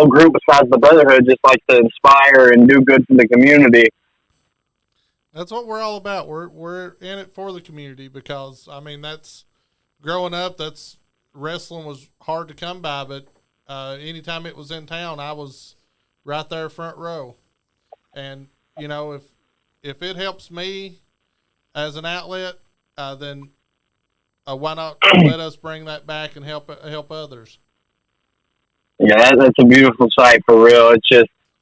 S10: group, besides the Brotherhood, just likes to inspire and do good for the community.
S4: That's what we're all about. We're in it for the community because that's growing up. That's wrestling was hard to come by, but anytime it was in town, I was right there front row. And if it helps me as an outlet, then why not let us bring that back and help others?
S10: Yeah, that's a beautiful sight for real.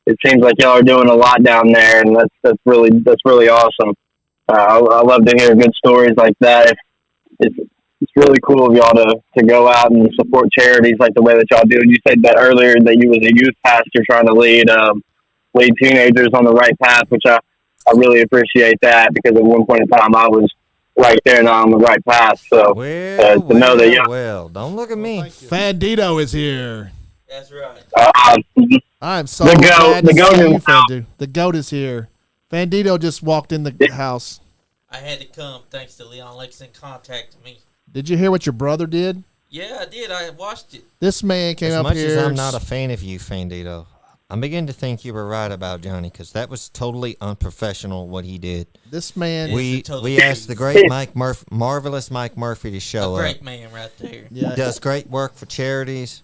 S10: It seems like y'all are doing a lot down there, and that's really awesome. I love to hear good stories like that. It's really cool of y'all to go out and support charities like the way that y'all do. And you said that earlier that you was a youth pastor trying to lead teenagers on the right path, which I really appreciate that because at one point in time I was right there now on the right path. So to know that y'all.
S1: Don't look at me.
S2: Fandito is here.
S3: That's right.
S2: I'm so
S10: The goat-
S2: glad
S10: the
S2: to
S10: goat
S2: see you,
S10: himself.
S2: Fandito. The goat is here. Fandito just walked in the house.
S3: I had to come thanks to Leon Lexington contacting me.
S2: Did you hear what your brother did?
S3: Yeah, I did. I watched it.
S2: This man came
S1: As
S2: up
S1: much
S2: here.
S1: as I'm not a fan of you, Fandito, I'm beginning to think you were right about Johnny because that was totally unprofessional what he did.
S2: This man.
S1: We
S3: totally
S1: asked the great marvelous Myke Murphy to show
S3: Great
S1: up.
S3: man right there.
S2: Yeah.
S1: He does great work for charities,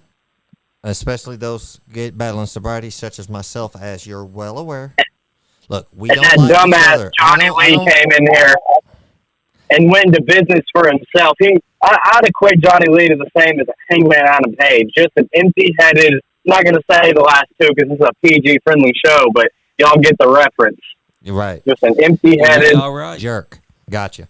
S1: especially those battling sobriety, such as myself, as you're well aware. Look, we don't
S10: That
S1: like each
S10: dumbass
S1: other.
S10: Johnny Lee came in here and went into business for himself. I'd equate Johnny Lee to the same as Hangman Adam Page, just an empty-headed. I'm not going to say the last two because this is a PG-friendly show, but y'all get the reference.
S1: You're right.
S10: Just an empty-headed
S3: All right.
S1: Jerk. Gotcha.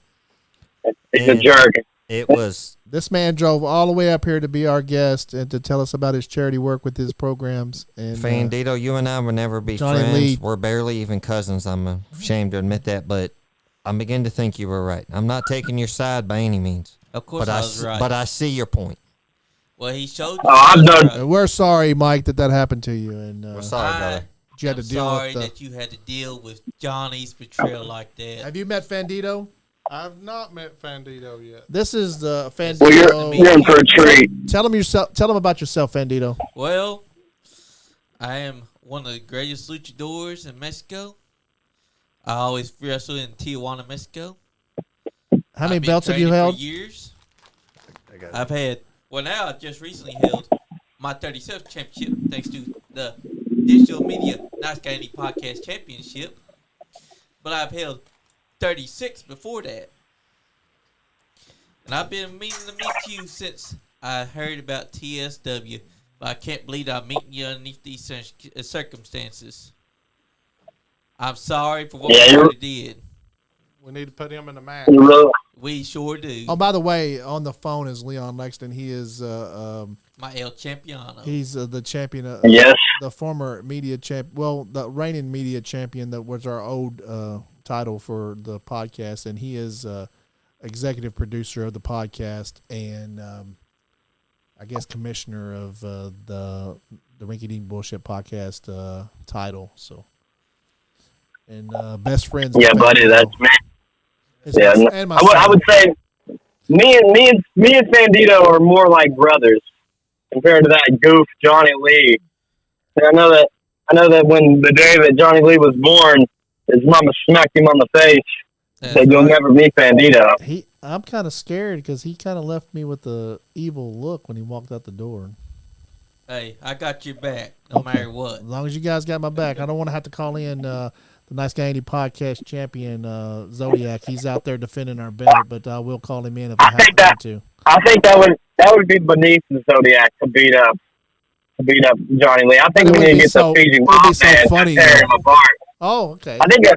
S10: it's a jerk.
S1: It was.
S2: This man drove all the way up here to be our guest and to tell us about his charity work with his programs. And
S1: Fandito, you and I will never be
S2: Johnny
S1: friends.
S2: Lee.
S1: We're barely even cousins. I'm ashamed to admit that, but I'm beginning to think you were right. I'm not taking your side by any means.
S3: Of course,
S1: But
S3: I was right.
S1: But I see your point.
S3: Well, he showed you.
S10: Oh, I've done.
S2: And we're sorry, Mike, that happened to you. And
S1: We're sorry, brother.
S2: you had
S3: I'm
S2: to deal
S3: sorry
S2: with the,
S3: that you had to deal with Johnny's betrayal like that.
S2: Have you met Fandito?
S4: I've not met Fandito yet.
S2: This is the Fandito.
S10: Well, you're in for a treat.
S2: Tell them about yourself, Fandito.
S3: Well, I am one of the greatest luchadors in Mexico. I always wrestled in Tijuana, Mexico.
S2: How many
S3: I've been
S2: belts have you
S3: training
S2: held?
S3: For years.
S1: I got it.
S3: I've had. Well, now I just recently held my 37th championship thanks to the Digital Media NiceGuyAndy Podcast Championship. But I've held 36 before that. And I've been meaning to meet you since I heard about TSW. But I can't believe I'm meeting you underneath these circumstances. I'm sorry for what we already did.
S4: We need to put him in the match.
S10: You really,
S3: We sure do.
S2: Oh, by the way, on the phone is Leon Lexington. He is
S3: My El Champiano.
S2: he's the champion.
S10: yes.
S2: The former media champ. Well, the reigning media champion that was our old title for the podcast, and he is executive producer of the podcast and I guess commissioner of the Rinky Dink Bullshit podcast title. So, and best friends.
S10: Yeah,
S2: with
S10: buddy,
S2: Fandito.
S10: that's me.
S2: His-
S10: Yeah,
S2: and
S10: I would say me and Fandito are more like brothers compared to that goof Johnny Lee. And I know that when the day that Johnny Lee was born, his mama smacked him on the face. Said, "You'll never meet Fandito."
S2: I'm kind of scared because he kind of left me with the evil look when he walked out the door.
S3: Hey, I got your back, no matter what.
S2: As long as you guys got my back, I don't want to have to call in the Nice Guy Andy podcast champion Zodiac. He's out there defending our belt, but we'll call him in if I have to.
S10: I think that would be beneath the Zodiac to beat up Johnny Lee. I think we need to get the Fiji Wild Man to tear him apart.
S2: Oh, okay.
S10: I think a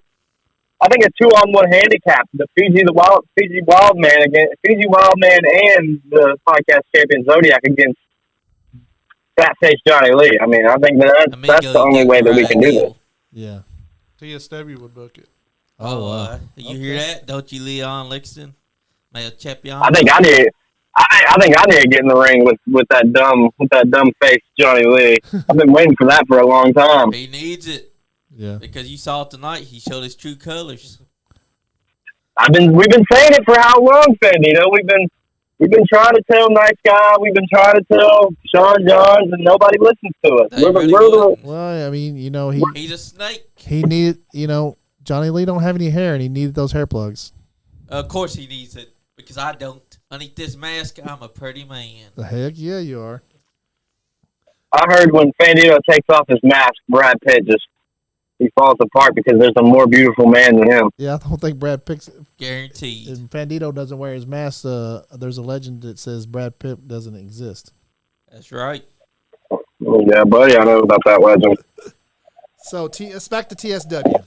S10: 2-on-1 handicap. The Fiji Wild Man and the podcast champion Zodiac against fat face Johnny Lee. I mean, I think that's the only way that we can do this.
S2: Yeah.
S4: TSW would book it.
S3: Oh, you hear that? Don't you, Leon Lexington? Male champion.
S10: I think I need to get in the ring with that dumb face Johnny Lee. I've been waiting for that for a long time.
S3: He needs it.
S2: Yeah.
S3: Because you saw it tonight. He showed his true colors.
S10: We've been saying it for how long, Fandito? We've been trying to tell Nice Guy. We've been trying to tell Sean Johns, and nobody listens to us.
S2: Well, I mean,
S3: he's a snake.
S2: He needed, Johnny Lee don't have any hair, and he needed those hair plugs.
S3: Of course he needs it, because I don't. Underneath this mask, I'm a pretty man.
S2: The heck, yeah, you are.
S10: I heard when Fandito takes off his mask, Brad Pitt he falls apart because there's a more beautiful man than him.
S2: Yeah, I don't think Brad Pitt.
S3: Guaranteed.
S2: If Fandito doesn't wear his mask, there's a legend that says Brad Pitt doesn't exist.
S3: That's right.
S10: Yeah, buddy, I know about that legend.
S2: So, let's back to TSW.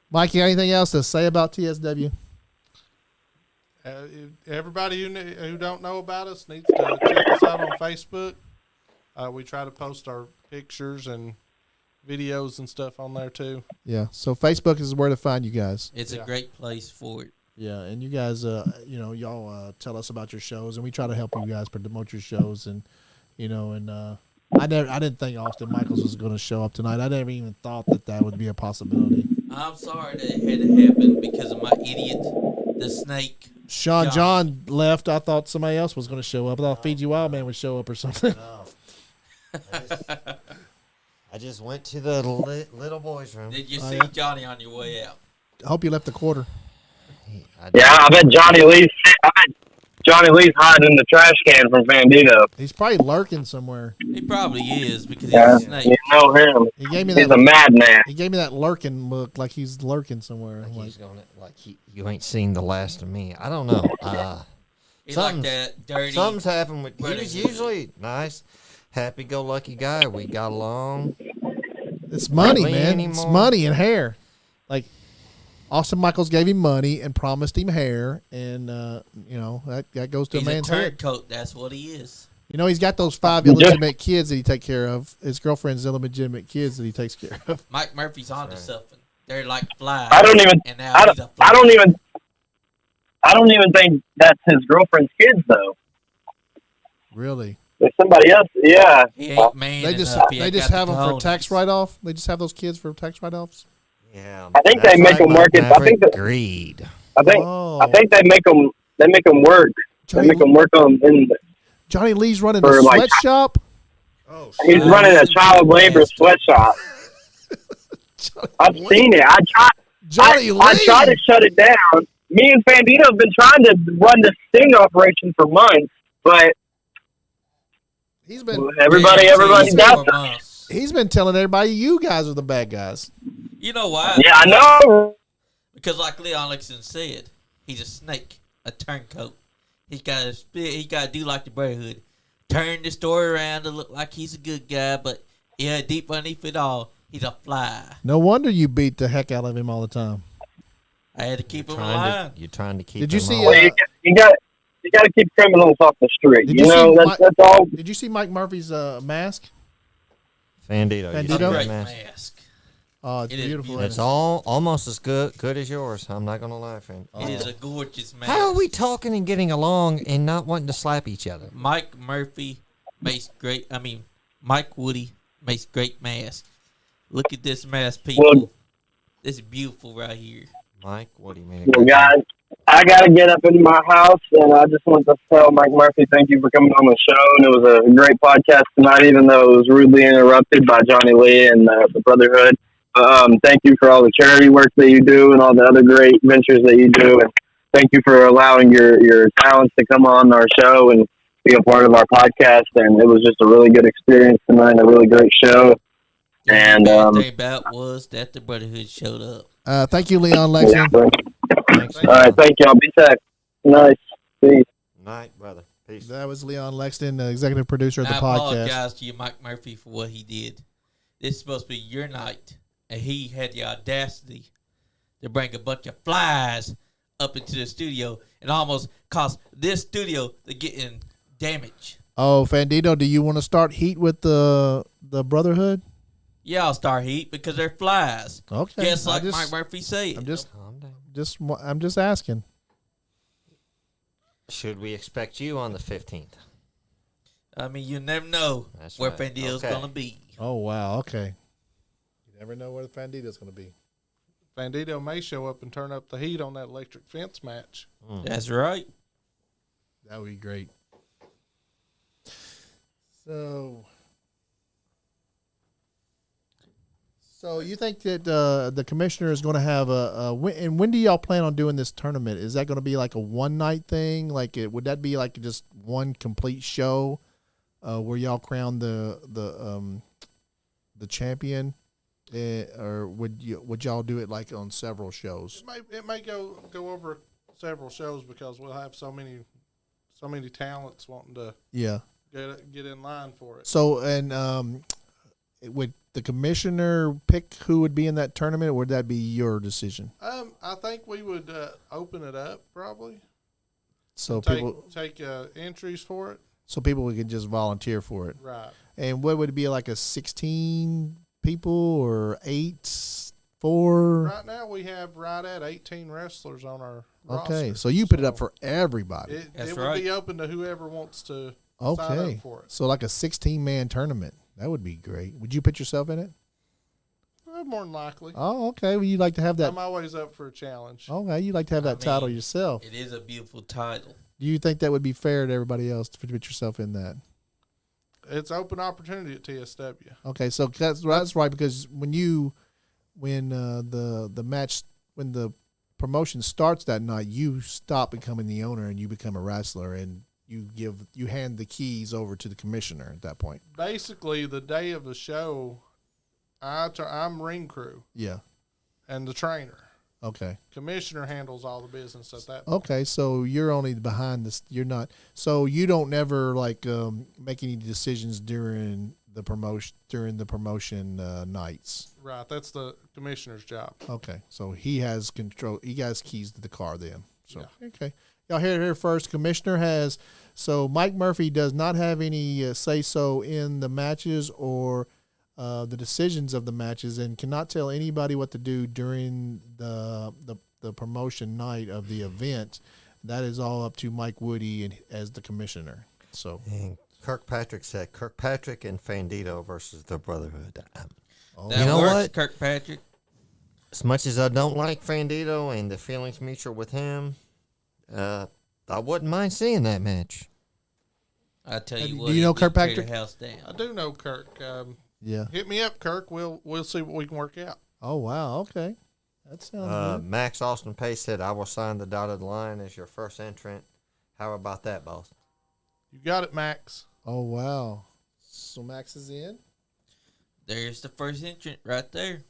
S2: Mike, you got anything else to say about TSW?
S4: Everybody who don't know about us needs to check us out on Facebook. We try to post our pictures and videos and stuff on there too.
S2: Yeah, so Facebook is where to find you guys.
S3: It's a great place for it.
S2: Yeah, and you guys, y'all tell us about your shows, and we try to help you guys promote your shows, and I didn't think Austin Michaels was going to show up tonight. I never even thought that would be a possibility.
S3: I'm sorry that it had to happen because of my idiot, the snake.
S2: Sean John left. I thought somebody else was going to show up. I thought Fiji Wild Man would show up or something.
S1: No. I just went to the little boys' room.
S3: Did you see Johnny on your way out?
S2: I hope you left the quarter.
S10: Yeah, I bet Johnny Lee's hiding in the trash can from Fandito.
S2: He's probably lurking somewhere.
S3: He probably is because he's a snake.
S10: You know him.
S2: He's
S10: a madman.
S2: He gave me that lurking look, like he's lurking somewhere.
S1: You ain't seen the last of me. I don't know.
S3: He's like that dirty.
S1: Something's happened with. He was usually nice, happy-go-lucky guy. We got along.
S2: It's money,
S1: Hardly
S2: man.
S1: anymore.
S2: It's money and hair. Like Austin Michaels gave him money and promised him hair, and that goes to
S3: He's
S2: a man's
S3: a
S2: head.
S3: turncoat. That's what he is.
S2: He's got those 5 illegitimate kids that he takes care of. His girlfriend's illegitimate kids that he takes care of.
S3: Myke Murphy's onto something. They're like flies.
S10: I don't even think that's his girlfriend's kids though.
S2: Really?
S10: There's somebody else. Yeah.
S3: He ain't man
S2: They just
S3: enough. He
S2: they
S3: ain't
S2: just
S3: got
S2: have
S3: the
S2: them for tax
S3: cojones.
S2: write-off. They just have those kids for tax write-offs.
S1: Yeah.
S10: I think
S1: that's
S10: they make them
S1: Mike
S10: work it. I think
S1: Maverick
S10: that,
S1: greed.
S10: I think
S2: Oh.
S10: I think they make them work. They
S2: Johnny,
S10: make them work on in.
S2: Johnny Lee's running
S10: For,
S2: a
S10: like,
S2: sweatshop.
S1: Oh,
S10: He's running a child labor sweatshop. I've seen it.
S2: Johnny Lee.
S10: I tried to shut it down. Me and Fandito have been trying to run this sting operation for months, but
S2: He's been
S10: everybody does it.
S2: He's been telling everybody you guys are the bad guys.
S3: You know why?
S10: Yeah, I know.
S3: Because like Leon Lexington said, he's a snake, a turncoat. He's got to spit. He got to do like the Brotherhood, turn the story around to look like he's a good guy, but yeah, deep underneath it all, he's a fly.
S2: No wonder you beat the heck out of him all the time.
S3: I had to keep him alive.
S1: You're trying to keep.
S2: Did you
S1: him
S2: see?
S1: alive.
S10: You got to keep criminals off the street.
S2: Did
S10: You
S2: you
S10: know,
S2: see
S10: that's all.
S2: Did you see Myke Murphy's mask?
S1: Fandito.
S3: A
S1: You see
S2: Fandito?
S3: great
S1: that
S3: mask.
S2: Oh, it's
S3: It is
S2: beautiful.
S1: It's all almost as good as yours. I'm not gonna lie, friend.
S3: It is a gorgeous mask.
S1: How are we talking and getting along and not wanting to slap each other?
S3: Myke Murphy makes great. Mike Woody makes great masks. Look at this mask, people.
S10: Well,
S3: This is beautiful right here.
S1: Mike, what do you mean?
S10: Well, guys, I got to get up into my house, and I just want to tell Myke Murphy thank you for coming on the show. And it was a great podcast tonight, even though it was rudely interrupted by Johnny Lee and the Brotherhood. Thank you for all the charity work that you do and all the other great ventures that you do. And thank you for allowing your talents to come on our show and be a part of our podcast. And it was just a really good experience tonight, a really great show. And
S3: the bad thing about was that the Brotherhood showed up.
S2: Thank you, Leon Lexington.
S1: Thanks,
S10: all right, thank y'all. Be safe. Nice. Peace.
S1: Night, brother. Peace.
S2: That was Leon Lexington, the executive producer of
S3: And
S2: the
S3: I
S2: podcast.
S3: apologize to you, Myke Murphy, for what he did. This is supposed to be your night, and he had the audacity to bring a bunch of flies up into the studio and almost caused this studio to get in damage.
S2: Oh, Fandito, do you want to start heat with the Brotherhood?
S3: Yeah, I'll start heat because they're flies.
S2: Okay.
S3: Just like Myke Murphy said.
S2: I'm just asking.
S1: Should we expect you on the 15th?
S3: I mean, you never know where
S1: right.
S3: Fandito's
S1: Okay.
S3: going to be.
S2: Oh, wow. Okay. You never know where the Fandito's going to be.
S4: Bandito may show up and turn up the heat on that electric fence match.
S3: That's right.
S2: That would be great. So you think that the commissioner is going to have and when do y'all plan on doing this tournament? Is that going to be like a one night thing? Would that be like just one complete show where y'all crown the champion, or would y'all do it like on several shows?
S4: It may go over several shows because we'll have so many talents wanting to get in line for it.
S2: So would the commissioner pick who would be in that tournament, or would that be your decision?
S4: I think we would open it up probably.
S2: So
S4: take entries for it.
S2: So people can just volunteer for it.
S4: Right.
S2: And what would it be, like a 16 people or 8, 4?
S4: Right now we have right at 18 wrestlers on our roster.
S2: Okay, so you put it up for everybody.
S4: It would be open to whoever wants to sign
S2: Okay,
S4: up for it.
S2: so like a 16-man tournament. That would be great. Would you put yourself in it?
S4: More than likely.
S2: Oh, okay. Well, you'd like to have that.
S4: I'm always up for a challenge.
S2: Okay, you'd like to have that title yourself.
S3: It is a beautiful title.
S2: Do you think that would be fair to everybody else to put yourself in that?
S4: It's open opportunity at TSW.
S2: Okay, so that's right, because when the promotion starts that night, you stop becoming the owner and you become a wrestler, and you hand the keys over to the commissioner at that point.
S4: Basically, the day of the show, I'm ring crew.
S2: Yeah.
S4: And the trainer.
S2: Okay.
S4: Commissioner handles all the business at that point.
S2: Okay, so you're only behind this. You're not. So you don't never make any decisions during the promotion nights.
S4: Right, that's the commissioner's job.
S2: Okay, so he has control. He has keys to the car then. So okay, y'all heard it here first. Commissioner has. So Myke Murphy does not have any say so in the matches or the decisions of the matches, and cannot tell anybody what to do during the promotion night of the event. That is all up to Mike Woody and as the commissioner. So
S1: Kirkpatrick said Kirkpatrick and Fandito versus the Brotherhood.
S3: That
S1: You know
S3: works,
S1: what?
S3: Kirkpatrick.
S1: As much as I don't like Fandito and the feelings mutual with him, I wouldn't mind seeing that match.
S3: I tell
S2: Do
S3: you what,
S2: you know
S3: he'd tear
S2: Kirkpatrick?
S3: the house down.
S4: I do know Kirk.
S2: Yeah.
S4: Hit me up, Kirk. We'll see what we can work out.
S2: Oh wow. Okay. That sounds good.
S1: Max Austin Pace said, I will sign the dotted line as your first entrant. How about that, boss?
S4: You got it, Max.
S2: Oh wow. So Max is in.
S3: There's the first entrant right there.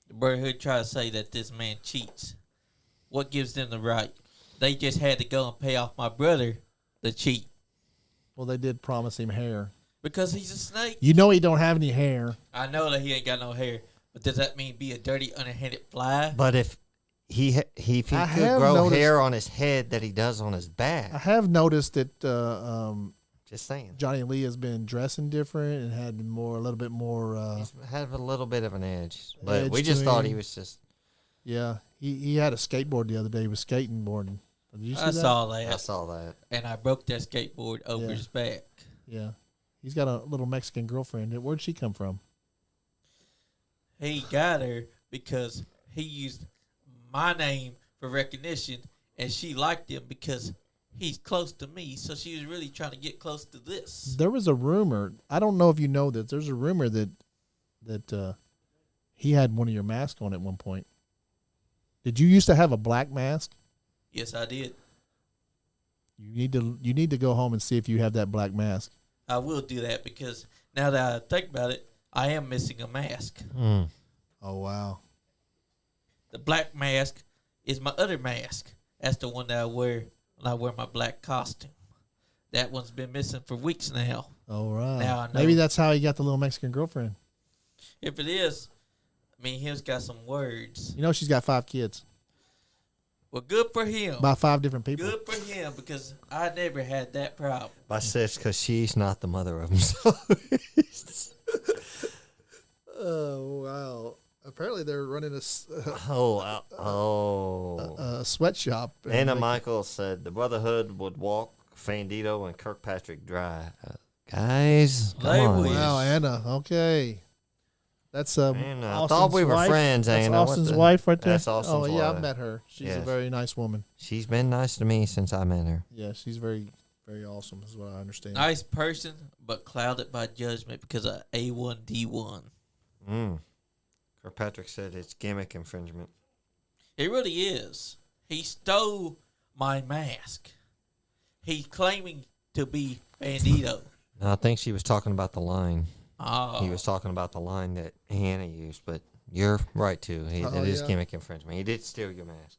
S3: The Brotherhood try to say that this man cheats. What gives them the right? They just had to go and pay off my brother to cheat.
S2: Well, they did promise him hair.
S3: Because he's a snake.
S2: You know he don't have any hair.
S3: I know that he ain't got no hair. But does that mean be a dirty, underhanded fly?
S1: But if he could
S2: have
S1: grow
S2: noticed-
S1: hair on his head that he does on his back.
S2: I have noticed that
S1: Just saying.
S2: Johnny Lee has been dressing different and had a little bit more.
S1: He's had a little bit of an edge. But
S2: Edge
S1: we just
S2: to
S1: thought
S2: him.
S1: he was just...
S2: Yeah, he had a skateboard the other day. He was skating boarding. Did you see
S3: I
S2: that?
S3: saw that.
S1: I saw that.
S3: And I broke that skateboard over
S2: Yeah.
S3: his back.
S2: Yeah, he's got a little Mexican girlfriend. Where'd she come from?
S3: He got her because he used my name for recognition, and she liked him because he's close to me. So she was really trying to get close to this.
S2: There was a rumor. I don't know if you know this. There's a rumor that he had one of your masks on at one point. Did you used to have a black mask?
S3: Yes, I did.
S2: You need to go home and see if you have that black mask.
S3: I will do that because now that I think about it, I am missing a mask.
S1: Mm.
S2: Oh wow.
S3: The black mask is my other mask. That's the one that I wear when I wear my black costume. That one's been missing for weeks now.
S2: All right.
S3: Now I know.
S2: Maybe that's how he got the little Mexican girlfriend.
S3: If it is, me and him's got some words.
S2: You know she's got 5 kids
S3: Well, good for him.
S2: by 5 different people.
S3: Good for him because I never had that problem.
S1: My sis, because she's not the mother of him. So
S2: Oh wow! Apparently they're running a sweatshop.
S1: Anna Michael said the Brotherhood would walk Fandito and Kirkpatrick dry. Guys, come
S3: They
S1: on.
S3: will.
S2: Wow, Anna. Okay, that's
S1: Anna, I
S2: Austin's
S1: thought we were
S2: wife.
S1: friends,
S2: That's
S1: Anna. What
S2: Austin's
S1: the-
S2: wife right there.
S1: That's Austin's
S2: Oh yeah,
S1: wife.
S2: I've met her. She's a
S1: Yes.
S2: very nice woman.
S1: She's been nice to me since I met her.
S2: Yeah, she's very, very awesome. Is what I understand.
S3: Nice person, but clouded by judgment because of A1D1.
S1: Kirkpatrick said it's gimmick infringement.
S3: It really is. He stole my mask. He's claiming to be Bandito.
S1: No, I think she was talking about the line.
S3: Oh.
S1: He was talking about the line that Hannah used, but you're right, too. It is
S2: yeah.
S1: gimmick infringement. He did steal your mask.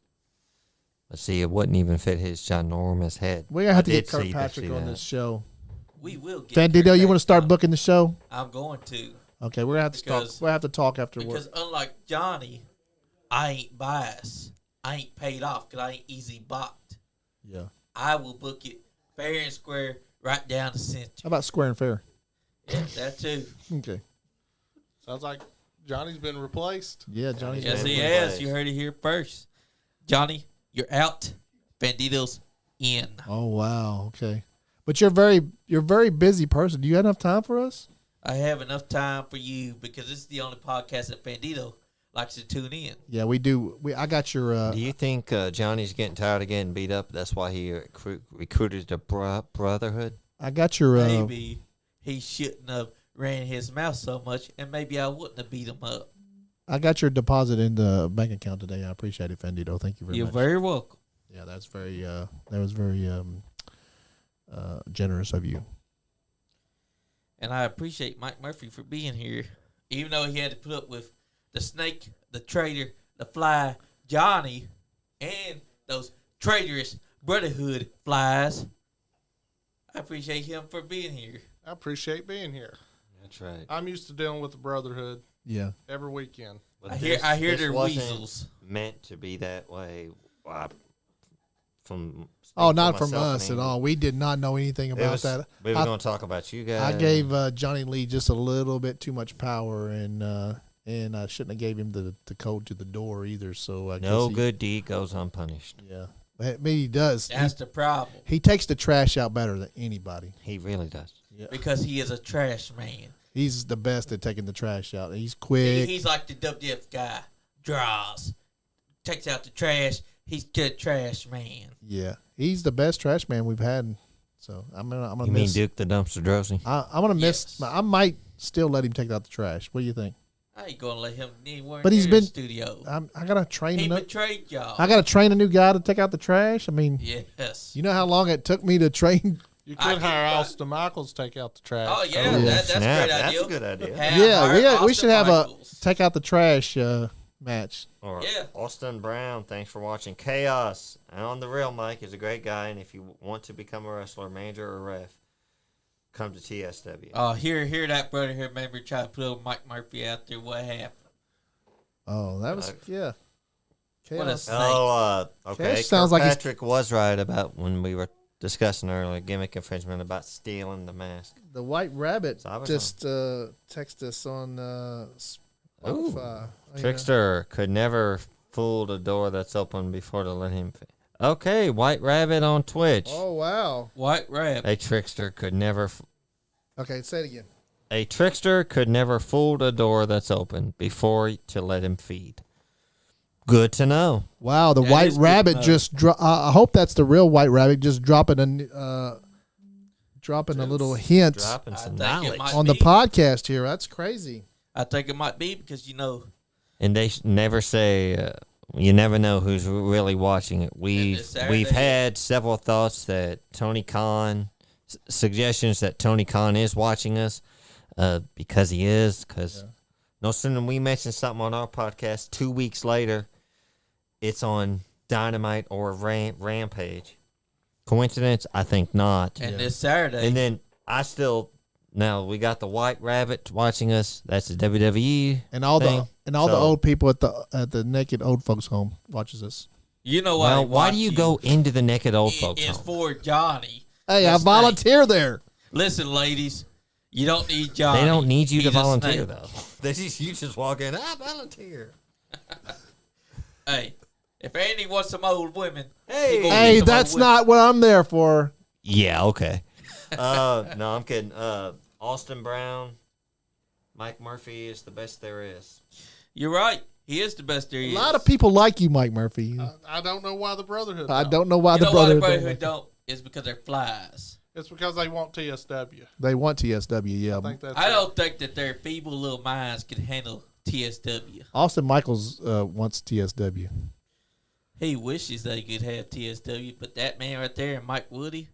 S1: But see, it wouldn't even fit his ginormous head.
S2: We're gonna have to
S1: I
S2: get
S1: did see
S2: Kirkpatrick on
S1: that.
S2: this show.
S3: We will get
S2: Bandito, you want to start
S3: Kirkpatrick
S2: booking the show?
S3: on. I'm going to.
S2: Okay, we're gonna have to talk.
S3: Because-
S2: We'll have to talk after work.
S3: Because unlike Johnny, I ain't biased. I ain't paid off because I ain't easy bought.
S2: Yeah.
S3: I will book it fair and square right down the center.
S2: How about Square and Fair?
S3: Yeah, that too.
S2: Okay.
S4: Sounds like Johnny's been replaced.
S2: Yeah, Johnny's
S3: Yes,
S2: been
S3: he
S2: replaced.
S3: has. You heard it here first. Johnny, you're out. Bandito's in.
S2: Oh wow. Okay. But you're a very busy person. Do you have enough time for us?
S3: I have enough time for you because this is the only podcast that Bandito likes to tune in.
S2: Yeah, we do. I got your.
S1: Do you think Johnny's getting tired of getting beat up? That's why he recruited the Brotherhood?
S2: I got your.
S3: Maybe he shouldn't have ran his mouth so much, and maybe I wouldn't have beat him up.
S2: I got your deposit in the bank account today. I appreciate it, Fendito. Thank you very
S3: You're
S2: much.
S3: very welcome.
S2: Yeah, that's very. That was very generous of you.
S3: And I appreciate Myke Murphy for being here, even though he had to put up with the snake, the traitor, the fly, Johnny, and those traitorous Brotherhood flies. I appreciate him for being here.
S4: I appreciate being here.
S1: That's right.
S4: I'm used to dealing with the Brotherhood
S2: Yeah.
S4: every weekend.
S1: But
S3: I hear
S1: this
S3: they're
S1: wasn't
S3: weasels.
S1: meant to be that way. From
S2: Oh,
S1: speak
S2: not
S1: for
S2: from
S1: myself
S2: us
S1: and
S2: at all. We did not know anything
S1: It
S2: about
S1: was-
S2: that.
S1: We were
S2: I-
S1: going to talk about you guys.
S2: I gave Johnny Lee just a little bit too much power, and I shouldn't have gave him the code to the door either. So I
S1: no
S2: guess
S1: good deed goes unpunished.
S2: Yeah, I mean, he does.
S3: That's the problem.
S2: He takes the trash out better than anybody.
S1: He really does.
S3: Because he is a trash man.
S2: He's the best at taking the trash out. He's quick.
S3: He's like the WWF guy. Draws. Takes out the trash. He's good trash man.
S2: Yeah, he's the best trash man we've had. So I'm gonna
S1: You
S2: miss.
S1: mean Duke the Dumpster Drosy?
S2: I'm gonna miss.
S3: Yes.
S2: I might still let him take out the trash. What do you think?
S3: I ain't gonna let him anywhere
S2: But
S3: near
S2: he's been.
S3: the studio.
S2: I gotta train
S3: He
S2: him.
S3: betrayed y'all.
S2: I gotta train a new guy to take out the trash. I mean,
S3: Yes.
S2: you know how long it took me to train.
S4: You
S3: I
S4: could
S3: get
S4: hire
S3: that.
S4: Austin Michaels to take out the trash.
S3: Oh yeah,
S2: Oh,
S3: that's a
S1: snap.
S3: great
S1: That's
S3: idea.
S1: a good idea.
S2: Yeah, we should have a
S3: Michaels.
S2: take out the trash match.
S1: Or
S3: Yeah.
S1: Austin Brown, thanks for watching. Chaos. And on the real, Mike is a great guy. And if you want to become a wrestler, manager, or ref, come to TSW.
S3: Oh, hear that brother here. Maybe try to put old Myke Murphy out there. What happened?
S2: Oh, that was yeah.
S3: What a
S2: Chaos.
S3: snake.
S1: Okay.
S2: Cash sounds like he's-
S1: Patrick was right about when we were discussing earlier gimmick infringement about stealing the mask.
S2: The White Rabbit
S1: So I was
S2: just texted us on Spotify.
S1: Trickster could never fool the door that's open before to let him. Okay, White Rabbit on Twitch.
S2: Oh wow.
S3: White Rabbit.
S1: A trickster could never.
S2: Okay, say it again.
S1: A trickster could never fool the door that's open before to let him feed. Good to know.
S2: Wow, the
S3: That
S2: White
S3: is good
S2: Rabbit
S3: to know.
S2: just I hope that's the real White Rabbit just dropping a little hint
S1: Dropping
S3: I
S1: some
S3: think it
S1: knowledge.
S3: might
S2: on the
S3: be.
S2: podcast here. That's crazy.
S3: I think it might be because
S1: And they never say. You never know who's really watching it. We've
S3: Saturday.
S1: had several thoughts that Tony Khan, suggestions that Tony Khan is watching us, because he is. Because no sooner than we mention something on our podcast, 2 weeks later, it's on Dynamite or Rampage. Coincidence? I think not.
S3: and this Saturday.
S1: And then now we got the White Rabbit watching us. That's the WWE.
S2: And all
S1: thing.
S2: the
S1: So-
S2: old people at the naked old folks home watches us.
S3: you know why?
S1: Well,
S3: they
S1: why
S3: watch
S1: do you go into the naked old folks
S3: It's
S1: home?
S3: for Johnny.
S2: Hey, I
S3: That's
S2: volunteer there.
S3: Listen, ladies, you don't need Johnny.
S1: They don't need you to
S3: He's a
S1: volunteer
S3: snake.
S1: though. You just walk in. I volunteer.
S3: Hey, if Andy wants some old women,
S1: Hey.
S3: he gonna
S2: Hey,
S3: get some
S2: that's
S3: old women.
S2: not what I'm there for.
S1: Yeah. Okay. No, I'm kidding. Austin Brown, Myke Murphy is the best there is.
S3: You're right. He is the best there
S2: A
S3: is.
S2: lot of people like you, Myke Murphy.
S4: I don't know why the Brotherhood.
S2: I don't know why
S3: You
S2: the
S3: know why the
S2: brotherhood
S3: Brotherhood
S2: don't.
S3: don't? It's because they're flies.
S4: It's because they want TSW.
S2: They want TSW. Yeah,
S4: I think that's
S3: I
S4: it.
S3: don't think that their feeble little minds can handle TSW.
S2: Austin Michaels wants TSW.
S3: He wishes they could have TSW, but that man right there and Mike Woody,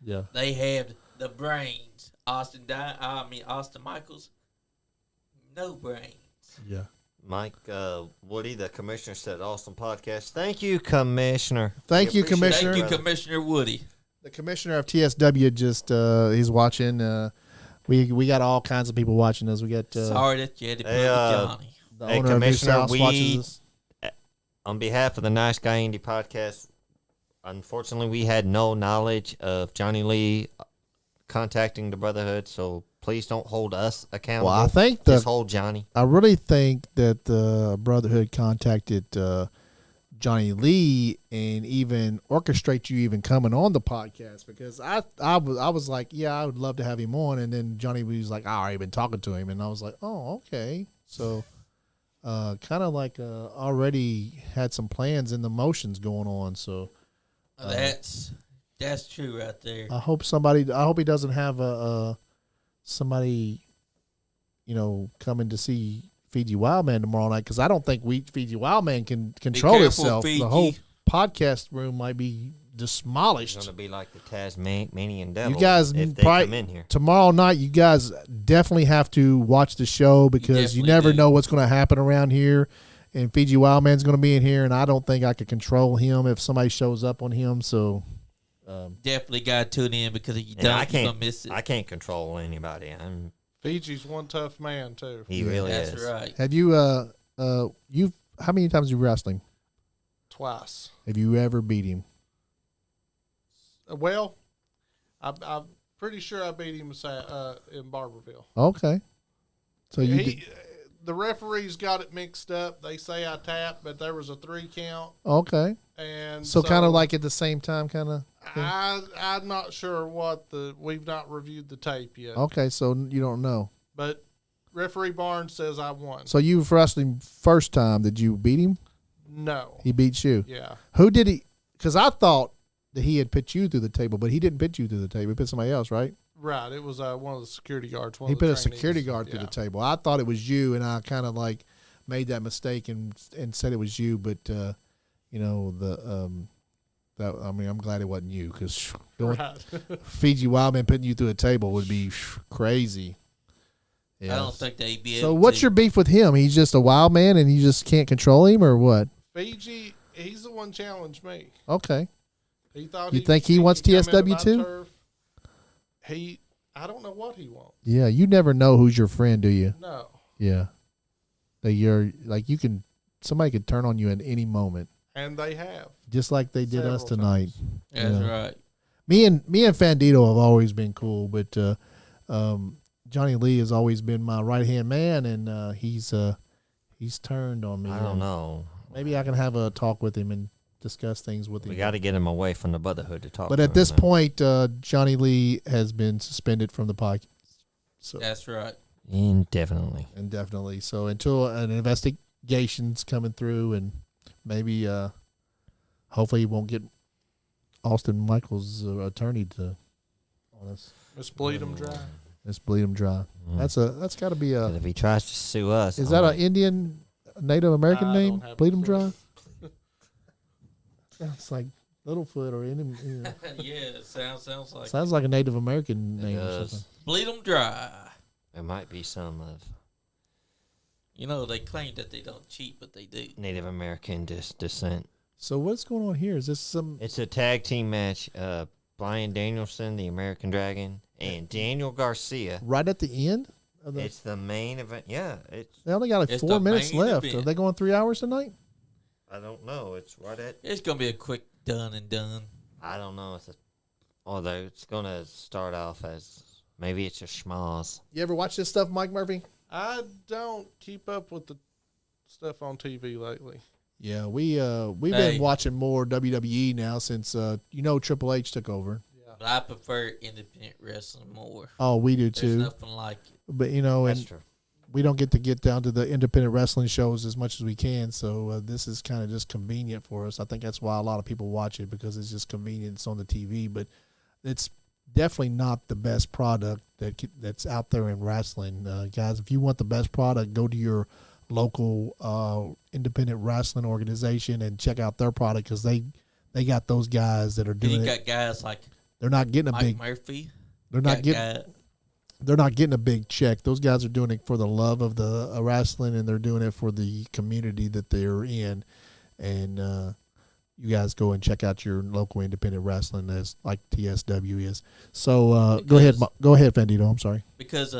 S2: Yeah.
S3: they have the brains. Austin Michaels, no brains.
S2: Yeah.
S1: Mike Woody, the commissioner, said awesome podcast. Thank you, Commissioner.
S2: Thank
S1: We
S2: you,
S1: appreciate
S2: Commissioner.
S1: it,
S3: Thank you,
S1: brother.
S3: Commissioner Woody.
S2: The commissioner of TSW just he's watching. We got all kinds of people watching us. We got
S3: Sorry that you had to put
S1: hey,
S3: Johnny.
S2: the
S1: Hey,
S2: owner of New
S1: Commissioner,
S2: South
S1: we-
S2: watches us.
S1: On behalf of the Nice Guy Indie podcast, unfortunately, we had no knowledge of Johnny Lee contacting the Brotherhood, so please don't hold us accountable.
S2: Well, I think
S1: just hold Johnny.
S2: I really think that the Brotherhood contacted Johnny Lee and even orchestrate you even coming on the podcast, because I was like, yeah, I would love to have him on, and then Johnny was like, I already been talking to him, and I was like, oh, okay, so kind of like already had some plans in the motions going on, so
S3: That's true right there.
S2: I hope he doesn't have somebody, coming to see Fiji Wildman tomorrow night, because I don't think Fiji Wildman can control
S3: careful,
S2: itself.
S3: Fiji.
S2: The whole podcast room might be
S1: It's
S2: demolished.
S1: going to be like the Tasmanian devil.
S2: You guys
S1: if they
S2: probably
S1: come in here.
S2: tomorrow night. You guys definitely have to watch the show, because you
S3: definitely
S2: never
S3: do.
S2: know what's going to happen around here. And Fiji Wildman's going to be in here, and I don't think I could control him if somebody shows up on him. So
S3: Definitely got to tune in, because if you
S1: And
S3: don't,
S1: I
S3: you're
S1: can't
S3: going to miss it.
S1: I can't control anybody.
S4: Fiji's one tough man too.
S1: He really
S3: That's
S1: is.
S3: right.
S2: have you you've how many times have you wrestling?
S4: Twice.
S2: Have you ever beat him?
S4: Well, I'm pretty sure I beat him in Barberville.
S2: Okay. So you did,
S4: The referees got it mixed up. They say I tapped, but there was a 3 count,
S2: okay.
S4: And
S2: So kind of like at the same time, kind of.
S4: I'm not sure we've not reviewed the tape yet.
S2: Okay, so you don't know.
S4: But referee Barnes says I won.
S2: So you wrestling first time? Did you beat him?
S4: No.
S2: He beat you.
S4: Yeah.
S2: Who did he? Because I thought that he had put you through the table, but he didn't put you through the table. He put somebody else, right?
S4: Right. It was one of the security guards.
S2: He put a security guard through the table. I thought it was you, and I kind of like made that mistake and said it was you, but you know I'm glad it wasn't you because Fiji Wildman putting you through a table would be crazy.
S3: Yeah. I don't think they'd be able
S2: So what's your beef with him? He's just a wild man and you just can't control him, or what?
S4: Fiji, he's the one challenged me.
S2: Okay.
S4: He thought
S2: you think he wants TSW too?
S4: I don't know what he wants.
S2: Yeah, you never know who's your friend, do you?
S4: No.
S2: Yeah. That you're like somebody could turn on you at any moment.
S4: And they have.
S2: Just like they did us tonight.
S3: That's right.
S2: Me and Fandito have always been cool, but Johnny Lee has always been my right hand man, and he's turned on me.
S1: I don't know.
S2: Maybe I can have a talk with him and discuss things with him.
S1: We got to get him away from the brotherhood to talk.
S2: But
S1: to
S2: at
S1: him
S2: this
S1: now.
S2: point, Johnny Lee has been suspended from the podcast. So
S3: that's right.
S1: Indefinitely.
S2: So until an investigation's coming through, and maybe hopefully he won't get Austin Michaels' attorney to on us.
S4: Let's bleed him dry.
S2: Let's bleed him dry. That's got to be a.
S1: If he tries to sue us,
S2: Is that an Indian Native American name? Bleed him dry. Sounds like Littlefoot or Indian.
S3: Yeah, it sounds like.
S2: Sounds like a Native American name or something.
S3: Bleed them dry.
S1: There might be some of.
S3: You know, they claim that they don't cheat, but they do.
S1: Native American descent.
S2: So what's going on here? Is this some?
S1: It's a tag team match. Brian Danielson, the American Dragon, and Daniel Garcia.
S2: Right at the end?
S1: It's the main event. Yeah.
S2: They only got like 4 minutes left. Event. Are they going 3 hours tonight?
S1: I don't know. It's right at.
S3: It's going to be a quick done and done.
S1: I don't know. Although it's going to start off as maybe it's a schmoz.
S2: You ever watch this stuff, Myke Murphy?
S4: I don't keep up with the stuff on TV lately.
S2: Yeah, we've been watching more WWE now since Triple H took over.
S3: Yeah. But I prefer independent wrestling more.
S2: Oh, we do too.
S3: There's nothing like it.
S2: But that's true. We don't get down to the independent wrestling shows as much as we can, so this is kind of just convenient for us. I think that's why a lot of people watch it, because it's just convenient. It's on the TV, but it's definitely not the best product that's out there in wrestling. Guys, if you want the best product, go to your local independent wrestling organization and check out their product, because they got those guys that are doing it.
S3: You got guys like
S2: they're not getting a
S3: Myke
S2: big
S3: Murphy.
S2: They're not getting a big check. Those guys are doing it for the love of the wrestling, and they're doing it for the community that they're in. And you guys go and check out your local independent wrestling, as like TSW is. So go ahead, Fandito. I'm sorry.
S3: Because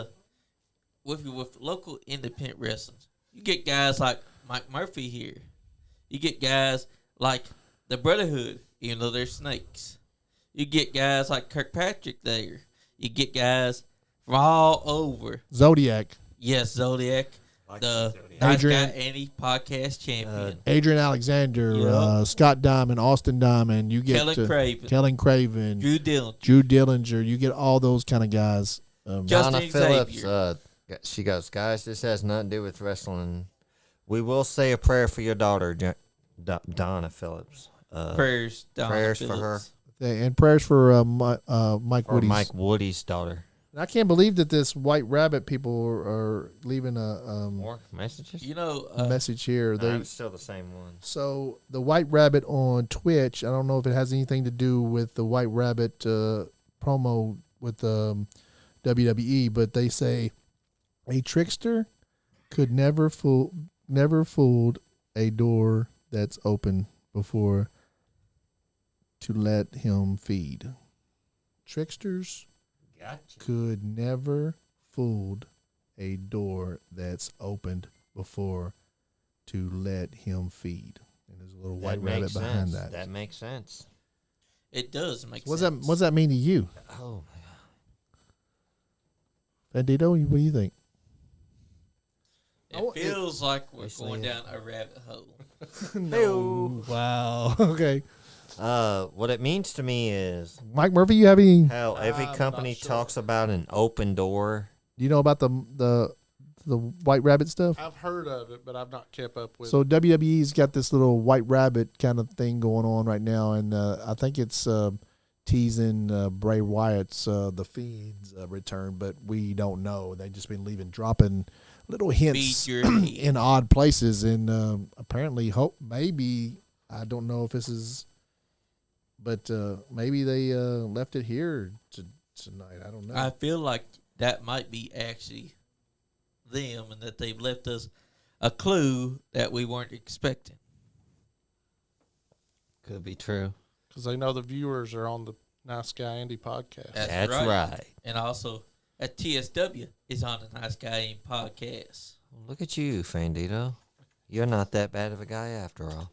S3: with local independent wrestling, you get guys like Myke Murphy here. You get guys like the Brotherhood, even though they're snakes. You get guys like Kirkpatrick there. You get guys from all over.
S2: Zodiac.
S3: Yes, Zodiac. The NiceGuyAndy podcast champion.
S2: Adrian Alexander, Scott Diamond, Austin Diamond. You get Kellen Craven.
S3: Drew
S2: Dillinger. You get all those kind of guys.
S1: Donna Phillips. She goes, guys, this has nothing to do with wrestling. We will say a prayer for your daughter, Donna Phillips.
S3: Prayers
S1: for her.
S2: And prayers for Mike
S1: Woody's daughter.
S2: I can't believe that this White Rabbit people are leaving a
S1: more messages.
S2: Message here.
S1: It's still the same one.
S2: So the White Rabbit on Twitch. I don't know if it has anything to do with the White Rabbit promo with WWE, but they say a trickster could never fooled a door that's open before to let him feed. Tricksters could never fooled a door that's opened before to let him feed. And there's a little white rabbit behind that.
S1: That makes sense.
S3: It does make
S2: sense.
S3: What
S2: does that mean to you?
S1: Oh, my God.
S2: Bandito, what do you think?
S3: It feels like we're
S1: Actually,
S3: going down a rabbit hole.
S2: No. Wow. Okay.
S1: What it means to me is
S2: Myke Murphy, you have any?
S1: how every
S4: I'm
S1: company
S4: not sure.
S1: talks about an open door.
S2: Do you know about the White Rabbit stuff?
S4: I've heard of it, but I've not kept up with
S2: So
S4: it.
S2: WWE's got this little White Rabbit kind of thing going on right now, and I think it's teasing Bray Wyatt's The Fiend's return, but we don't know. They've just been dropping little hints
S3: Beat your head.
S2: in odd places, and apparently, maybe I don't know if this is, but maybe they left it here tonight. I don't know.
S3: I feel like that might be actually them, and that they've left us a clue that we weren't expecting.
S1: Could be true.
S4: Because they know the viewers are on the Nice Guy Andy podcast.
S1: That's right.
S3: And also, at TSW is on the Nice Guy Andy podcast.
S1: Look at you, Fandito. You're not that bad of a guy after all.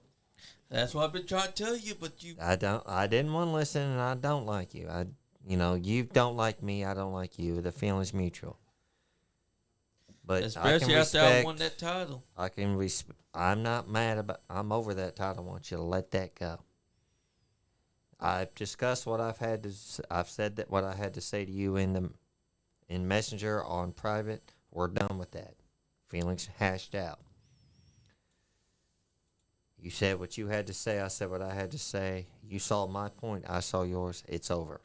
S3: That's what I've been trying to tell you, but you.
S1: I didn't want to listen, and I don't like you. You don't like me. I don't like you. The feeling's mutual. But
S3: Especially
S1: I can
S3: after I
S1: respect.
S3: won that title.
S1: I'm not mad about. I'm over that title. I want you to let that go. I've discussed what I've had to. I've said that what I had to say to you in Messenger on private. We're done with that. Feelings hashed out. You said what you had to say. I said what I had to say. You saw my point. I saw yours. It's over.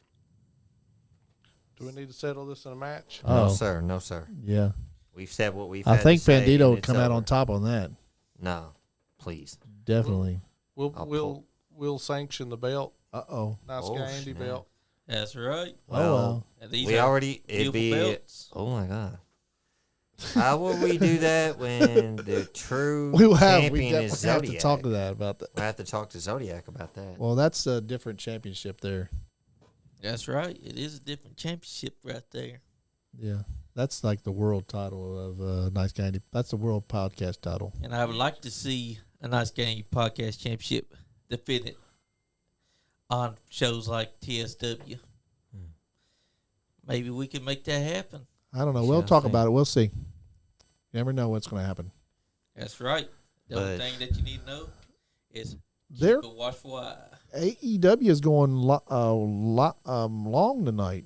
S4: Do we need to settle this in a match?
S1: No,
S2: Oh.
S1: sir. No, sir.
S2: Yeah,
S1: We've said what we've
S2: I
S1: had
S2: think
S1: to say,
S2: Bandito
S1: and
S2: would
S1: it's
S2: come out
S1: over.
S2: on top on that.
S1: No, please.
S2: Definitely.
S4: We'll sanction the belt.
S2: Oh.
S4: Nice
S1: Oh,
S4: Guy Andy
S1: snap.
S4: belt.
S3: That's right.
S2: Well.
S3: And these
S1: we
S3: are
S1: already it'd
S3: beautiful
S1: be.
S3: belts.
S1: Oh my god. How will we do that when the true
S2: We will have.
S1: champion
S2: We
S1: is
S2: definitely have
S1: Zodiac?
S2: to talk to that about that.
S1: We'll have to talk to Zodiac about that.
S2: Well, that's a different championship there.
S3: That's right. It is a different championship right there.
S2: Yeah, that's like the world title of Nice Guy Andy. That's the world podcast title.
S3: And I would like to see a Nice Game Podcast Championship defended on shows like TSW. Maybe we can make that happen.
S2: I don't know. We'll
S1: Shall
S2: talk
S1: see.
S2: about it. We'll see. You never know what's going to happen.
S3: That's right. The only
S1: But-
S3: thing that you need to know is
S2: There,
S3: keep a watch for eye.
S2: AEW is going long tonight.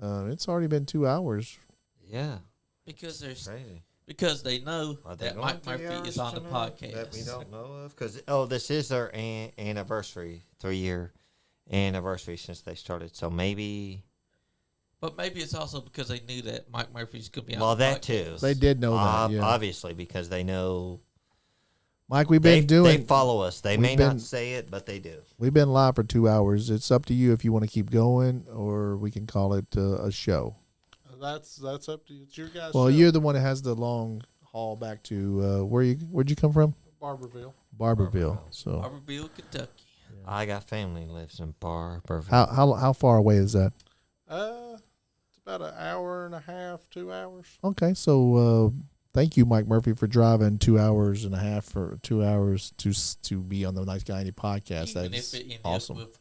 S2: It's already been 2 hours.
S1: Yeah,
S3: Because there's
S1: crazy.
S3: because they know
S1: Are they
S3: that
S1: going
S3: Myke
S1: 3
S3: Murphy
S1: hours
S3: is on the
S1: tonight
S3: podcast.
S1: that we don't know of? Because this is their anniversary, 3-year anniversary since they started. So maybe.
S3: But maybe it's also because they knew that Myke Murphy's going to be on
S1: Well,
S3: the
S1: that
S3: podcast.
S1: too.
S2: They did know that. Yeah.
S1: Obviously, because they know.
S2: Mike, we've been
S1: They
S2: doing.
S1: follow us. They may
S2: we've been-
S1: not say it, but they do.
S2: We've been live for 2 hours. It's up to you if you want to keep going, or we can call it a show.
S4: That's up to you. It's your guys'
S2: Well,
S4: show.
S2: you're the one that has the long haul back to where'd you come from?
S4: Barberville.
S2: Barberville. So
S3: Barberville, Kentucky.
S1: I got family that lives in Barberville.
S2: how far away is that?
S4: It's about an hour and a half, 2 hours.
S2: Okay, so thank you, Myke Murphy, for driving 2 hours and a half for 2 hours to be on the Nice Guy Andy podcast.
S3: Even
S2: That's
S3: if it ended
S2: awesome.
S3: up with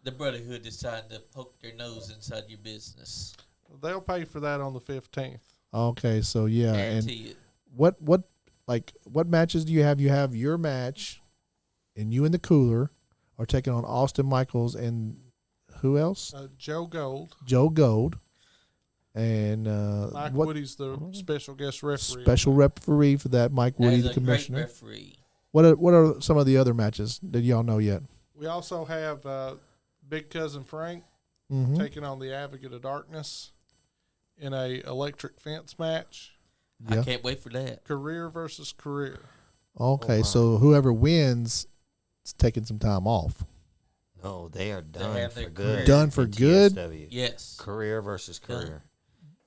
S3: the Brotherhood deciding to poke their nose inside your business.
S4: They'll pay for that on the 15th.
S2: Okay, so yeah, and
S3: Guarantee it.
S2: what matches do you have? You have your match, and you and the Cooler are taking on Austin Michaels and who else?
S4: Joe Gold.
S2: Joe Gold, and
S4: Mike
S2: what
S4: Woody's the special guest referee.
S2: special referee for that? Mike Woody,
S3: As
S2: the
S3: a
S2: commissioner.
S3: great referee.
S2: What are some of the other matches that y'all know yet?
S4: We also have Big Cousin Frank
S2: Mm-hmm.
S4: taking on the Advocate of Darkness in a electric fence match.
S2: Yeah.
S3: I can't wait for that.
S4: Career versus career.
S2: Okay,
S1: Oh, wow.
S2: so whoever wins is taking some time off.
S1: No, they are done
S3: have
S1: for
S3: their
S1: good.
S3: career.
S2: Done for
S1: in
S2: good?
S1: TSW.
S3: Yes.
S1: Career versus
S3: Done.
S1: career.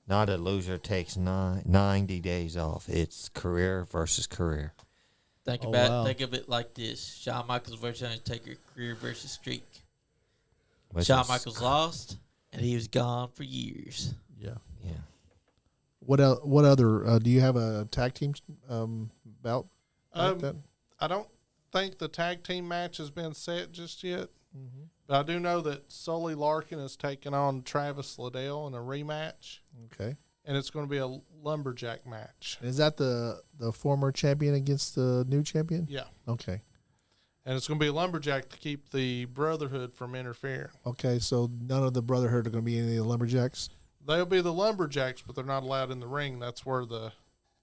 S1: Not a loser takes 90 days off. It's career versus career.
S3: Think
S2: Oh,
S3: about
S2: wow.
S3: think of it like this: Shawn Michaels versus Undertaker, career versus streak.
S1: Which
S3: Shawn
S1: is-
S3: Michaels lost, and he was gone for years.
S2: Yeah.
S1: Yeah.
S2: What other? Do you have a tag team bout like that?
S4: I don't think the tag team match has been set just yet.
S2: Mm-hmm.
S4: But I do know that Sully Larkin is taking on Travis Liddell in a rematch.
S2: Okay.
S4: and it's going to be a lumberjack match.
S2: Is that the former champion against the new champion?
S4: Yeah.
S2: Okay.
S4: And it's going to be a lumberjack to keep the Brotherhood from interfering.
S2: Okay, so none of the Brotherhood are going to be any of the lumberjacks?
S4: They'll be the lumberjacks, but they're not allowed in the ring. That's where the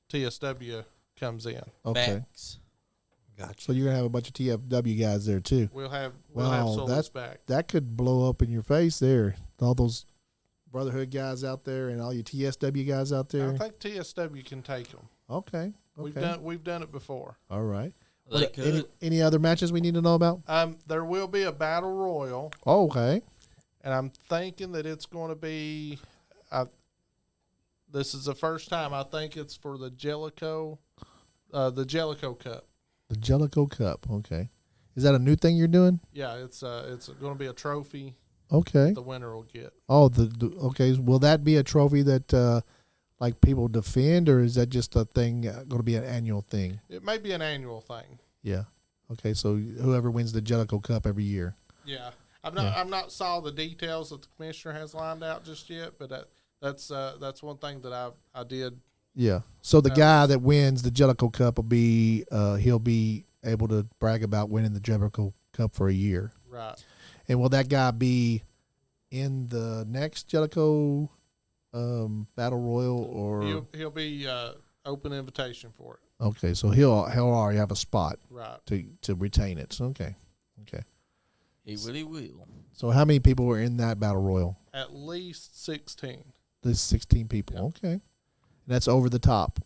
S4: TSW comes in.
S2: Okay.
S3: Backs.
S1: Gotcha.
S2: So you're going to have a bunch of TFW guys there, too.
S4: We'll have
S2: Wow,
S4: Souls back.
S2: that could blow up in your face there. All those Brotherhood guys out there and all your TSW guys out there.
S4: I think TSW can take them.
S2: Okay.
S4: We've done it before.
S2: All right.
S3: They could.
S2: Any other matches we need to know about?
S4: There will be a battle royal,
S2: Oh, okay.
S4: and I'm thinking that it's going to be. This is the first time. I think it's for the Jellicoe Cup.
S2: The Jellicoe Cup. Okay. Is that a new thing you're doing?
S4: Yeah, it's going to be a trophy
S2: Okay.
S4: the winner will get.
S2: Oh, okay. Will that be a trophy that like people defend, or is that just a thing going to be an annual thing?
S4: It may be an annual thing.
S2: Yeah. Okay. So whoever wins the Jellicoe Cup every year.
S4: Yeah, I've not saw the details that the commissioner has lined out just yet, but that's one thing that I did.
S2: Yeah. So the guy that wins the Jellicoe Cup will be he'll be able to brag about winning the Jellicoe Cup for a year.
S4: Right.
S2: And will that guy be in the next Jellicoe Battle Royal, or
S4: He'll be open invitation for it.
S2: okay? So he'll already have a spot
S4: Right.
S2: to retain it. So, okay.
S3: He really will.
S2: So how many people were in that Battle Royal?
S4: At least 16.
S2: There's 16 people.
S4: Yeah.
S2: Okay. And that's over the top.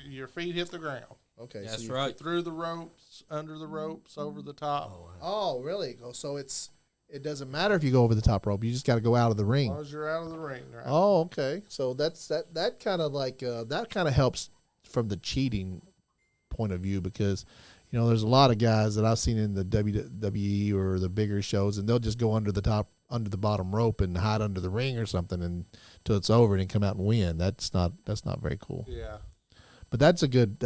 S4: Your feet hit the ground.
S2: Okay.
S3: That's right.
S4: Through the ropes, under the ropes, over the top.
S2: Oh, really? So it doesn't matter if you go over the top rope. You just got to go out of the
S4: As
S2: ring.
S4: long as you're out of the ring, right?
S2: Oh, okay. So that kind of like that kind of helps from the cheating point of view, because there's a lot of guys that I've seen in the WWE or the bigger shows, and they'll just go under the bottom rope and hide under the ring or something until it's over and then come out and win. That's not very cool.
S4: Yeah.
S2: But that's a good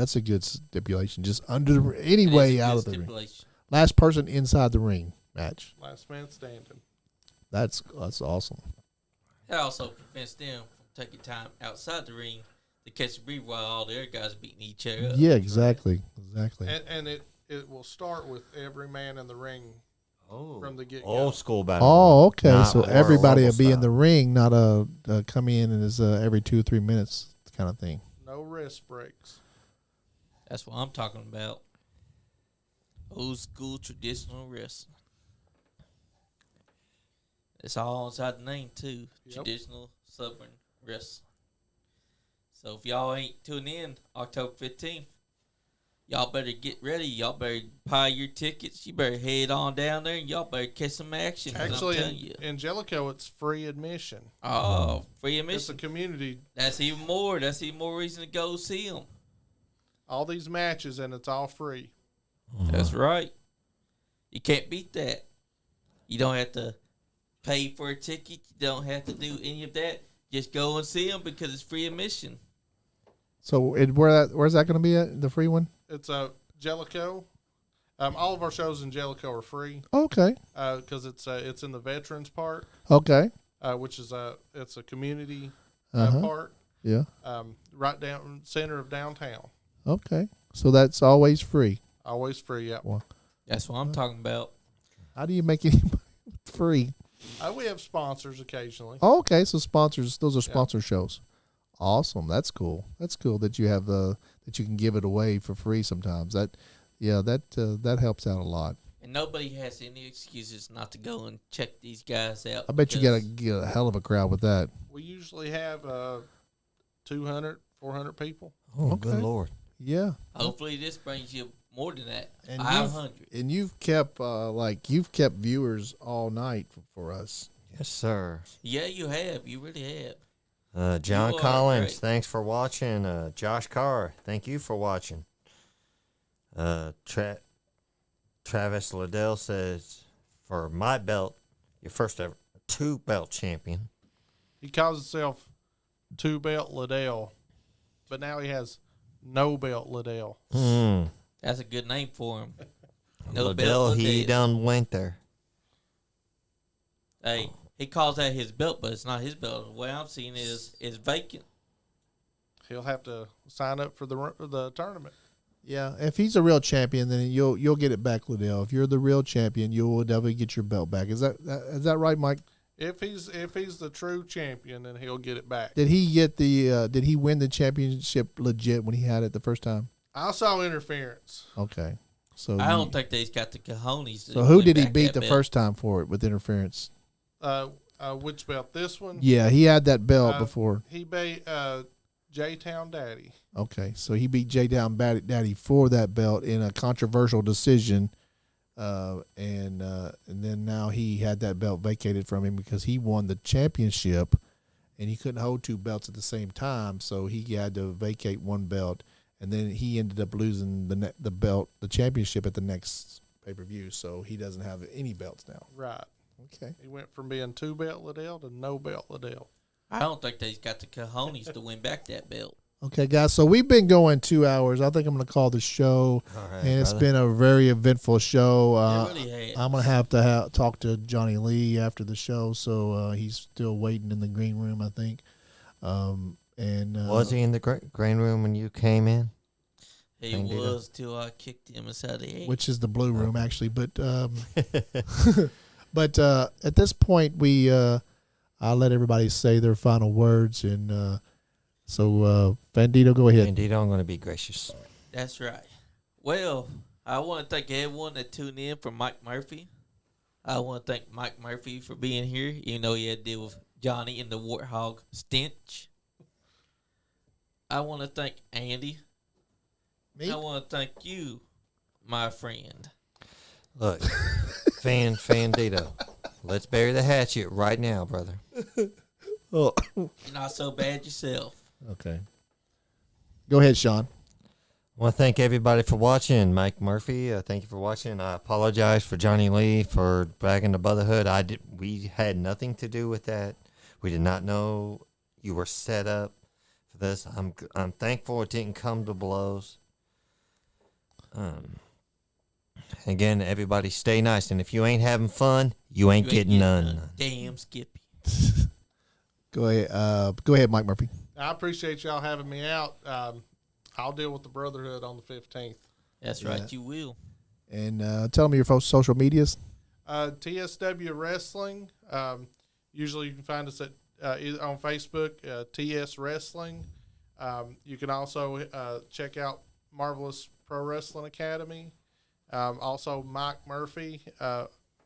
S2: stipulation. Just anyway out of the ring.
S3: Stipulation.
S2: Last person inside the ring match.
S4: Last man standing.
S2: That's awesome.
S3: That also prevents them from taking time outside the ring to catch a breathe while all the other guys beating each other up.
S2: Yeah, exactly.
S4: And it will start with every man in the ring from the get-go.
S1: Old school battle.
S2: Oh, okay.
S1: Not
S2: So
S1: Royal
S2: everybody will
S1: Rumble
S2: be in
S1: style.
S2: the ring, not come in and is every 2 or 3 minutes kind of thing.
S4: No rest breaks.
S3: That's what I'm talking about. Old school traditional wrestling. It's all inside the name too.
S4: Yep.
S3: Traditional Southern wrestling. So if y'all ain't tuning in October 15th, y'all better get ready. Y'all better buy your tickets. You better head on down there and y'all better catch some action. 'Cause
S4: Actually,
S3: I'm telling you.
S4: in Jellicoe, it's free admission.
S3: Oh, free
S4: It's a
S3: admission.
S4: community.
S3: That's even more. That's even more reason to go see them.
S4: All these matches, and it's all free.
S3: That's right. You can't beat that. You don't have to pay for a ticket. You don't have to do any of that. Just go and see them because it's free admission.
S2: So where's that going to be at, the free one?
S4: It's a Jellicoe. All of our shows in Jellicoe are free
S2: Okay.
S4: because it's in the Veterans Park,
S2: Okay.
S4: which is it's a community
S2: Uh-huh.
S4: park,
S2: Yeah.
S4: right down center of downtown.
S2: Okay. So that's always free.
S4: Always free. Yep.
S2: Wow.
S3: That's what I'm talking about.
S2: How do you make it free?
S4: We have sponsors occasionally.
S2: Oh, okay. So sponsors, those are
S4: Yeah.
S2: sponsor shows. Awesome. That's cool. That's cool that you have that you can give it away for free sometimes. That helps out a lot.
S3: And nobody has any excuses not to go and check these guys out.
S2: I bet you
S3: because
S2: get a hell of a crowd with that.
S4: We usually have 200, 400 people.
S1: Oh,
S2: Okay.
S1: good Lord.
S2: Yeah.
S3: hopefully this brings you more than that.
S2: And
S3: 500.
S2: you've kept viewers all night for us.
S1: Yes, sir.
S3: Yeah, you have. You really have.
S1: John
S3: You are
S1: Collins,
S3: great.
S1: thanks for watching. Josh Carr, thank you for watching. Travis Liddell says, for my belt, your first ever 2-belt champion.
S4: He calls himself 2-belt Liddell, but now he has no belt Liddell.
S3: That's a good name for him. No
S1: Liddell,
S3: belt
S1: he
S3: Liddell.
S1: done went there.
S3: Hey, He calls that his belt, but it's not his belt. The way I'm seeing it is vacant.
S4: He'll have to sign up for the tournament.
S2: Yeah, if he's a real champion, then you'll get it back, Liddell. If you're the real champion, you will definitely get your belt back. Is that right, Mike?
S4: If he's the true champion, then he'll get it back.
S2: Did he get did he win the championship legit when he had it the first time?
S4: I saw interference.
S2: Okay, so
S3: I don't think they's got the cojones.
S2: So who did he beat the first time for it with interference?
S4: Which belt? This one?
S2: Yeah, he had that belt before.
S4: He beat J-Town Daddy.
S2: Okay, so he beat J-Town Daddy for that belt in a controversial decision, and then now he had that belt vacated from him because he won the championship, and he couldn't hold two belts at the same time, so he had to vacate one belt, and then he ended up losing the championship at the next pay-per-view, so he doesn't have any belts now.
S4: Right.
S2: Okay.
S4: He went from being 2-belt Liddell to no belt Liddell.
S3: I don't think they's got the cojones to win back that belt.
S2: Okay, guys, so we've been going 2 hours. I think I'm going to call the show, and it's been a very eventful show.
S3: It really has.
S2: I'm going to have to talk to Johnny Lee after the show, so he's still waiting in the green room, I think.
S1: Was he in the green room when you came in?
S3: He was till I kicked him inside the head.
S2: Which is the blue room, actually. But but at this point, I'll let everybody say their final words. And so, Bandito, go ahead.
S1: Bandito, I'm going to be gracious.
S3: That's right. Well, I want to thank everyone that tuned in for Myke Murphy. I want to thank Myke Murphy for being here, even though he had to deal with Johnny and the Warthog stench. I want to thank Andy.
S2: Me?
S3: I want to thank you, my friend.
S1: Look, Fandito, let's bury the hatchet right now, brother.
S2: Oh.
S3: You're not so bad yourself.
S2: Okay. Go ahead, Sean.
S1: I want to thank everybody for watching. Myke Murphy, thank you for watching. I apologize for Johnny Lee for bragging to Brotherhood. We had nothing to do with that. We did not know you were set up for this. I'm thankful it didn't come to blows. Again, everybody stay nice, and if you ain't having fun, you ain't getting none.
S3: Damn Skippy.
S2: Go ahead, Myke Murphy.
S4: I appreciate y'all having me out. I'll deal with the Brotherhood on the 15th.
S3: That's right, you will.
S2: And tell me your social medias.
S4: TSW Wrestling. Usually you can find us at on Facebook, TS Wrestling. You can also check out Marvelous Pro Wrestling Academy. Also Myke Murphy,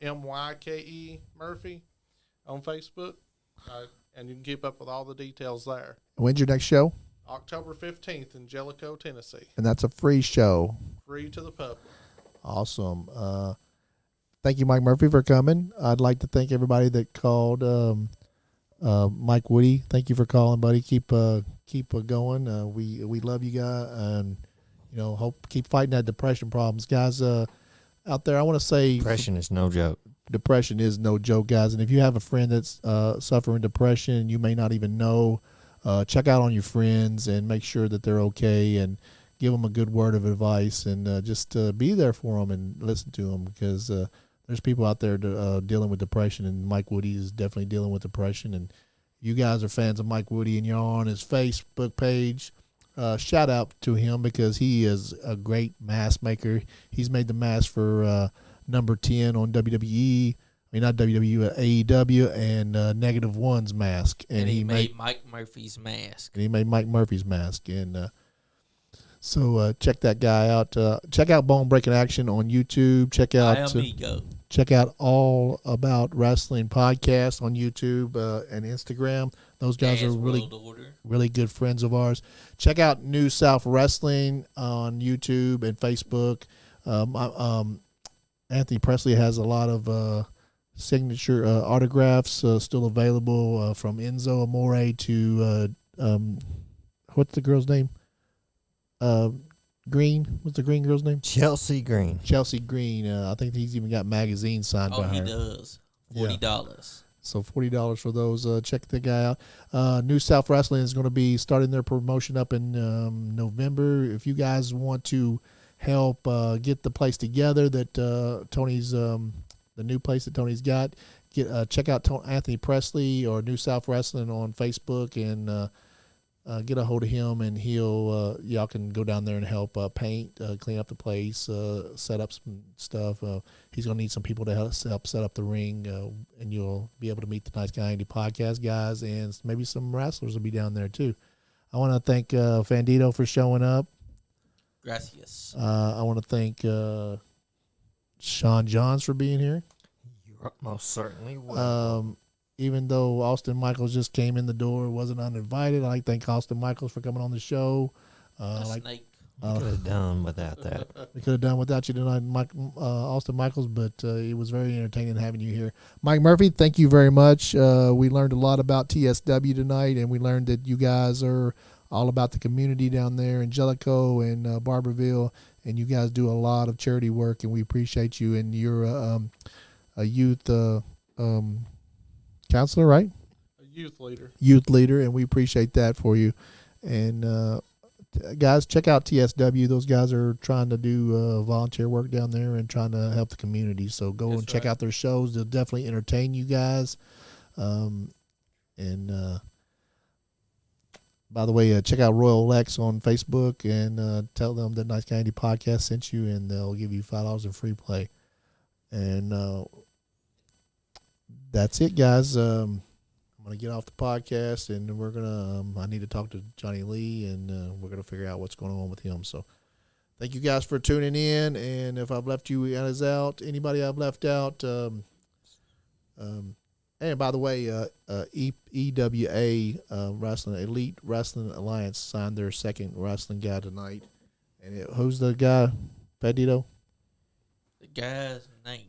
S4: MYKE Murphy on Facebook. And you can keep up with all the details there.
S2: When's your next show?
S4: October 15th in Jellicoe, Tennessee.
S2: And that's a free show.
S4: Free to the public.
S2: Awesome. Thank you, Myke Murphy, for coming. I'd like to thank everybody that called. Mike Woody, thank you for calling, buddy. Keep going. We love you guys, and keep fighting that depression problems, guys. Out there, I want to say
S1: Depression is no joke.
S2: Depression is no joke, guys. And if you have a friend that's suffering depression, you may not even know. Check out on your friends and make sure that they're okay, and give them a good word of advice, and just be there for them and listen to them, because there's people out there dealing with depression, and Mike Woody is definitely dealing with depression. And you guys are fans of Mike Woody, and you're on his Facebook page. Shout out to him, because he is a great mask maker. He's made the mask for number 10 on WWE. I mean, not WWE, but AEW, and Negative One's mask.
S3: And he made Myke Murphy's mask.
S2: And he made Myke Murphy's mask. And so check that guy out. Check out Bone Breaking Action on YouTube. Check out All About Wrestling podcast on YouTube and Instagram. Those guys are really good friends of ours. Check out New South Wrestling on YouTube and Facebook. Anthony Presley has a lot of signature autographs still available, from Enzo Amore to what's the girl's name? Green. What's the green girl's name?
S1: Chelsea Green.
S2: Chelsea Green. I think he's even got magazines signed by her.
S3: Oh, he does. $40.
S2: Yeah. So $40 for those. Check the guy out. New South Wrestling is going to be starting their promotion up in November. If you guys want to help get the place together that Tony's, the new place that Tony's got, check out Anthony Presley or New South Wrestling on Facebook and get a hold of him, and he'll y'all can go down there and help paint, clean up the place, set up some stuff. He's gonna need some people to help set up the ring, and you'll be able to meet the Nice Guy Andy podcast guys, and maybe some wrestlers will be down there too. I want to thank Fandito for showing up.
S3: Gracias.
S2: I want to thank Sean Johns for being here.
S1: You're most certainly welcome.
S2: Even though Austin Michaels just came in the door, wasn't uninvited, I'd like to thank Austin Michaels for coming on the show.
S3: Snake.
S1: We could have done without that.
S2: We could have done without you tonight, Austin Michaels, but it was very entertaining having you here. Myke Murphy, thank you very much. We learned a lot about TSW tonight, and we learned that you guys are all about the community down there in Jellicoe and Barberville, and you guys do a lot of charity work, and we appreciate you. And you're a youth counselor, right?
S4: A youth leader.
S2: Youth leader, and we appreciate that for you. And guys, check out TSW. Those guys are trying to do volunteer work down there and trying to help the community. So go and check out their shows. They'll definitely entertain you guys. By the way, check out Royal Lex on Facebook and tell them that Nice Guy Andy podcast sent you, and they'll give you $5 in free play. And that's it, guys. I'm going to get off the podcast, and we're going to I need to talk to Johnny Lee, and we're going to figure out what's going on with him. So thank you guys for tuning in, and if I've left you guys out, anybody I've left out, and by the way, EWA Wrestling, Elite Wrestling Alliance signed their second wrestling guy tonight. And who's the guy, Pedito?
S3: The guy's name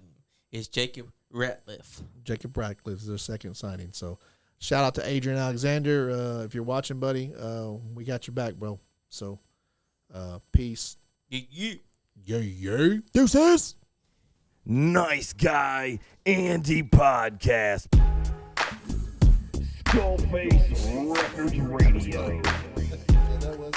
S3: is Jacob Ratliff.
S2: Jacob Ratliff is their second signing. So shout out to Adrian Alexander. If you're watching, buddy, we got your back, bro. So peace.
S3: Yeah.
S2: Deuces.
S11: Nice Guy Andy podcast. Skullface Records Radio.
S2: Yeah, that was